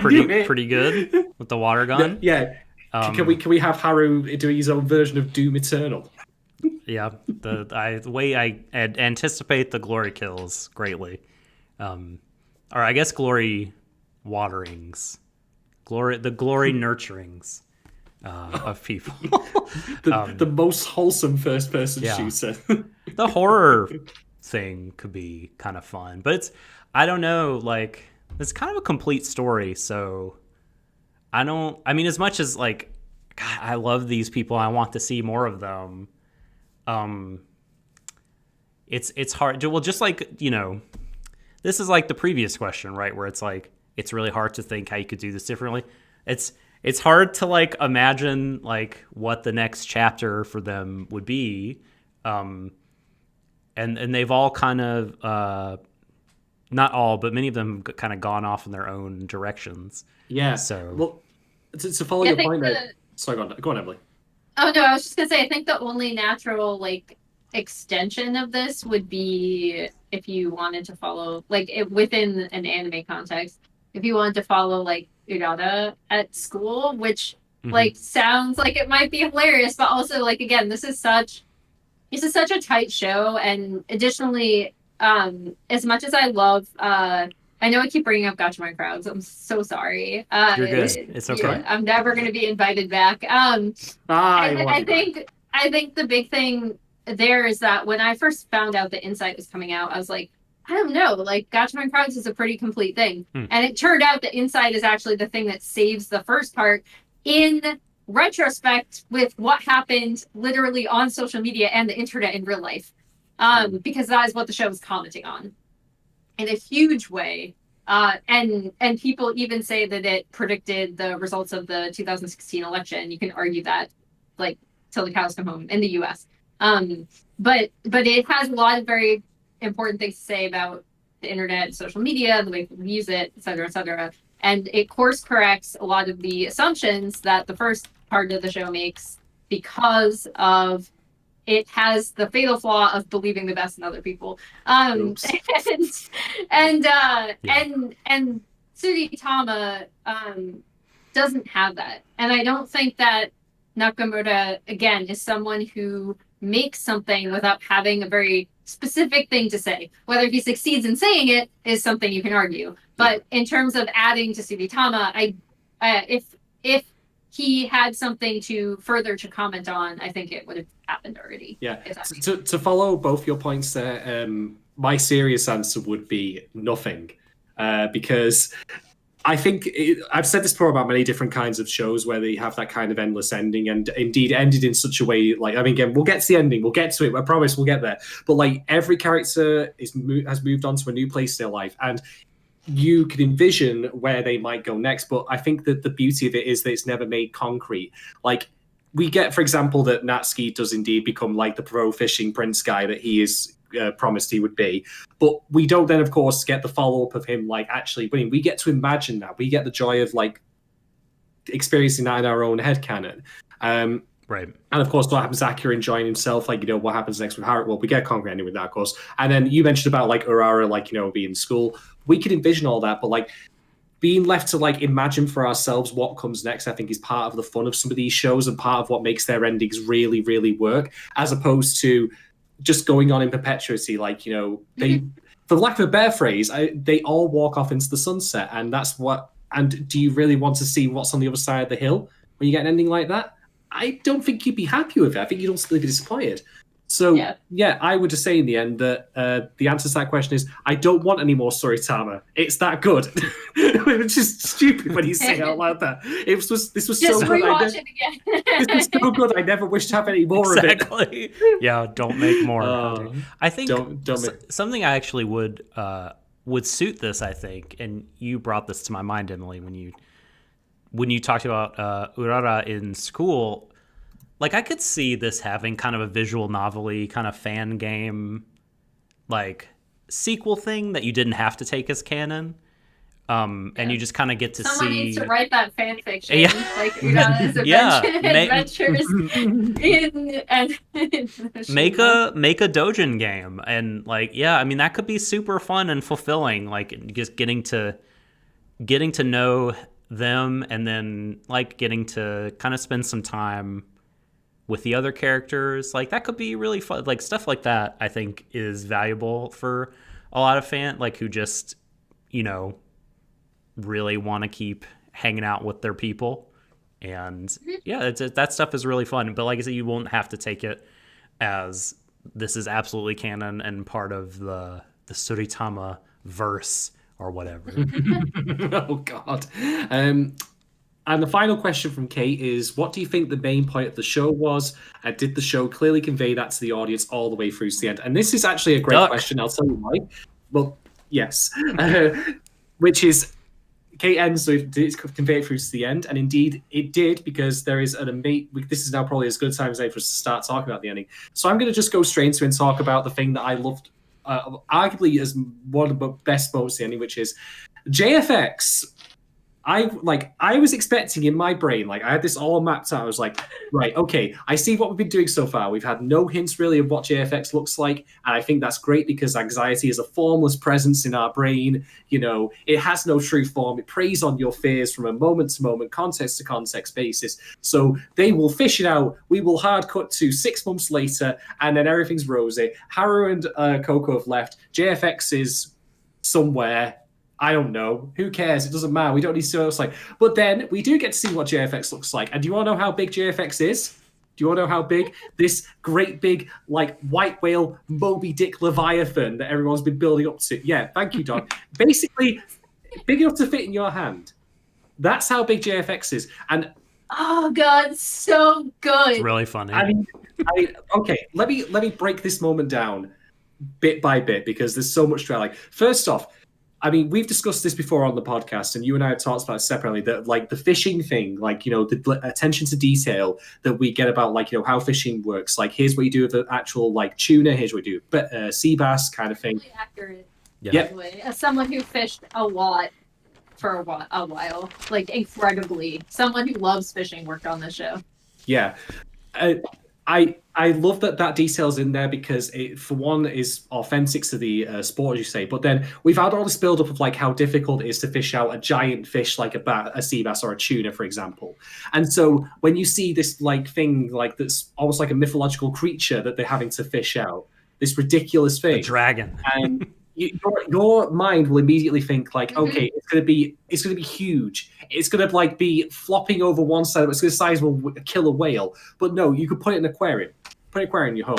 Pretty good with the water gun. Yeah. Can we have Haru doing his own version of Doom Eternal? Yeah, the way I anticipate the glory kills greatly, or I guess glory waterings, the glory nurturings of people. the most wholesome first-person shooter. The horror thing could be kind of fun, but I don't know, like it's kind of a complete story. So I mean, as much as like, God, I love these people, I want to see more of them. It's hard to, well, just like, this is like the previous question, right? Where it's like, it's really hard to think how you could do this differently. It's hard to like imagine like what the next chapter for them would be. And they've all kind of, not all, but many of them kind of gone off in their own directions. Yeah. So, well, to follow your point there. Sorry, go on, Emily. Oh no, I was just gonna say, I think the only natural like extension of this would be if you wanted to follow like within an anime context, if you wanted to follow like Urata at school, which like sounds like it might be hilarious, but also like again, this is such a tight show, and additionally, as much as I love I know I keep bringing up Gatchaman crowds. I'm so sorry. You're good. It's okay. Yeah, I'm never going to be invited back. I think the big thing there is that when I first found out the Insight was coming out, I was like, I don't know, like Gatchaman crowds is a pretty complete thing. And it turned out the Insight is actually the thing that saves the first part in retrospect with what happened literally on social media and the internet in real life. Because that is what the show was commenting on in a huge way. And people even say that it predicted the results of the 2016 election. You can argue that like till the cows come home in the US. But it has a lot of very important things to say about the internet, social media, the way people use it, et cetera, et cetera. And it course corrects a lot of the assumptions that the first part of the show makes because of it has the fatal flaw of believing the best in other people. And Tsuritama doesn't have that. And I don't think that Nakamura, again, is someone who makes something without having a very specific thing to say. Whether he succeeds in saying it is something you can argue. But in terms of adding to Tsuritama, if he had something to comment on, I think it would have happened already. Yeah. To follow both your points there, my serious answer would be nothing. Because I think I've said this before about many different kinds of shows where they have that kind of endless ending, and indeed ended in such a way, like, I mean, again, we'll get to the ending, we'll get to it, I promise we'll get there. But like every character has moved on to a new place in their life, and you can envision where they might go next, but I think that the beauty of it is that it's never made concrete. Like, we get, for example, that Natsuki does indeed become like the pro fishing prince guy that he is promised he would be, but we don't then, of course, get the follow-up of him like actually winning. We get to imagine that. We get the joy of like experiencing that in our own headcanon. Right. And of course, what happens to Akira enjoying himself? Like, what happens next with Haru? Well, we get a concrete ending with that, of course. And then you mentioned about like Urara, like, being in school. We can envision all that, but like being left to like imagine for ourselves what comes next, I think is part of the fun of some of these shows and part of what makes their endings really, really work, as opposed to just going on in perpetuity. Like, they, for lack of a better phrase, they all walk off into the sunset, and that's what. And do you really want to see what's on the other side of the hill when you get an ending like that? I don't think you'd be happy with it. I think you'd also be disappointed. So, yeah, I would just say in the end that the answer to that question is I don't want any more Tsuritama. It's that good. Which is stupid when you say it out loud that. This was Just so good. rewatch it again. This was so good. I never wish to have any more of it. Exactly. Yeah, don't make more. I think something I actually would suit this, I think, and you brought this to my mind, Emily, when you talked about Urara in school. Like, I could see this having kind of a visual novel-y, kind of fan game, like, sequel thing that you didn't have to take as canon. And you just kind of get to Someone see... needs to write that fan fiction. Yeah. Like, Urara's adventures in Make a Dojin game. And, like, yeah, I mean, that could be super fun and fulfilling. Like, just getting to know them and then, like, getting to kind of spend some time with the other characters. Like, that could be really fun. Like, stuff like that, I think, is valuable for a lot of fans, like, who just, really want to keep hanging out with their people. And yeah, that stuff is really fun. But like I said, you won't have to take it as this is absolutely canon and part of the Tsuritama verse or whatever. Oh, God. And the final question from Kate is, what do you think the main point of the show was? Did the show clearly convey that to the audience all the way through to the end? And this is actually a great question. I'll tell you why. Well, yes. Which is, Kate ends with, did it convey it through to the end? And indeed, it did, because there is this is now probably as good a time as any for us to start talking about the ending. So I'm going to just go straight into it and talk about the thing that I loved, arguably as one of the best moments of the ending, which is JFX. I was expecting in my brain, like I had this all mapped out. I was like, right, okay, I see what we've been doing so far. We've had no hints really of what JFX looks like. And I think that's great because anxiety is a formless presence in our brain. It has no true form. It preys on your fears from a moment to moment, context to context basis. So they will fish it out. We will hard cut to 6 months later, and then everything's rosy. Haru and Coco have left. JFX is somewhere. I don't know. Who cares? It doesn't matter. We don't need to know what it's like. But then we do get to see what JFX looks like. And do you want to know how big JFX is? Do you want to know how big this great big, like, white whale Moby Dick Leviathan that everyone's been building up to? Yeah, thank you, Doc. Basically, big enough to fit in your hand. That's how big JFX is. And oh, God, so good. It's really funny. Okay, let me break this moment down bit by bit because there's so much to like. First off, I mean, we've discussed this before on the podcast, and you and I have talked about it separately, that, like, the fishing thing, like, the attention to detail that we get about, like, how fishing works. Like, here's what you do with the actual, like, tuna, here's what you do, sea bass kind of thing. Really accurate. Yeah. As someone who fished a lot for a while, like, incredibly. Someone who loves fishing worked on this show. Yeah. I love that detail's in there because it, for one, is authentic to the sport, as you say. But then we've had all this build-up of like how difficult it is to fish out a giant fish like a sea bass or a tuna, for example. And so when you see this like thing like that's almost like a mythological creature that they're having to fish out, this ridiculous thing, the dragon, and your mind will immediately think like, okay, it's gonna be huge. It's gonna like be flopping over one side. It's gonna size will kill a whale. But no, you could put it in an aquarium. Put an aquarium in your home.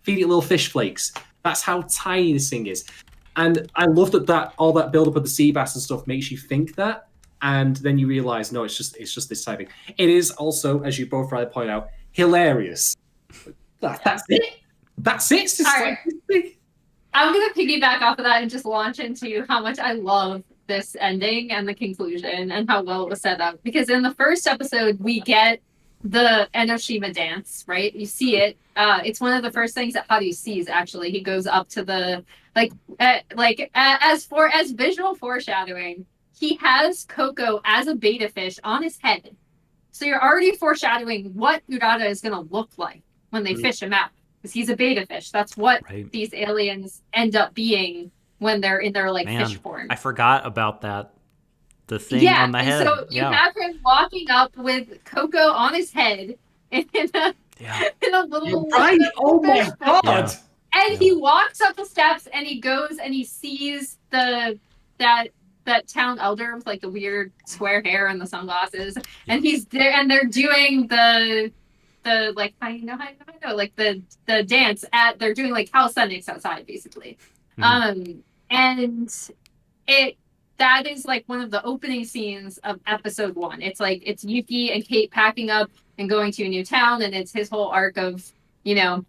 Feed it little fish flakes. That's how tiny this thing is. And I love that all that build up of the sea bass and stuff makes you think that, and then you realize no, it's just this type thing. It is also, as you both rightly point out, hilarious. That's it. That's it. It's just All like right. I'm going to piggyback off of that and just launch into how much I love this ending and the conclusion and how well it was set up. Because in the first episode, we get the Enoshima dance, right? You see it. It's one of the first things that Haru sees, actually. He goes up to the, as visual foreshadowing, he has Coco as a beta fish on his head So you're already foreshadowing what Urara is going to look like when they fish him out, because he's a beta fish. That's what these aliens end up being when they're in their like fish form. I forgot about that. The thing on the head. So you have him walking up with Coco on his head in a little oh my god! Yeah. And he walks up the steps and he goes and he sees that town elder with like the weird square hair and the sunglasses, and he's there and they're doing the like I know like the dance they're doing like calisthenics outside basically. And that is like one of the opening scenes of episode 1. It's like it's Yuki and Kate packing up and going to a new town, and it's his whole arc of, you know,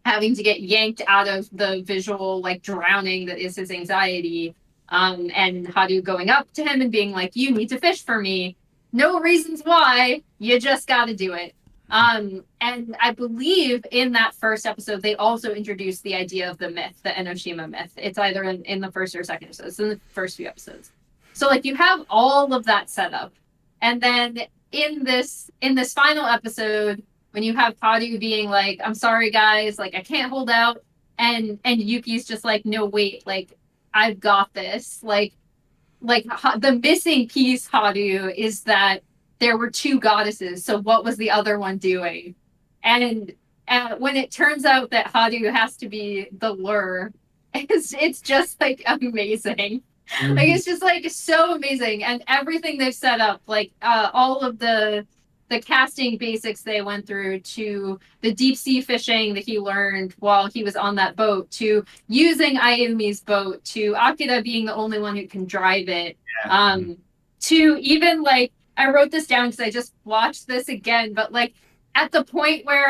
having to get yanked out of the visual like drowning that is his anxiety. And Haru going up to him and being like, "You need to fish for me. No reasons why. You just got to do it." And I believe in that first episode, they also introduced the idea of the myth, the Enoshima myth. It's either in the first or second episode. It's in the first few episodes. So like you have all of that set up. And then in this final episode, when you have Haru being like, "I'm sorry guys, like I can't hold out." And Yuki's just like, "No, wait, like I've got this." Like the missing piece, Haru, is that there were 2 goddesses, so what was the other one doing? And when it turns out that Haru has to be the lure, it's just like amazing. Like it's just like so amazing, and everything they've set up, like all of the casting basics they went through, to the deep sea fishing that he learned while he was on that boat, to using Ayumi's boat, to Akira being the only one who can drive it, to even like I wrote this down because I just watched this again, but like at the point where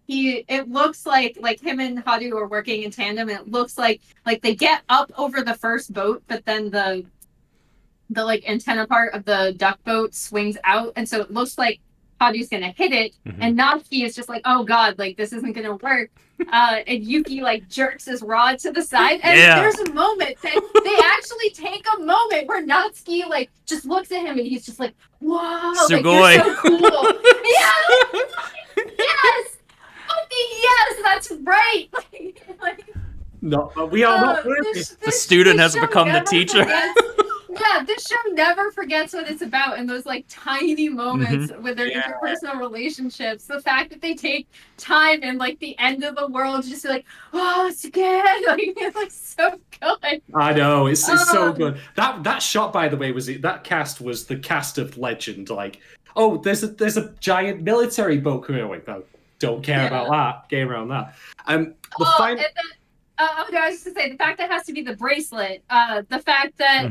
it looks like him and Haru are working in tandem, and it looks like they get up over the first boat, but then the like antenna part of the duck boat swings out, and so it looks like Haru's gonna hit it, and Natsuki is just like, "Oh god, like this isn't gonna work." And Yuki like jerks his rod to the side, and there's a moment that they actually take a moment where Natsuki like just looks at him and he's just like, "Whoa, like you're so cool." Yes, yes, that's right. No, we are not. The student has become the teacher. Yeah, this show never forgets what it's about in those like tiny moments with their interpersonal relationships. The fact that they take time in like the end of the world just to be like, "Oh, it's again." Like it's like so good. I know, it's so good. That shot, by the way, that cast was the cast of legend. Like, oh, there's a giant military boat coming away. No, don't care about that. Game around that. And then, I was just to say the fact that it has to be the bracelet, the fact that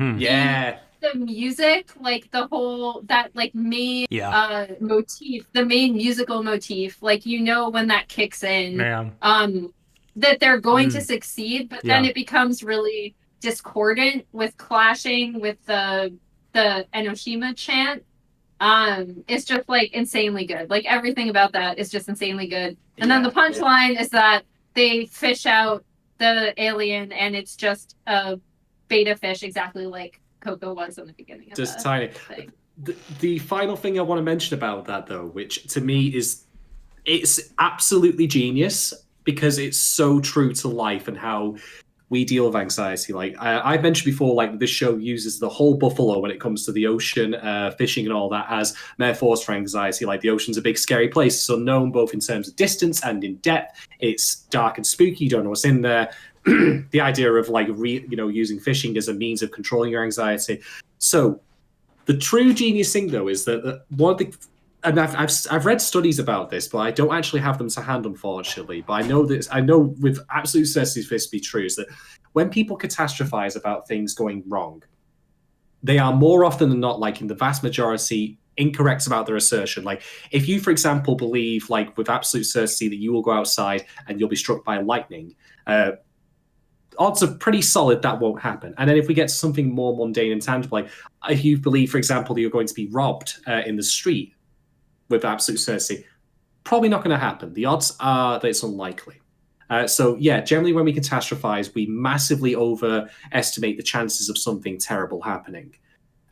the music, like the whole that like main motif, the main musical motif, like you know when that kicks in, that they're going to succeed, but then it becomes really discordant with clashing with the Enoshima chant. It's just like insanely good. Like everything about that is just insanely good. And then the punchline is that they fish out the alien, and it's just a beta fish, exactly like Coco was in the beginning of just tiny thing. The final thing I want to mention about that, though, which to me it's absolutely genius, because it's so true to life and how we deal with anxiety. Like I mentioned before, like this show uses the whole buffalo when it comes to the ocean, fishing and all that as metaphors for anxiety. Like the ocean's a big scary place. It's unknown both in terms of distance and in depth. It's dark and spooky. You don't know what's in there. The idea of like using fishing as a means of controlling your anxiety. So the true genius thing, though, is that one of the, and I've read studies about this, but I don't actually have them to hand, unfortunately. But I know with absolute certainty for this to be true, is that when people catastrophize about things going wrong, they are more often than not, like in the vast majority, incorrect about their assertion. Like if you, for example, believe like with absolute certainty that you will go outside and you'll be struck by lightning, odds are pretty solid that won't happen. And then if we get to something more mundane and tangible, like if you believe, for example, that you're going to be robbed in the street, with absolute certainty, probably not going to happen. The odds are that it's unlikely. So yeah, generally when we catastrophize, we massively overestimate the chances of something terrible happening.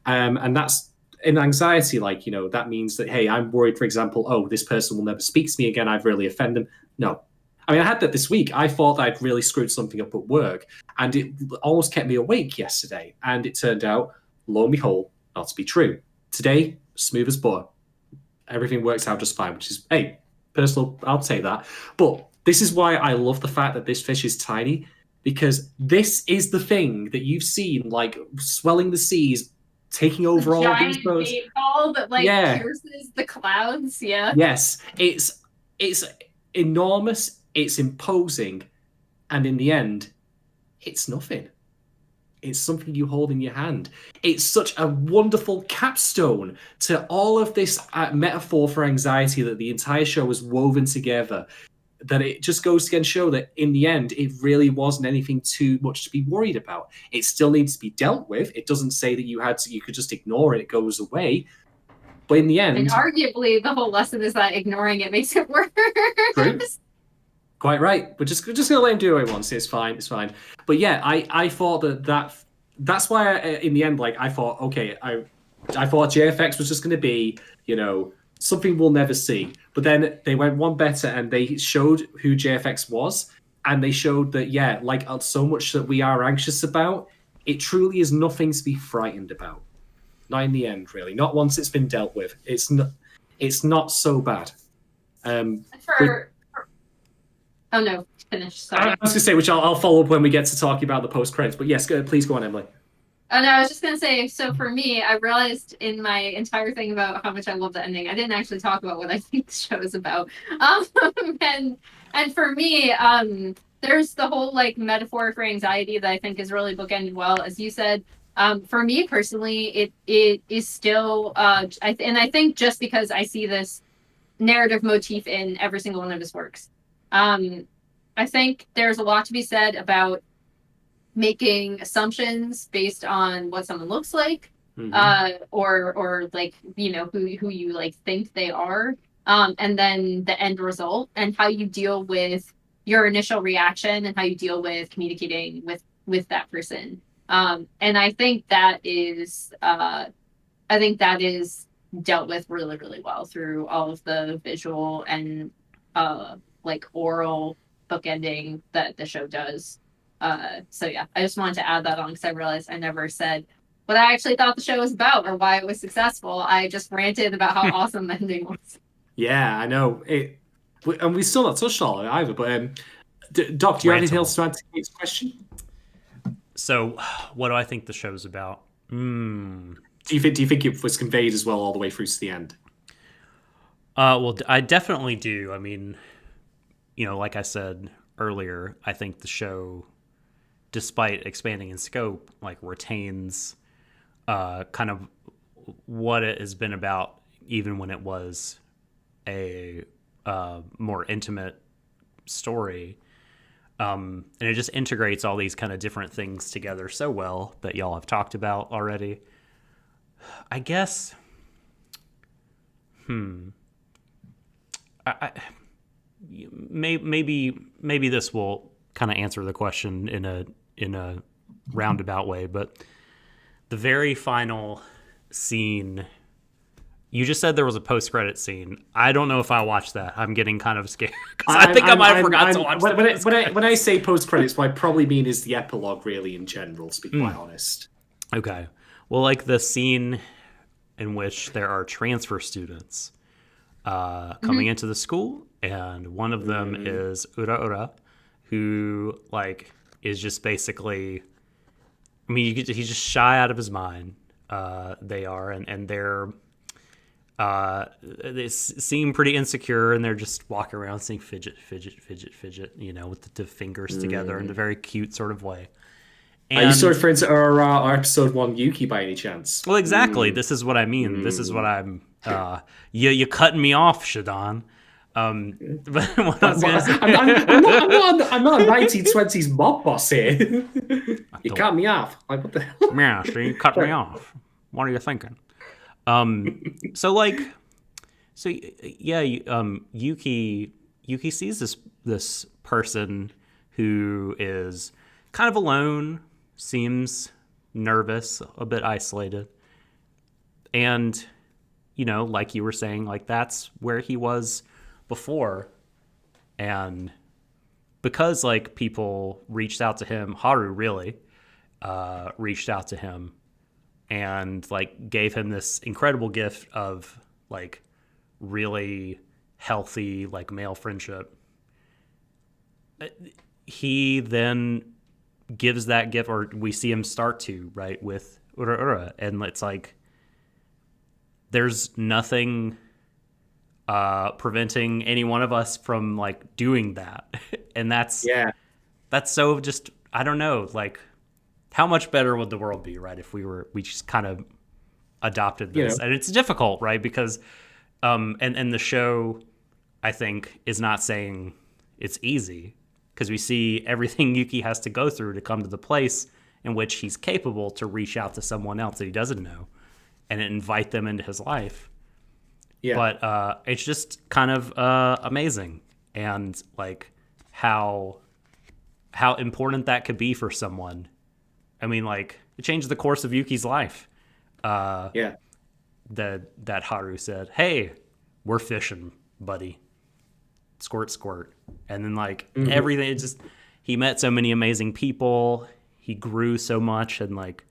And that's in anxiety, like, that means that, hey, I'm worried, for example, oh, this person will never speak to me again. I've really offended them. No. I mean, I had that this week. I thought I'd really screwed something up at work, and it almost kept me awake yesterday. And it turned out, lo and behold, not to be true. Today, smooth as butter. Everything works out just fine, which is, hey, personal, I'll take that. But this is why I love the fact that this fish is tiny, because this is the thing that you've seen, like, swelling the seas, taking over all of these boats. Giant ball that pierces the clouds. Yeah. Yes, it's enormous. It's imposing, and in the end, it's nothing. It's something you hold in your hand. It's such a wonderful capstone to all of this metaphor for anxiety that the entire show was woven together. That it just goes to again show that in the end, it really wasn't anything too much to be worried about. It still needs to be dealt with. It doesn't say that you could just ignore it, it goes away. But in the end, and arguably the whole lesson is that ignoring it makes it worse. True. Quite right. We're just gonna let him do what he wants. It's fine. But yeah, I thought that's why in the end, like, I thought, okay, I thought JFX was just gonna be, something we'll never see. But then they went one better and they showed who JFX was, and they showed that, yeah, like, so much that we are anxious about, it truly is nothing to be frightened about. Not in the end, really. Not once it's been dealt with. It's not so bad. Oh no, finish. Sorry. I was going to say, which I'll follow up when we get to talking about the post credits. But yes, please go on, Emily. Oh no, I was just gonna say. So for me, I realized in my entire thing about how much I love the ending, I didn't actually talk about what I think the show is about. And for me, there's the whole like metaphor for anxiety that I think is really bookended well, as you said. For me personally, it is still, and I think just because I see this narrative motif in every single one of his works. I think there's a lot to be said about making assumptions based on what someone looks like, or like, who you like think they are, and then the end result and how you deal with your initial reaction and how you deal with communicating with that person. And I think that is dealt with really, really well through all of the visual and like oral bookending that the show does. So yeah, I just wanted to add that on because I realized I never said what I actually thought the show was about or why it was successful. I just ranted about how awesome the ending was. Yeah, I know it, and we still not touched on it either. But Doc, do you have anything else to add to Kate's question? So, what do I think the show's about? Do you think it was conveyed as well all the way through to the end? Well, I definitely do. I mean, like I said earlier, I think the show, despite expanding in scope, like retains kind of what it has been about, even when it was a more intimate story. And it just integrates all these kind of different things together so well that y'all have talked about already. I guess, maybe this will kind of answer the question in a roundabout way, but the very final scene, you just said there was a post-credit scene. I don't know if I watched that. I'm getting kind of scared because I think I might have forgot to watch that. When I say post-credits, what I probably mean is the epilogue, really, in general, to be quite honest. Okay. Well, like the scene in which there are transfer students coming into the school, and one of them is Ura, who like is just basically, I mean, he's just shy out of his mind. They are, and they're they seem pretty insecure, and they're just walking around saying fidget, with the fingers together in a very cute sort of way. And, are you sort of referring to our episode 1 Yuki by any chance? Well, exactly. This is what I mean. This is what I'm. You cutting me off, Shadon. But what I was gonna say, I'm not a 1920s mob boss here. You cut me off. Like, what the hell? Yeah, so you cut me off. What are you thinking? Yuki sees this person who is kind of alone, seems nervous, a bit isolated, And, like you were saying, like that's where he was before. And because like people reached out to him, Haru really reached out to him and like gave him this incredible gift of like really healthy like male friendship. He then gives that gift, or we see him start to, right, with Ura, and it's like there's nothing preventing any one of us from like doing that. And that's so just, I don't know, like how much better would the world be, right, if we just kind of adopted this. And it's difficult, right, because and the show I think is not saying it's easy, because we see everything Yuki has to go through to come to the place in which he's capable to reach out to someone else that he doesn't know and invite them into his life. But it's just kind of amazing, and like how important that could be for someone. I mean, like it changed the course of Yuki's life. That Haru said, "Hey, we're fishing, buddy. Squirt, squirt." And then like everything, it just, he met so many amazing people. He grew so much, and like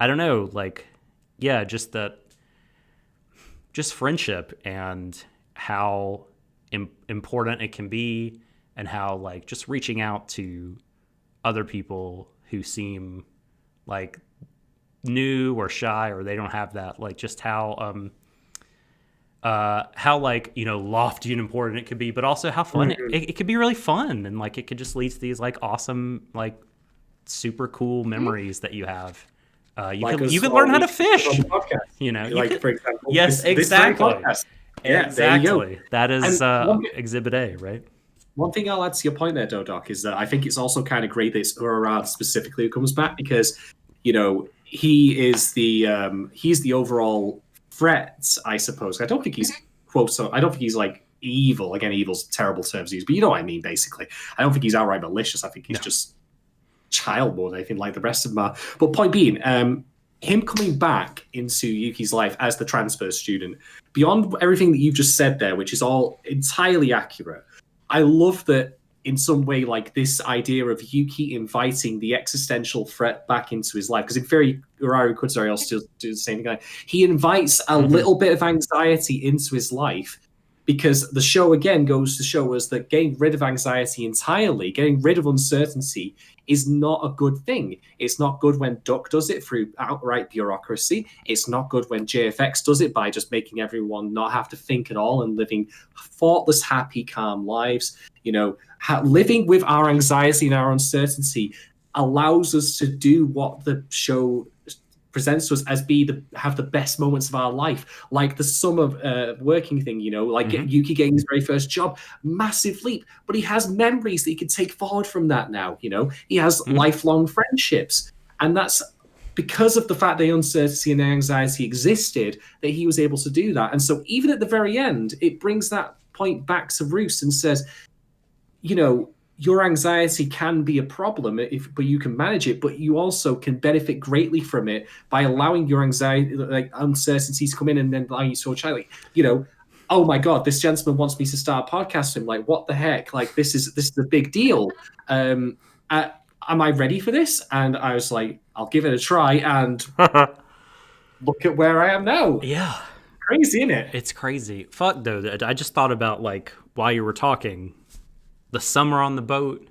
I don't know, like just friendship and how important it can be, and how like just reaching out to other people who seem like new or shy, or they don't have that, like just how like lofty and important it could be, but also how fun it could be, really fun, and like it could just lead to these like awesome, like super cool memories that you have. You can learn how to fish. For example. Yes, exactly. Exactly. That is Exhibit A, right? One thing I'll add to your point there, Dodoc, is that I think it's also kind of great that it's Urarada specifically who comes back, because he is he's the overall threat, I suppose. I don't think he's I don't think he's like evil. Again, evil's terrible terms to use, but you know what I mean, basically. I don't think he's outright malicious. I think he's just child more than anything like the rest of them are. But point being, him coming back into Yuki's life as the transfer student, beyond everything that you've just said there, which is all entirely accurate, I love that in some way, like this idea of Yuki inviting the existential threat back into his life, because in theory, Uraru could very also do the same thing. He invites a little bit of anxiety into his life, because the show again goes to show us that getting rid of anxiety entirely, getting rid of uncertainty, is not a good thing. It's not good when Duck does it through outright bureaucracy. It's not good when JFX does it by just making everyone not have to think at all and living thoughtless, happy, calm lives. Living with our anxiety and our uncertainty allows us to do what the show presents to us as have the best moments of our life, like the summer working thing, Yuki getting his very first job, massive leap, but he has memories that he can take forward from that now. He has lifelong friendships, and that's because of the fact that uncertainty and anxiety existed, that he was able to do that. And so even at the very end, it brings that point back to roost and says, your anxiety can be a problem, but you can manage it, but you also can benefit greatly from it by allowing your anxiety, like uncertainties to come in, and then allowing you to child, oh my God, this gentleman wants me to start a podcast with him. Like, what the heck? Like, this is a big deal. Am I ready for this? And I was like, I'll give it a try, and look at where I am now. Yeah. Crazy, isn't it? It's crazy. Fuck, though. I just thought about, like, while you were talking, the summer on the boat,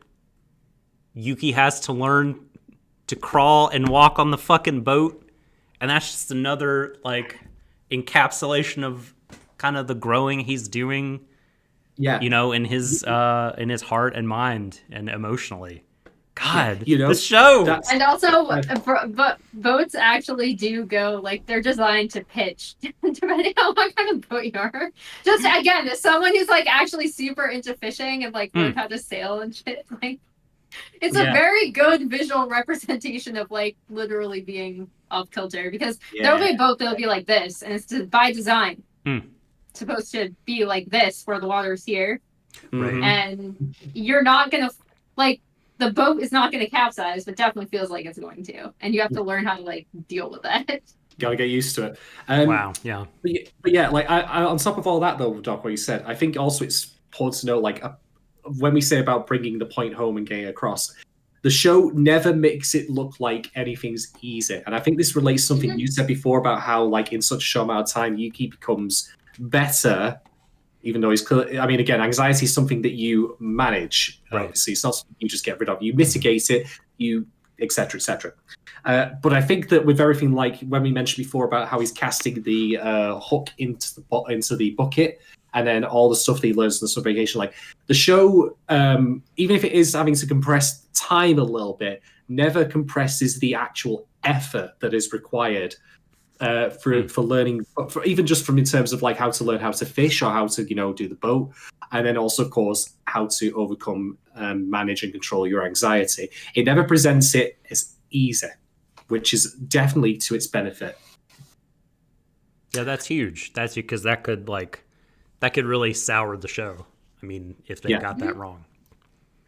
Yuki has to learn to crawl and walk on the fucking boat, and that's just another like encapsulation of kind of the growing he's doing, in his heart and mind and emotionally. God, this show. And also, boats actually do go, like, they're designed to pitch, depending on what kind of boat you are. Just, again, as someone who's, like, actually super into fishing and, like, learned how to sail and shit, like, it's a very good visual representation of, like, literally being off-kilter, because there'll be a boat that'll be like this, and it's by design. Supposed to be like this, where the water's here. Right. And you're not gonna, like, the boat is not going to capsize, but definitely feels like it's going to. And you have to learn how to, like, deal with that. Gotta get used to it. Wow. Yeah. But yeah, like I, on top of all that, though, Doc, what you said, I think also it's important to know, like, when we say about bringing the point home and getting across, the show never makes it look like anything's easy. And I think this relates to something you said before about how, like, in such a short amount of time, Yuki becomes better, even though he's. I mean, again, anxiety is something that you manage. Right. Obviously, it's not something you just get rid of. You mitigate it. You etc. etc. But I think that with everything, like when we mentioned before about how he's casting the hook into the bucket, and then all the stuff that he learns in the summer vacation, like the show, even if it is having to compress time a little bit, never compresses the actual effort that is required for learning, for even just from in terms of like how to learn how to fish or how to do the boat, and then also of course how to overcome and manage and control your anxiety. It never presents it as easy, which is definitely to its benefit. Yeah, that's huge. That's because that could really sour the show. I mean, if they got that wrong.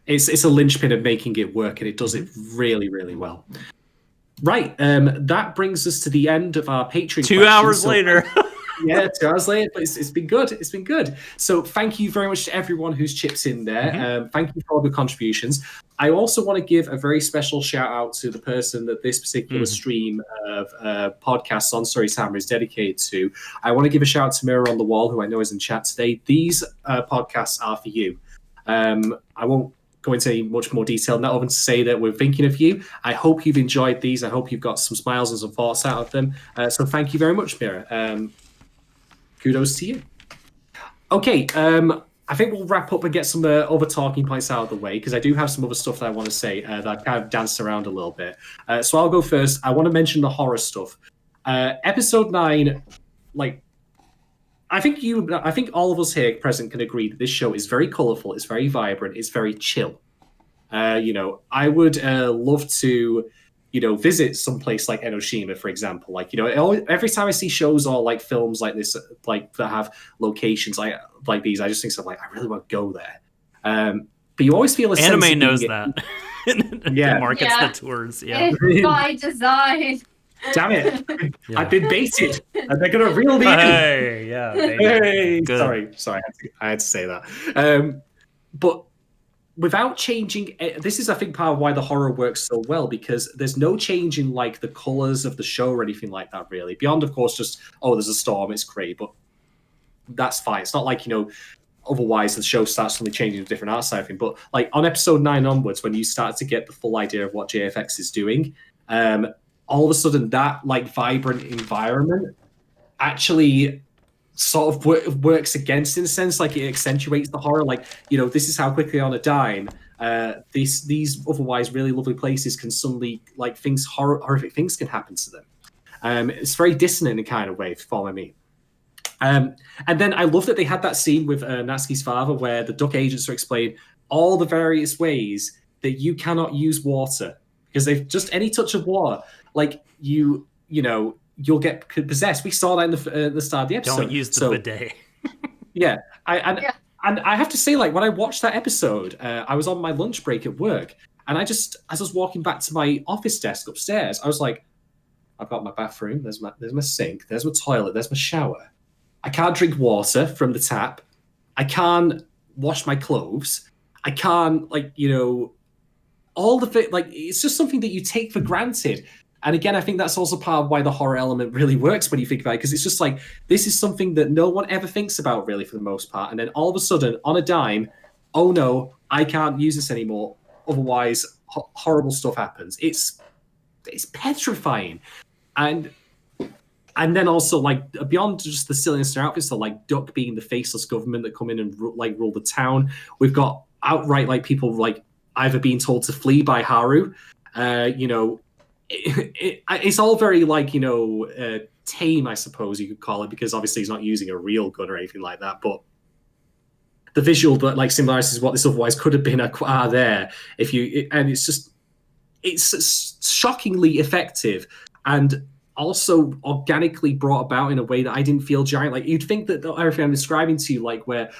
It's a linchpin of making it work, and it does it really, really well. Right, that brings us to the end of our Patreon. 2 hours later. Yeah, 2 hours later, but it's been good. It's been good. So thank you very much to everyone who's chips in there. Thank you for all the contributions. I also want to give a very special shout out to the person that this particular stream of podcasts on Tsuritama is dedicated to. I want to give a shout out to Mirror on the Wall, who I know is in chat today. These podcasts are for you. I won't go into any much more detail, not other to say that we're thinking of you. I hope you've enjoyed these. I hope you've got some smiles and some thoughts out of them. So thank you very much, Mirror. Kudos to you. Okay, I think we'll wrap up and get some other talking points out of the way, because I do have some other stuff that I want to say that I've kind of danced around a little bit. So I'll go first. I want to mention the horror stuff. Episode 9, like, I think all of us here present can agree that this show is very colourful, it's very vibrant, it's very chill. I would love to visit some place like Enoshima, for example. Like, every time I see shows or like films like this, like that have locations like these, I just think something like, I really want to go there. But you always feel a sense Anime knows that. Yeah, markets the tours. Yeah, it's by design. Damn it! I've been baited, and they're gonna reel me in. Hey, yeah. Hey, Good. sorry, I had to say that. But without changing, this is, I think, part of why the horror works so well, because there's no change in like the colors of the show or anything like that, really. Beyond, of course, just there's a storm, it's great, but that's fine. It's not like otherwise the show starts suddenly changing to a different art style thing. But like on episode 9 onwards, when you start to get the full idea of what JFX is doing, all of a sudden that like vibrant environment actually sort of works against, in a sense, like it accentuates the horror. Like, this is how quickly on a dime these otherwise really lovely places can suddenly, like, horrific things can happen to them. It's very dissonant in a kind of way, if you follow what I mean. And then I love that they had that scene with Natsuki's father where the duck agents are explaining all the various ways that you cannot use water, because they've just any touch of water, like you'll get possessed. We saw that in the start of the episode. Don't use the bidet. Yeah, and I have to say, like, when I watched that episode, I was on my lunch break at work, and as I was walking back to my office desk upstairs, I was like, I've got my bathroom, there's my sink, there's my toilet, there's my shower. I can't drink water from the tap. I can't wash my clothes. I can't, all the like, it's just something that you take for granted. And again, I think that's also part of why the horror element really works when you think about it, because it's just like, this is something that no one ever thinks about, really, for the most part. And then all of a sudden, on a dime, oh no, I can't use this anymore. Otherwise, horrible stuff happens. It's petrifying. And then also, like, beyond just the silliness in their outfits, so like Duck being the faceless government that come in and rule the town. We've got outright, like, people like either being told to flee by Haru, it's all very, like, tame, I suppose you could call it, because obviously he's not using a real gun or anything like that. But the visual that, like, symbolizes what this otherwise could have been are there. And it's shockingly effective, and also organically brought about in a way that I didn't feel jarring. Like, you'd think that everything I'm describing to you, like, where,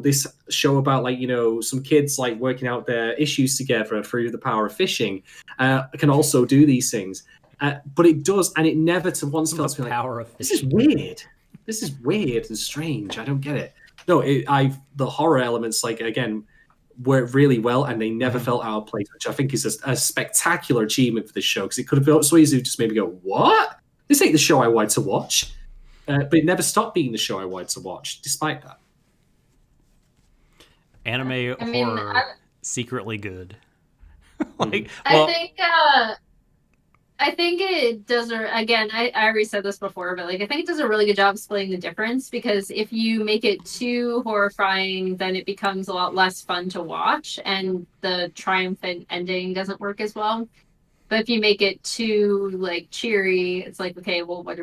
this show about, like, some kids, like, working out their issues together through the power of fishing, can also do these things. But it does, and it never to once felt to me like, power of this is weird. This is weird and strange. I don't get it. No, the horror elements, like, again, work really well, and they never felt out of place, which I think is a spectacular achievement for this show, because it could have felt so easy to just maybe go, what? This ain't the show I wanted to watch. But it never stopped being the show I wanted to watch, despite that. Anime horror, secretly good. I think it does. Again, I already said this before, but like I think it does a really good job splitting the difference, because if you make it too horrifying, then it becomes a lot less fun to watch, and the triumphant ending doesn't work as well. But if you make it too like cheery, it's like, okay, well, why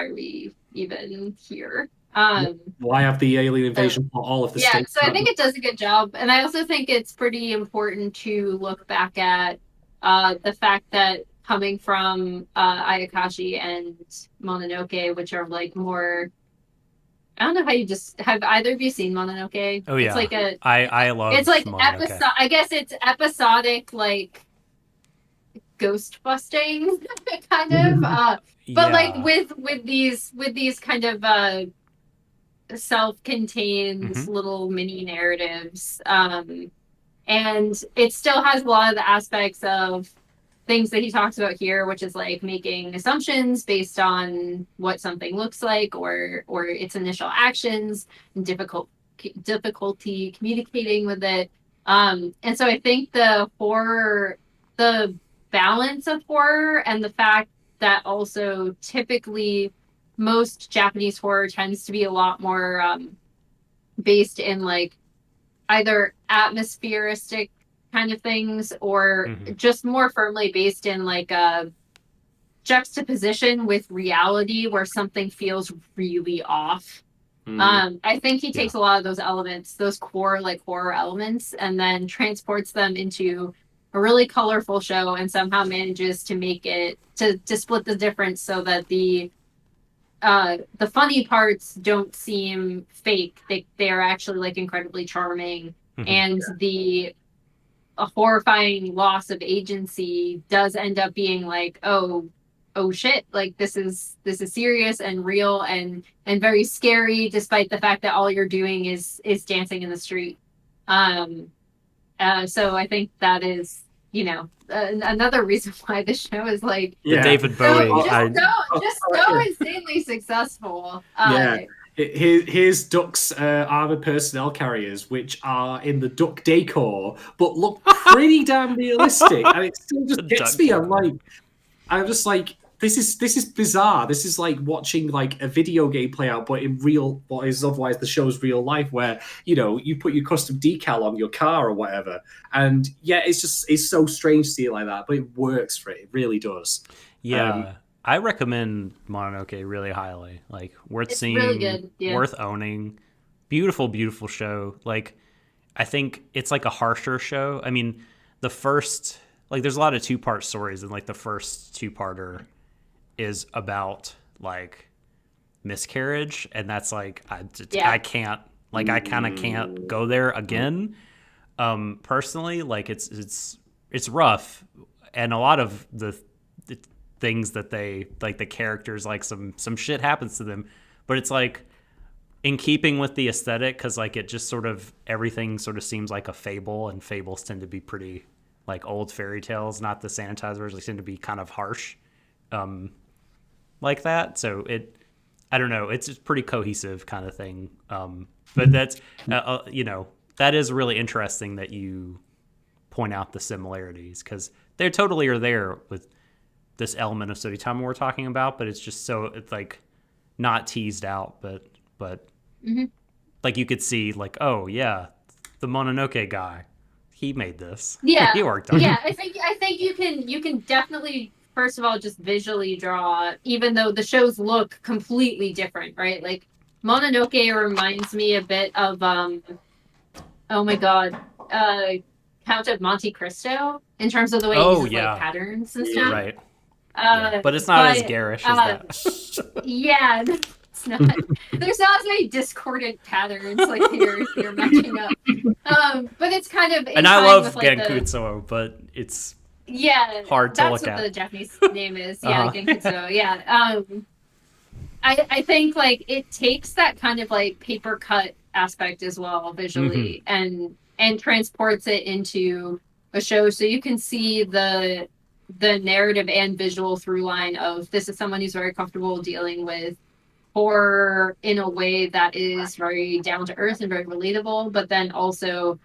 are we even here? Why have the alien invasion for all of the states? So I think it does a good job, and I also think it's pretty important to look back at the fact that coming from Ayakashi and Mononoke, which are like more, I don't know how you just have either of you seen Mononoke? Oh yeah, it's like I love. It's like Mononoke. I guess it's episodic, like ghost busting kind of, but like with these kind of self-contained little mini narratives, and it still has a lot of the aspects of things that he talks about here, which is like making assumptions based on what something looks like or its initial actions, and difficulty communicating with it, and so I think the balance of horror, and the fact that also typically most Japanese horror tends to be a lot more based in like either atmospheristic kind of things, or just more firmly based in like a juxtaposition with reality where something feels really off. I think he takes a lot of those elements, those core like horror elements, and then transports them into a really colorful show, and somehow manages to make it to split the difference so that the funny parts don't seem fake. They are actually like incredibly charming, and the horrifying loss of agency does end up being like, oh shit, like this is serious and real and very scary, despite the fact that all you're doing is dancing in the street. So I think that is, another reason why the show is like the David Bowie. Just so insanely successful. Here's Duck's armored personnel carriers, which are in the Duck decor, but look pretty damn realistic, and it still just gets me. I'm just like, this is bizarre. This is like watching like a video game play out, but in real, what is otherwise the show's real life, where you put your custom decal on your car or whatever, and it's so strange to see it like that, but it works for it. It really does. Yeah. I recommend Mononoke really highly. Like, worth seeing, really good. Yeah. Worth owning. Beautiful, beautiful show. Like, I think it's like a harsher show. I mean, the first, like, there's a lot of two-part stories, and like the first two-parter is about like miscarriage, and that's like I can't, like, I kind of can't go there again. Personally, like it's rough, and a lot of the things that they like, the characters, like some shit happens to them, but it's like in keeping with the aesthetic, because like it just sort of, everything sort of seems like a fable, and fables tend to be pretty like old fairy tales, not the sanitized versions. They tend to be kind of harsh like that. So I don't know, it's just pretty cohesive kind of thing. But that's that is really interesting that you point out the similarities, because they totally are there with this element of Tsuritama we're talking about, but it's just it's like not teased out, but like you could see like, oh yeah, the Mononoke guy, he made this. Yeah, he worked on it. Yeah, I think you can definitely, first of all, just visually draw, even though the shows look completely different, right? Like Mononoke reminds me a bit of oh my god, Count of Monte Cristo, in terms of the way he uses like patterns and stuff. Right. But it's not as garish as that. Yeah, it's not. There's not as many discordant patterns like you're matching up. But it's kind of. And I love Gankutsuo, but it's Yeah, hard to that's look what at. the Japanese name is. Yeah, Uh-huh. Genketsu. Yeah. I think like it takes that kind of like paper cut aspect as well visually and transports it into a show so you can see the narrative and visual through line of this is someone who's very comfortable dealing with horror in a way that is very down to earth and very relatable, but then also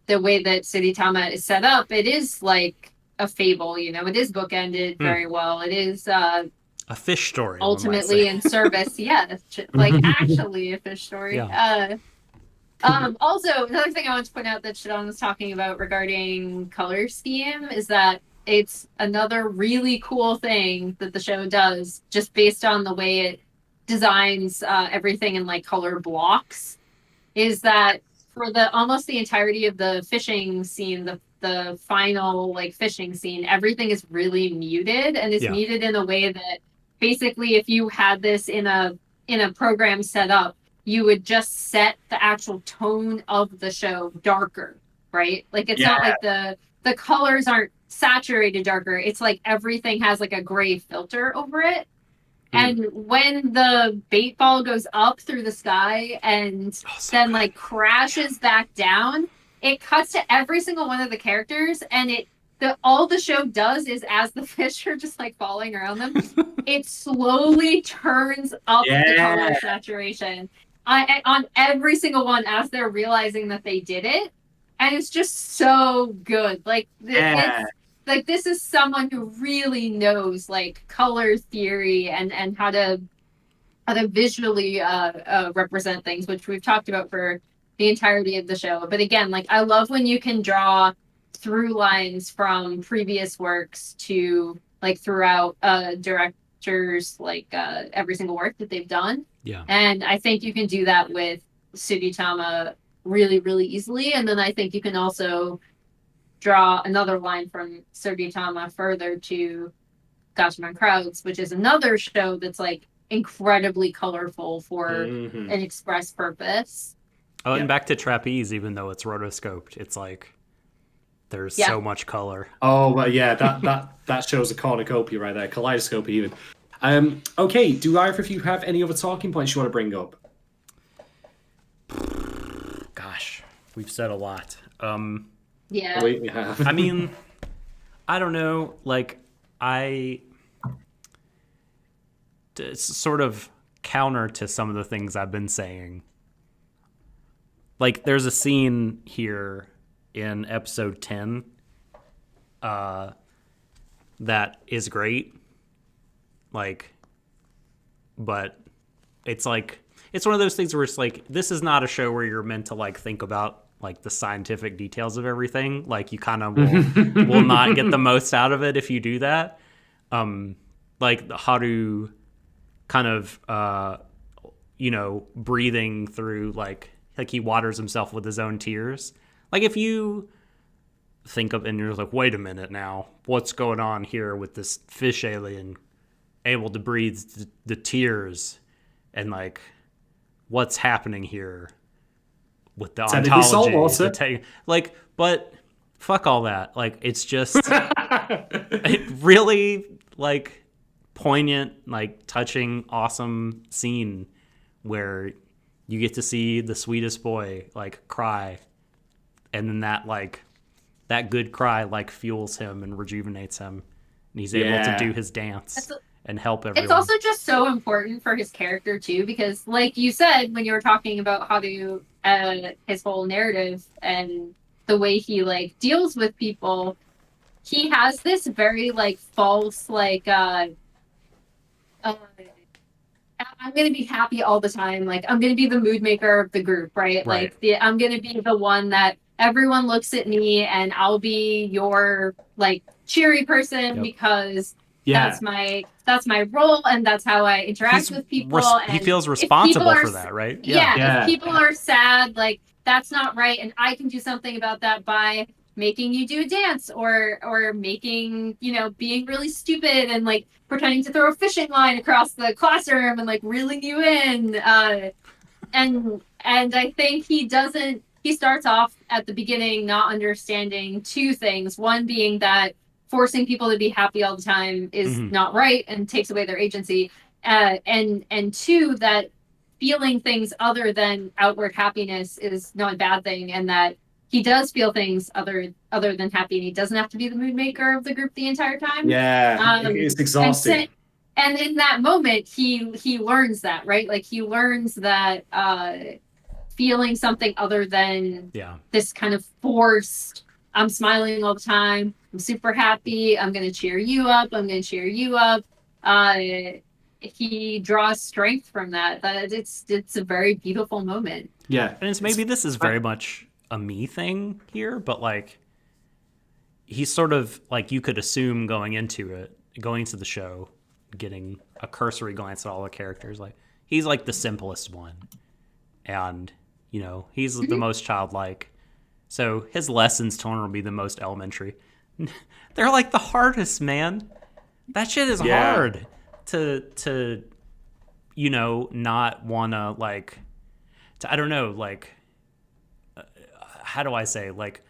the way that Tsuritama is set up, it is like a fable, you know, it is bookended very well. It is A fish story, one might ultimately say. in service, yeah, like actually a fish story. Yeah. Also, another thing I want to point out that Shadon was talking about regarding color scheme is that it's another really cool thing that the show does, just based on the way it designs everything in like color blocks, is that for the almost the entirety of the fishing scene, the final like fishing scene, everything is really muted and is muted in a way that basically if you had this in a program set up, you would just set the actual tone of the show darker, right? Like it's not like the colors aren't saturated darker. It's like everything has like a gray filter over it. And when the bait ball goes up through the sky and then like crashes back down, it cuts to every single one of the characters, and all the show does is as the fish are just like falling around them, it slowly turns up the color saturation on every single one as they're realizing that they did it, and it's just so good. Like it's like this is someone who really knows like color theory and how to visually represent things, which we've talked about for the entirety of the show. But again, like I love when you can draw through lines from previous works to like throughout directors like every single work that they've done. Yeah. And I think you can do that with Tsuritama really, really easily. And then I think you can also draw another line from Tsuritama further to Gatchaman Crowds, which is another show that's like incredibly colorful for an express purpose. Oh, and back to Trapeze, even though it's rotoscoped, it's like there's so much color. Oh, well, yeah, that shows a cornucopia right there, kaleidoscope even. Okay, do either of you have any other talking points you want to bring up? Gosh, we've said a lot. Yeah. We have. I mean, I don't know. Like, it's sort of counter to some of the things I've been saying. Like, there's a scene here in episode 10 that is great. Like, but it's like, it's one of those things where it's like, this is not a show where you're meant to like think about like the scientific details of everything. Like you kind of will not get the most out of it if you do that. Like the Haru kind of, breathing through like he waters himself with his own tears. Like if you think of, and you're like, wait a minute now, what's going on here with this fish alien able to breathe the tears, and like what's happening here with the ontology, like, but fuck all that. Like it's just it really like poignant, like touching, awesome scene where you get to see the sweetest boy like cry, and then that good cry like fuels him and rejuvenates him, and he's able to do his dance and help everyone. It's also just so important for his character too, because like you said when you were talking about how to his whole narrative and the way he like deals with people, he has this very like false like I'm gonna be happy all the time, like I'm gonna be the mood maker of the group, right? Like I'm gonna be the one that everyone looks at me and I'll be your like cheery person because that's my role and that's how I interact with people. And he feels responsible for that, right? If people are sad, like that's not right, and I can do something about that by making you do a dance or making, being really stupid and like pretending to throw a fishing line across the classroom and like reeling you in. And I think he starts off at the beginning not understanding two things. One being that forcing people to be happy all the time is not right and takes away their agency. And two, that feeling things other than outward happiness is not a bad thing, and that he does feel things other than happy, and he doesn't have to be the mood maker of the group the entire time. Yeah, it's exhausting. And in that moment, he learns that, right? Like, he learns that feeling something other than this kind of forced, I'm smiling all the time, I'm super happy, I'm going to cheer you up, I'm going to cheer you up. He draws strength from that. It's a very beautiful moment. Yeah. And maybe this is very much a me thing here, but like, he's sort of like, you could assume going into the show, getting a cursory glance at all the characters, like, he's like the simplest one. And, you know, he's the most childlike. So his lessons to learn will be the most elementary. They're like the hardest, man. That shit is hard to you know, not want to, like, I don't know, like, how do I say, like,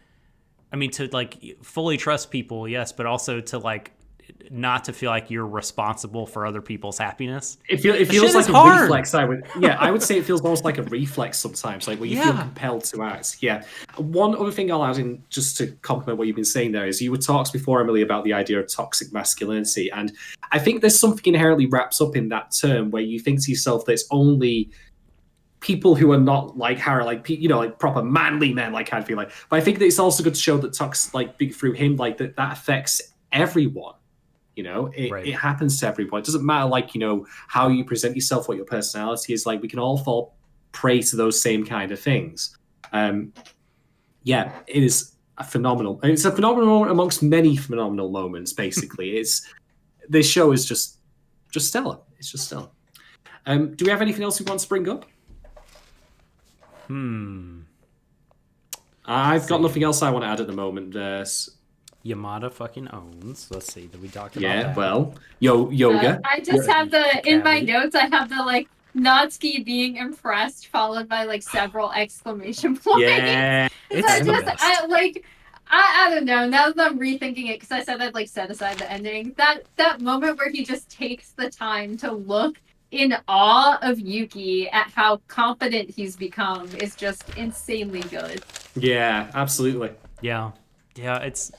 I mean, to, like, fully trust people, yes, but also to, like, not to feel like you're responsible for other people's happiness. It feels like a reflex. I would say it feels almost like a reflex sometimes, like where you feel compelled to act. Yeah. One other thing I'll add in, just to complement what you've been saying there, is you were talks before, Emily, about the idea of toxic masculinity, and I think there's something inherently wraps up in that term where you think to yourself that it's only people who are not like Harry, like, you know, like proper manly men, like, I feel like. But I think that it's also good to show that toxic, like, through him, like, that affects everyone. You know, it happens to everyone. It doesn't matter, like, you know, how you present yourself, what your personality is. Like, we can all fall prey to those same kind of things. Yeah, it is a phenomenal. It's a phenomenal moment amongst many phenomenal moments. Basically, this show is just stellar. It's just stellar. Do we have anything else we want to bring up? I've got nothing else I want to add at the moment. Yamada fucking owns. Let's see. Did we talk about that? that? Well, yoga. I just have in my notes, I have the, like, Natsuki being impressed, followed by, like, several exclamation points. Yeah. I don't know. Now that I'm rethinking it, because I said I'd, like, set aside the ending, that moment where he just takes the time to look in awe of Yuki at how confident he's become is just insanely good. Yeah, absolutely. Yeah, it's,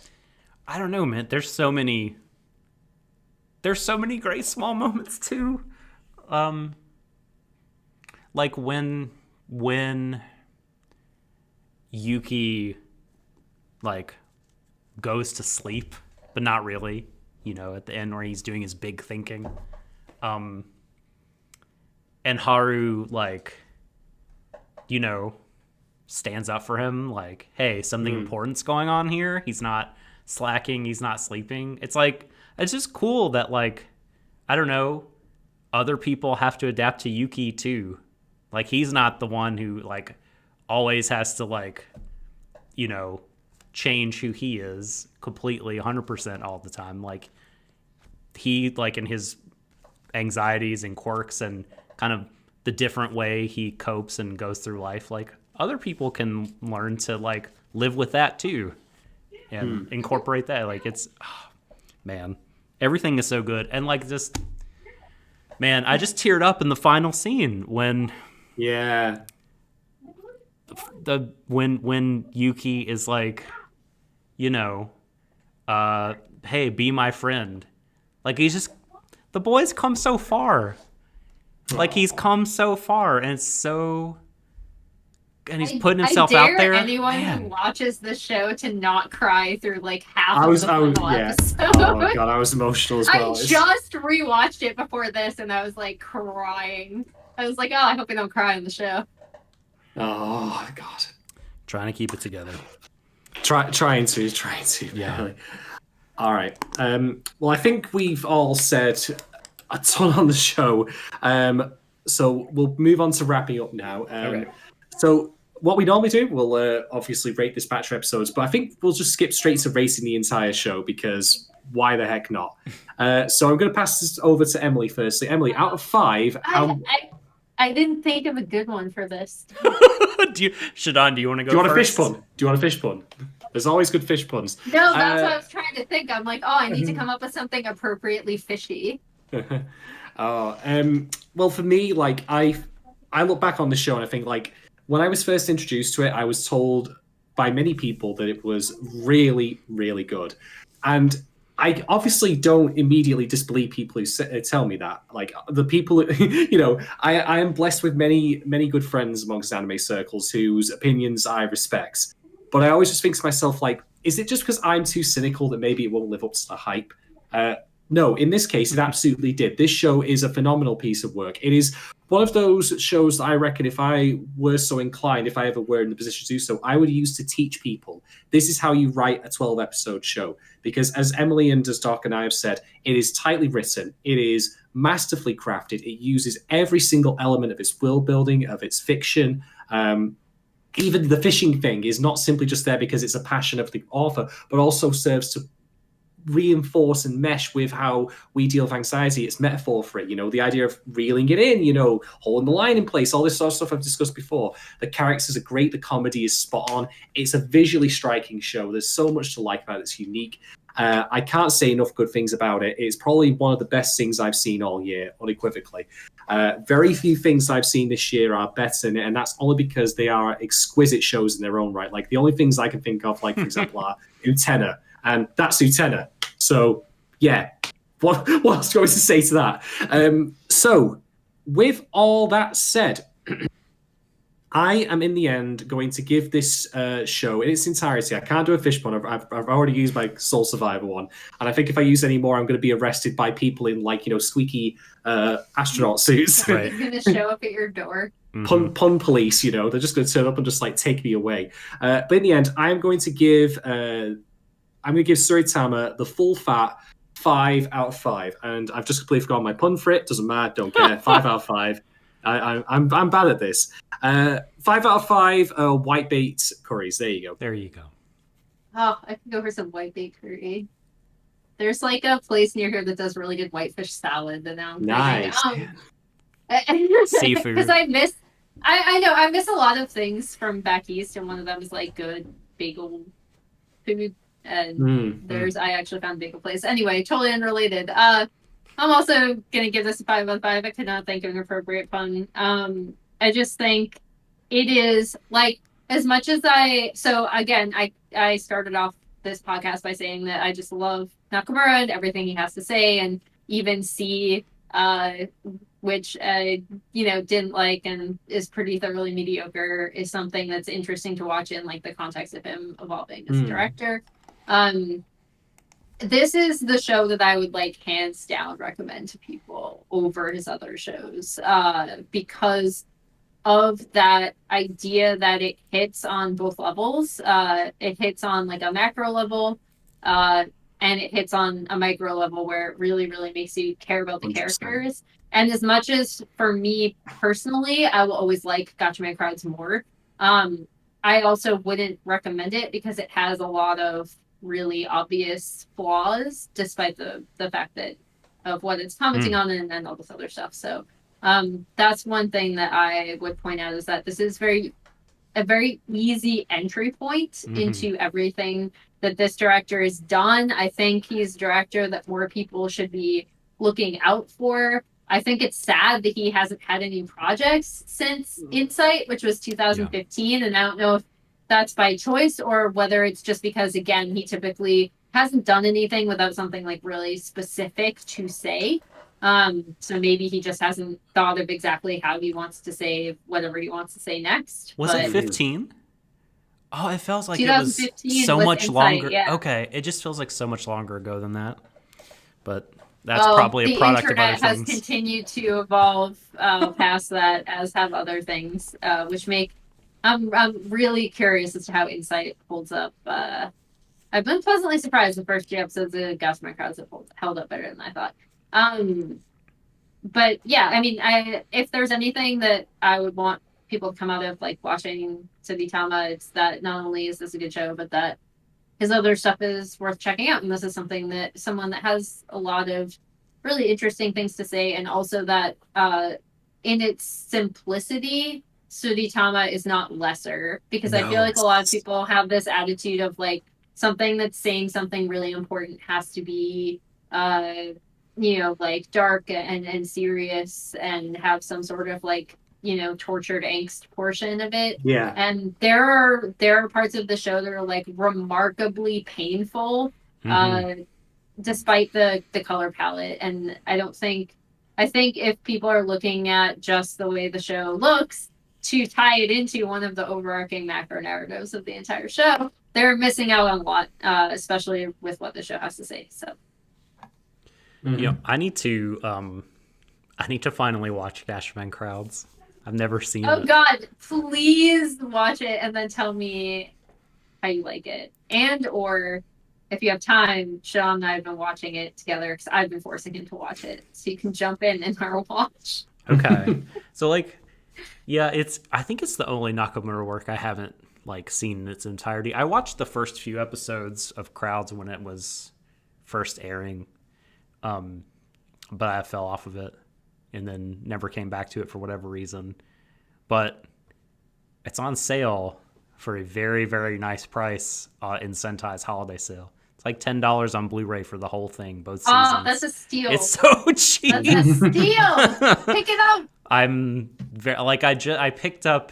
I don't know, man. There's so many great small moments too. Like when Yuki, like, goes to sleep, but not really, you know, at the end where he's doing his big thinking. And Haru, like, you know, stands up for him, like, hey, something important's going on here. He's not slacking, he's not sleeping. It's like, it's just cool that, like, I don't know, other people have to adapt to Yuki too. Like, he's not the one who, like, always has to, like, you know, change who he is completely 100% all the time. Like, he, like, in his anxieties and quirks and kind of the different way he copes and goes through life, like, other people can learn to, like, live with that too and incorporate that. Like, it's, man, everything is so good. And, like, just, man, I just teared up in the final scene when when Yuki is like, you know, hey, be my friend. Like, he's just, the boy's come so far. Like, he's come so far, and it's so, and he's putting himself out there. Anyone who watches the show to not cry through, like, half of the final episode. Oh god, I was emotional as well. I just rewatched it before this, and I was, like, crying. I was like, oh, I hope I don't cry on the show. Oh god, trying to keep it together. Trying to. Yeah. Really. All right. Well, I think we've all said a ton on the show. So we'll move on to wrapping up now. Okay. So what we normally do, we'll obviously rate this batch of episodes, but I think we'll just skip straight to rating the entire show because why the heck not? So I'm going to pass this over to Emily firstly. Emily, out of 5, I didn't think of a good one for this. Shadon, do you want to go Do you want first? a fish pun? There's always good fish puns. No, that's what I was trying trying to think. I'm like, oh, I need to come up with something appropriately fishy. Well, for me, like I look back on the show and I think like when I was first introduced to it, I was told by many people that it was really, really good, and I obviously don't immediately disbelieve people who tell me that. Like the people, I am blessed with many, many good friends amongst anime circles whose opinions I respect. But I always just think to myself, like, is it just because I'm too cynical that maybe it won't live up to the hype? No, in this case, it absolutely did. This show is a phenomenal piece of work. It is one of those shows that I reckon if I were so inclined, if I ever were in the position to do so, I would use to teach people. This is how you write a 12-episode show. Because as Emily and as Doc and I have said, it is tightly written. It is masterfully crafted. It uses every single element of its world building, of its fiction. Even the fishing thing is not simply just there because it's a passion of the author, but also serves to reinforce and mesh with how we deal with anxiety. It's metaphor for it, the idea of reeling it in, holding the line in place, all this sort of stuff I've discussed before. The characters are great, the comedy is spot on. It's a visually striking show. There's so much to like about it. It's unique. I can't say enough good things about it. It's probably one of the best things I've seen all year, unequivocally. Very few things I've seen this year are better than it, and that's only because they are exquisite shows in their own right. Like the only things I can think of, like for example, are Utena, and that's Utena. So, yeah, what else do I want to say to that? So, with all that said, I am in the end going to give this show in its entirety. I can't do a fish pun. I've already used my Soul Survivor one, and I think if I use any more, I'm going to be arrested by people in squeaky astronaut suits. Right. He's going to show up at your door. Pun police, they're just going to turn up and just take me away. But in the end, I'm going to give Tsuritama the full fat 5 out of 5, and I've just completely forgotten my pun for it. Doesn't matter, don't care. 5 out of 5. I'm bad at this. 5 out of 5 whitebait curries. There you go. There you go. Oh, I can go for some whitebait curry. There's a place near here that does really good whitefish salad, and now I'm nice. Seafood. Because I miss a lot of things from back east, and one of them is good bagel food. And I actually found a bagel place. Anyway, totally unrelated. I'm also gonna give this a 5 out of 5. I could not think of an appropriate pun. I just think it is as much as I started off this podcast by saying that I just love Nakamura and everything he has to say, and even C, which didn't like and is pretty thoroughly mediocre, is something that's interesting to watch in the context of him evolving as a director. This is the show that I would hands down recommend to people over his other shows, because of that idea that it hits on both levels. It hits on a macro level, and it hits on a micro level where it really, really makes you care about the 100%. Characters. And as much as for me personally, I will always like Gachame Crowds more, I also wouldn't recommend it because it has a lot of really obvious flaws, despite the fact that of what it's commenting on and all this other stuff. So that's one thing that I would point out, is that this is a very easy entry point into everything that this director has done. I think he's a director that more people should be looking out for. I think it's sad that he hasn't had any projects since Insight, which was 2015, and I don't know if that's by choice or whether it's just because, again, he typically hasn't done anything without something really specific to say. So maybe he just hasn't thought of exactly how he wants to say whatever he wants to say next. Was it 15? Oh, it feels like it was so much longer. Yeah. Okay, it just feels like so much longer ago than that. But that's probably a product of other things. The internet has continued to evolve past that, as have other things, which make... I'm really curious as to how Insight holds up. I've been pleasantly surprised the first 2 episodes of Gachame Crowds have held up better than I thought. But yeah, I mean, if there's anything that I would want people to come out of watching Tsuritama, it's that not only is this a good show, but that his other stuff is worth checking out. And this is someone that has a lot of really interesting things to say, and also that in its simplicity, Tsuritama is not lesser, because I feel like a lot of people have this attitude of something that's saying something really important has to be like dark and serious and have some sort of like tortured angst portion of it. Yeah. And there are parts of the show that are like remarkably painful, despite the color palette. And I think if people are looking at just the way the show looks to tie it into one of the overarching macro narratives of the entire show, they're missing out on a lot, especially with what the show has to say. So, I need to finally watch Gatchaman Crowds. I've never seen it. Oh God, please watch it and then tell me how you like it. And or if you have time, Sean and I have been watching it together because I've been forcing him to watch it, so you can jump in our watch. Okay, so like, yeah, I think it's the only Nakamura work I haven't like seen in its entirety. I watched the first few episodes of Crowds when it was first airing, but I fell off of it and then never came back to it for whatever reason. But it's on sale for a very, very nice price in Sentai's holiday sale. It's like $10 on Blu-ray for the whole thing, both seasons. Oh, that's a steal. It's so cheap. That's a steal. Pick it up. I'm very like I picked up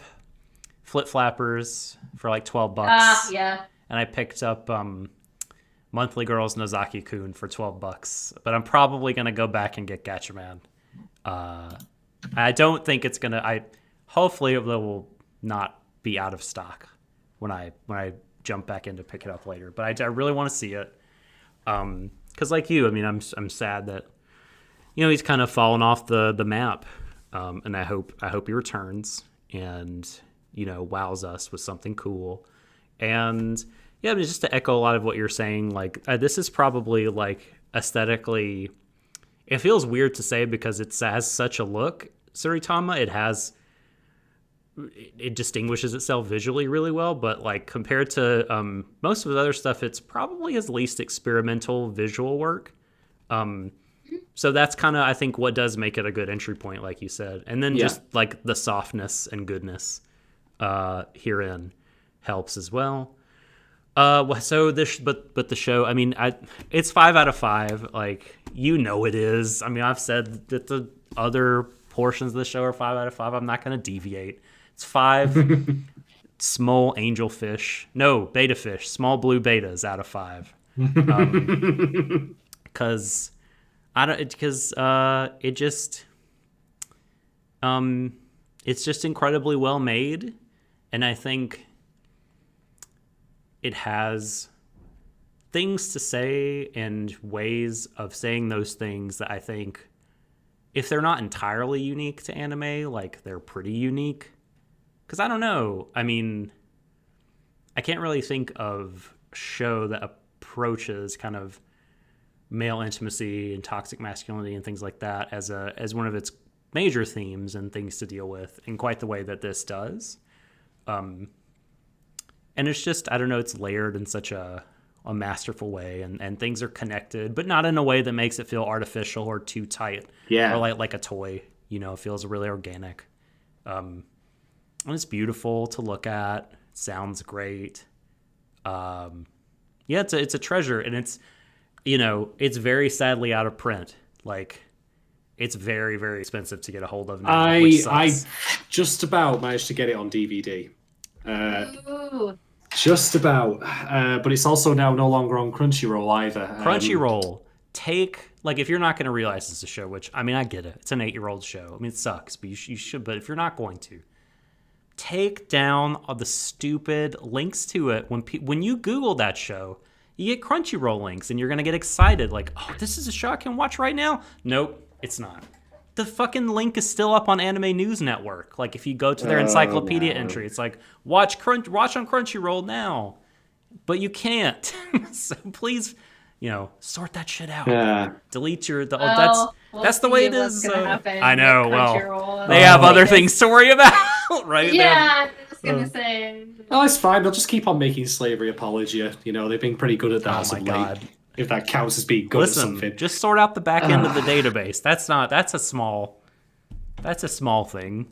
Flip Flappers for like $12. Yeah. And I picked up Monthly Girls Nozaki-kun for $12. But I'm probably gonna go back and get Gatchaman. I don't think it's gonna. Hopefully it will not be out of stock when I jump back in to pick it up later. But I really want to see it. Because like you, I mean, I'm sad that he's kind of fallen off the map. And I hope he returns and wows us with something cool. And yeah, I mean, just to echo a lot of what you're saying, like this is probably like aesthetically, it feels weird to say because it has such a look. Tsuritama, it distinguishes itself visually really well, but like compared to most of the other stuff, it's probably his least experimental visual work. So that's kind of, I think, what does make it a good entry point, like you said. And then just like the softness and goodness herein helps as well. So but the show, I mean, it's 5 out of 5. Like, it is. I mean, I've said that the other portions of the show are 5 out of 5. I'm not going to deviate. It's 5 small beta fish, small blue betas out of 5. Because it's just incredibly well made, and I think it has things to say and ways of saying those things that I think, if they're not entirely unique to anime, like they're pretty unique. Because I don't know, I mean, I can't really think of a show that approaches kind of male intimacy and toxic masculinity and things like that as one of its major themes and things to deal with in quite the way that this does. And it's just, I don't know, it's layered in such a masterful way, and things are connected, but not in a way that makes it feel artificial or too tight. Yeah. Or like a toy, it feels really organic. And it's beautiful to look at. It sounds great. It's a treasure, and it's, it's very sadly out of print. Like, it's very, very expensive to get a hold of now. I just about managed to get it on DVD. Ooh. Just about. But it's also now no longer on Crunchyroll either. Crunchyroll, if you're not going to realize it's a show, which, I mean, I get it. It's an 8-year-old show. I mean, it sucks, but you should. But if you're not going to, take down all the stupid links to it. When you Google that show, you get Crunchyroll links, and you're going to get excited. Like, oh, this is a show I can watch right now? Nope, it's not. The fucking link is still up on Anime News Network. Like, if you go to their encyclopedia entry, it's like, watch on Crunchyroll now. But you can't. So please, sort that shit out. Yeah. Delete that's the way it is. I know. Well, they have other things to worry about, right? Yeah, I was gonna say. Oh, it's fine. They'll just keep on making slavery apologia. They've been pretty good at that. Oh my god. If that counts as being good at something. Just sort out the back end of the database. That's a small thing.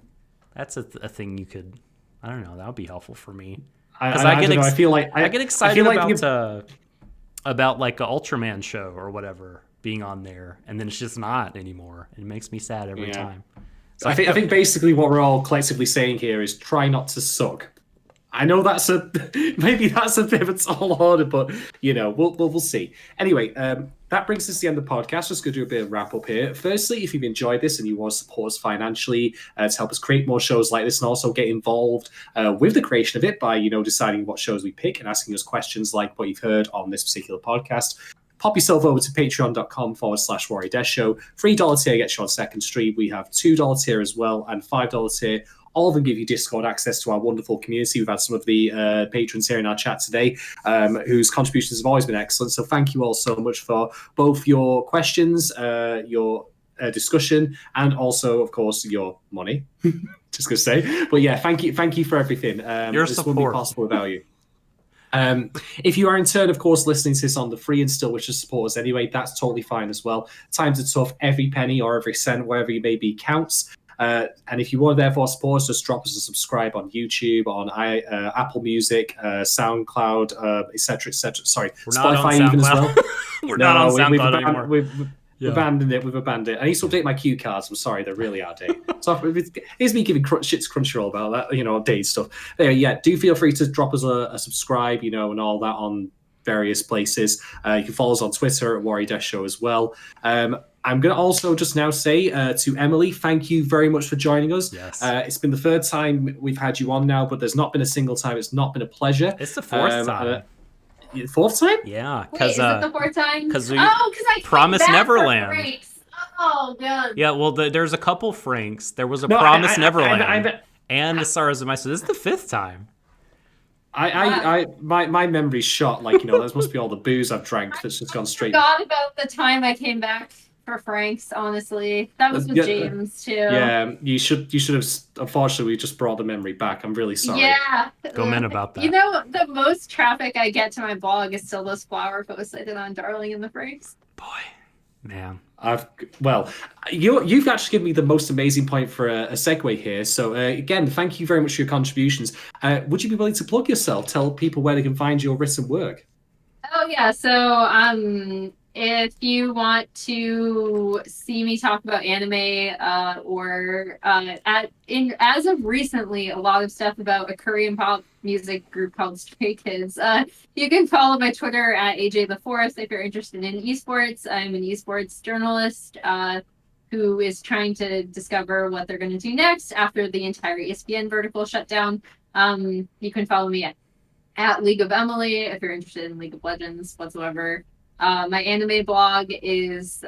That's a thing you could, I don't know, that would be helpful for me. I don't know. I feel like I get excited like about like a Ultraman show or whatever being on there, and then it's just not anymore. It makes me sad every time. So I think basically what we're all collectively saying here is try not to suck. I know maybe that's a bit of a tall order, but we'll see. Anyway, that brings us to the end of the podcast. Just going to do a bit of wrap up here. Firstly, if you've enjoyed this and you want to support us financially to help us create more shows like this and also get involved with the creation of it by deciding what shows we pick and asking us questions like what you've heard on this particular podcast, pop yourself over to patreon.com/Warui Deshou. $3 tier gets you on second stream. We have $2 tier as well and $5 tier. All of them give you Discord access to our wonderful community. We've had some of the patrons here in our chat today whose contributions have always been excellent. So thank you all so much for both your questions, your discussion, and also, of course, your money. Just going to say. But yeah, thank you for everything. Your this support. wouldn't be possible without you. If you are in turn, of course, listening to this on the free and still wish to support us anyway, that's totally fine as well. Times are tough. Every penny or every cent, wherever you may be, counts. And if you want to therefore support us, just drop us a subscribe on YouTube, on Apple Music, SoundCloud, etc., etc. Sorry, Spotify even as well. We're not on SoundCloud anymore. We've abandoned it. We've abandoned it. I need to update my cue cards. I'm sorry, they're really outdated. So here's me giving shit to Crunchyroll about that, updated stuff. Yeah, do feel free to drop us a subscribe, and all that on various places. You can follow us on Twitter at Warui Deshou as well. I'm going to also just now say to Emily, thank you very much for joining us. Yes. It's been the third time we've had you on now, but there's not been a single time. It's not been a pleasure. It's the fourth time. Fourth time? Yeah. Wait, is it the fourth time? Because I Promise Neverland. Oh, God. Yeah, well, there's a couple Franks. There was a Promise Neverland. And the Stars of My Soul. This is the fifth time. My memory's shot. That must be all the booze I've drank that's just gone straight. I forgot about the time I came back for Frank's, honestly. That was with James, too. Yeah, you should have. Unfortunately, we just brought the memory back. I'm really sorry. Yeah. Go men about that. The most traffic I get to my blog is still those flower posts I did on Darling and the Franks. Boy, man. You've actually given me the most amazing point for a segue here. So again, thank you very much for your contributions. Would you be willing to plug yourself? Tell people where they can find your written work. Oh yeah, so if you want to see me talk about anime or as of recently, a lot of stuff about a Korean pop music group called Stray Kids, you can follow my Twitter at AJ4th if you're interested in esports. I'm an esports journalist who is trying to discover what they're going to do next after the entire ESPN vertical shut down. You can follow me at League of Emily if you're interested in League of Legends whatsoever. My anime blog is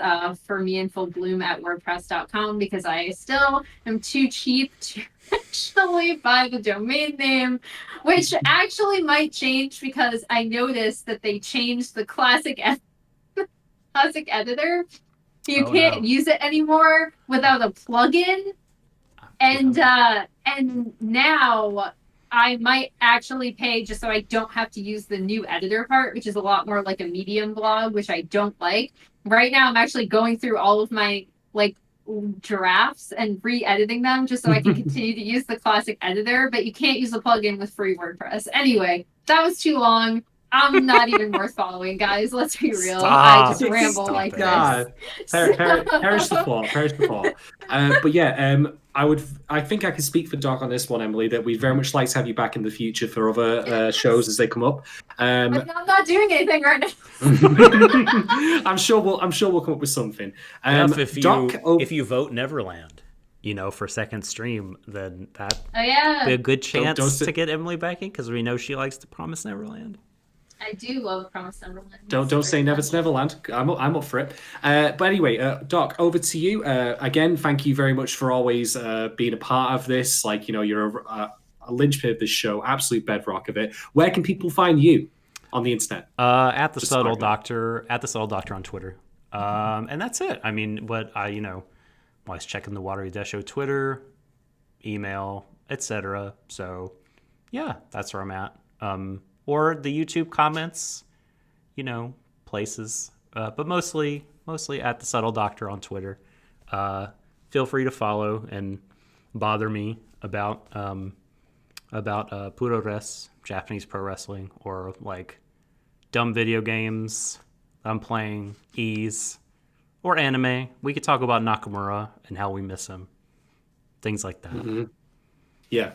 for me in full bloom at wordpress.com because I still am too cheap to actually buy the domain name, which actually might change because I noticed that they changed the classic editor. You can't use it anymore without a plugin. And now I might actually pay just so I don't have to use the new editor part, which is a lot more like a Medium blog, which I don't like. Right now, I'm actually going through all of my drafts and re-editing them just so I can continue to use the classic editor, but you can't use the plugin with free WordPress. Anyway, that was too long. I'm not even worth following, guys. Let's be real. I just ramble like this. Perish the thought. But yeah, I think I can speak for Doc on this one, Emily, that we'd very much like to have you back in the future for other shows as they come up. I'm not doing anything right now. I'm sure we'll come up with something. If you vote Neverland, for second stream, then that be a good chance to get Emily back in because we know she likes to Promise Neverland. I do love Promise Neverland. Don't say never to Neverland. I'm up for it. But anyway, Doc, over to you. Again, thank you very much for always being a part of this. You're a linchpin of this show, absolute bedrock of it. Where can people find you on the internet? At the Subtle Doctor on Twitter. And that's it. I mean, I'm always checking the Warui Deshou Twitter, email, etc. So yeah, that's where I'm at. Or the YouTube comments, places. But mostly at the Subtle Doctor on Twitter. Feel free to follow and bother me about about Puro-res, Japanese pro wrestling, or like dumb video games I'm playing, Ease, or anime. We could talk about Nakamura and how we miss him. Things like that. Mm-hmm. Yeah.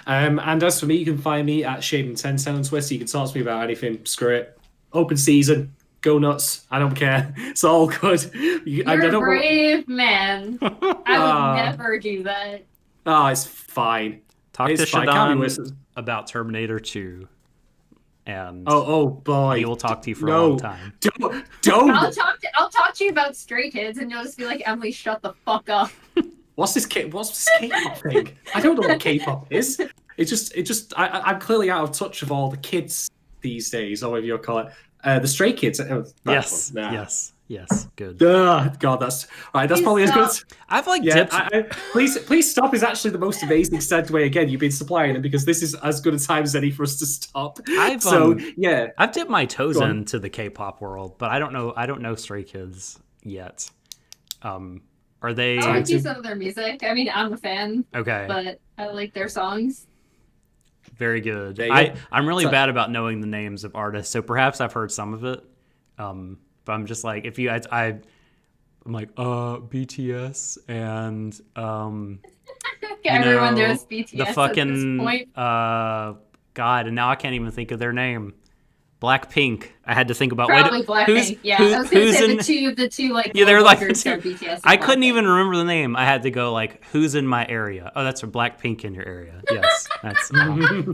And as for me, you can find me at Shaden1010 on Twitter. You can talk to me about anything. Screw it. Open season. Go nuts. I don't care. It's all good. You're a brave man. I would never do that. Oh, it's fine. Talk it's to fine. Shadan about Terminator 2. And oh boy, he will talk to you for a long time. Don't. I'll talk to you about Stray Kids, and you'll just be like, Emily, shut the fuck up. What's this K-pop thing? I don't know what K-pop is. I'm clearly out of touch of all the kids these days, or whatever you call it. The Stray Kids. Yes, good. God, that's right. That's probably as good. I've dipped. Please stop is actually the most amazing segue. Again, you've been supplying them because this is as good a time as any for us to stop. I've dipped my toes into the K-pop world, but I don't know Stray Kids yet. Are they? I like some of their music. I mean, I'm a fan. Okay, but I like their songs. Very good. I'm really bad about knowing the names of artists, so perhaps I've heard some of it. But I'm just like, I'm like, BTS and everyone knows BTS the fucking at this point. God, and now I can't even think of their name. Blackpink. I had to think about Blackpink. I was gonna say the two like they're like the two. BTS. I couldn't even remember the name. I had to go like, who's in my area? Oh, that's a Blackpink in your area. Yes, that's. Sorry.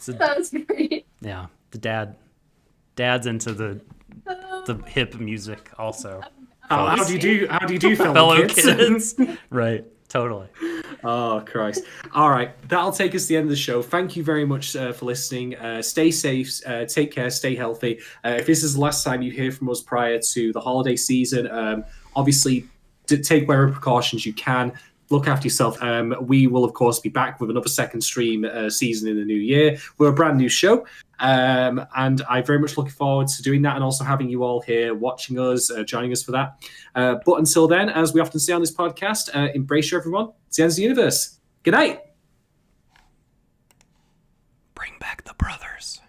That was great. Yeah, the dad's into the hip music also. How do you do fellow kids? Right, totally. Oh Christ. All right, that'll take us to the end of the show. Thank you very much for listening. Stay safe, take care, stay healthy. If this is the last time you hear from us prior to the holiday season, obviously take whatever precautions you can. Look after yourself. We will, of course, be back with another second stream season in the new year. We're a brand new show. And I'm very much looking forward to doing that and also having you all here watching us, joining us for that. But until then, as we often say on this podcast, embrace you, everyone. It's the end of the universe. Good night. Bring back the brothers.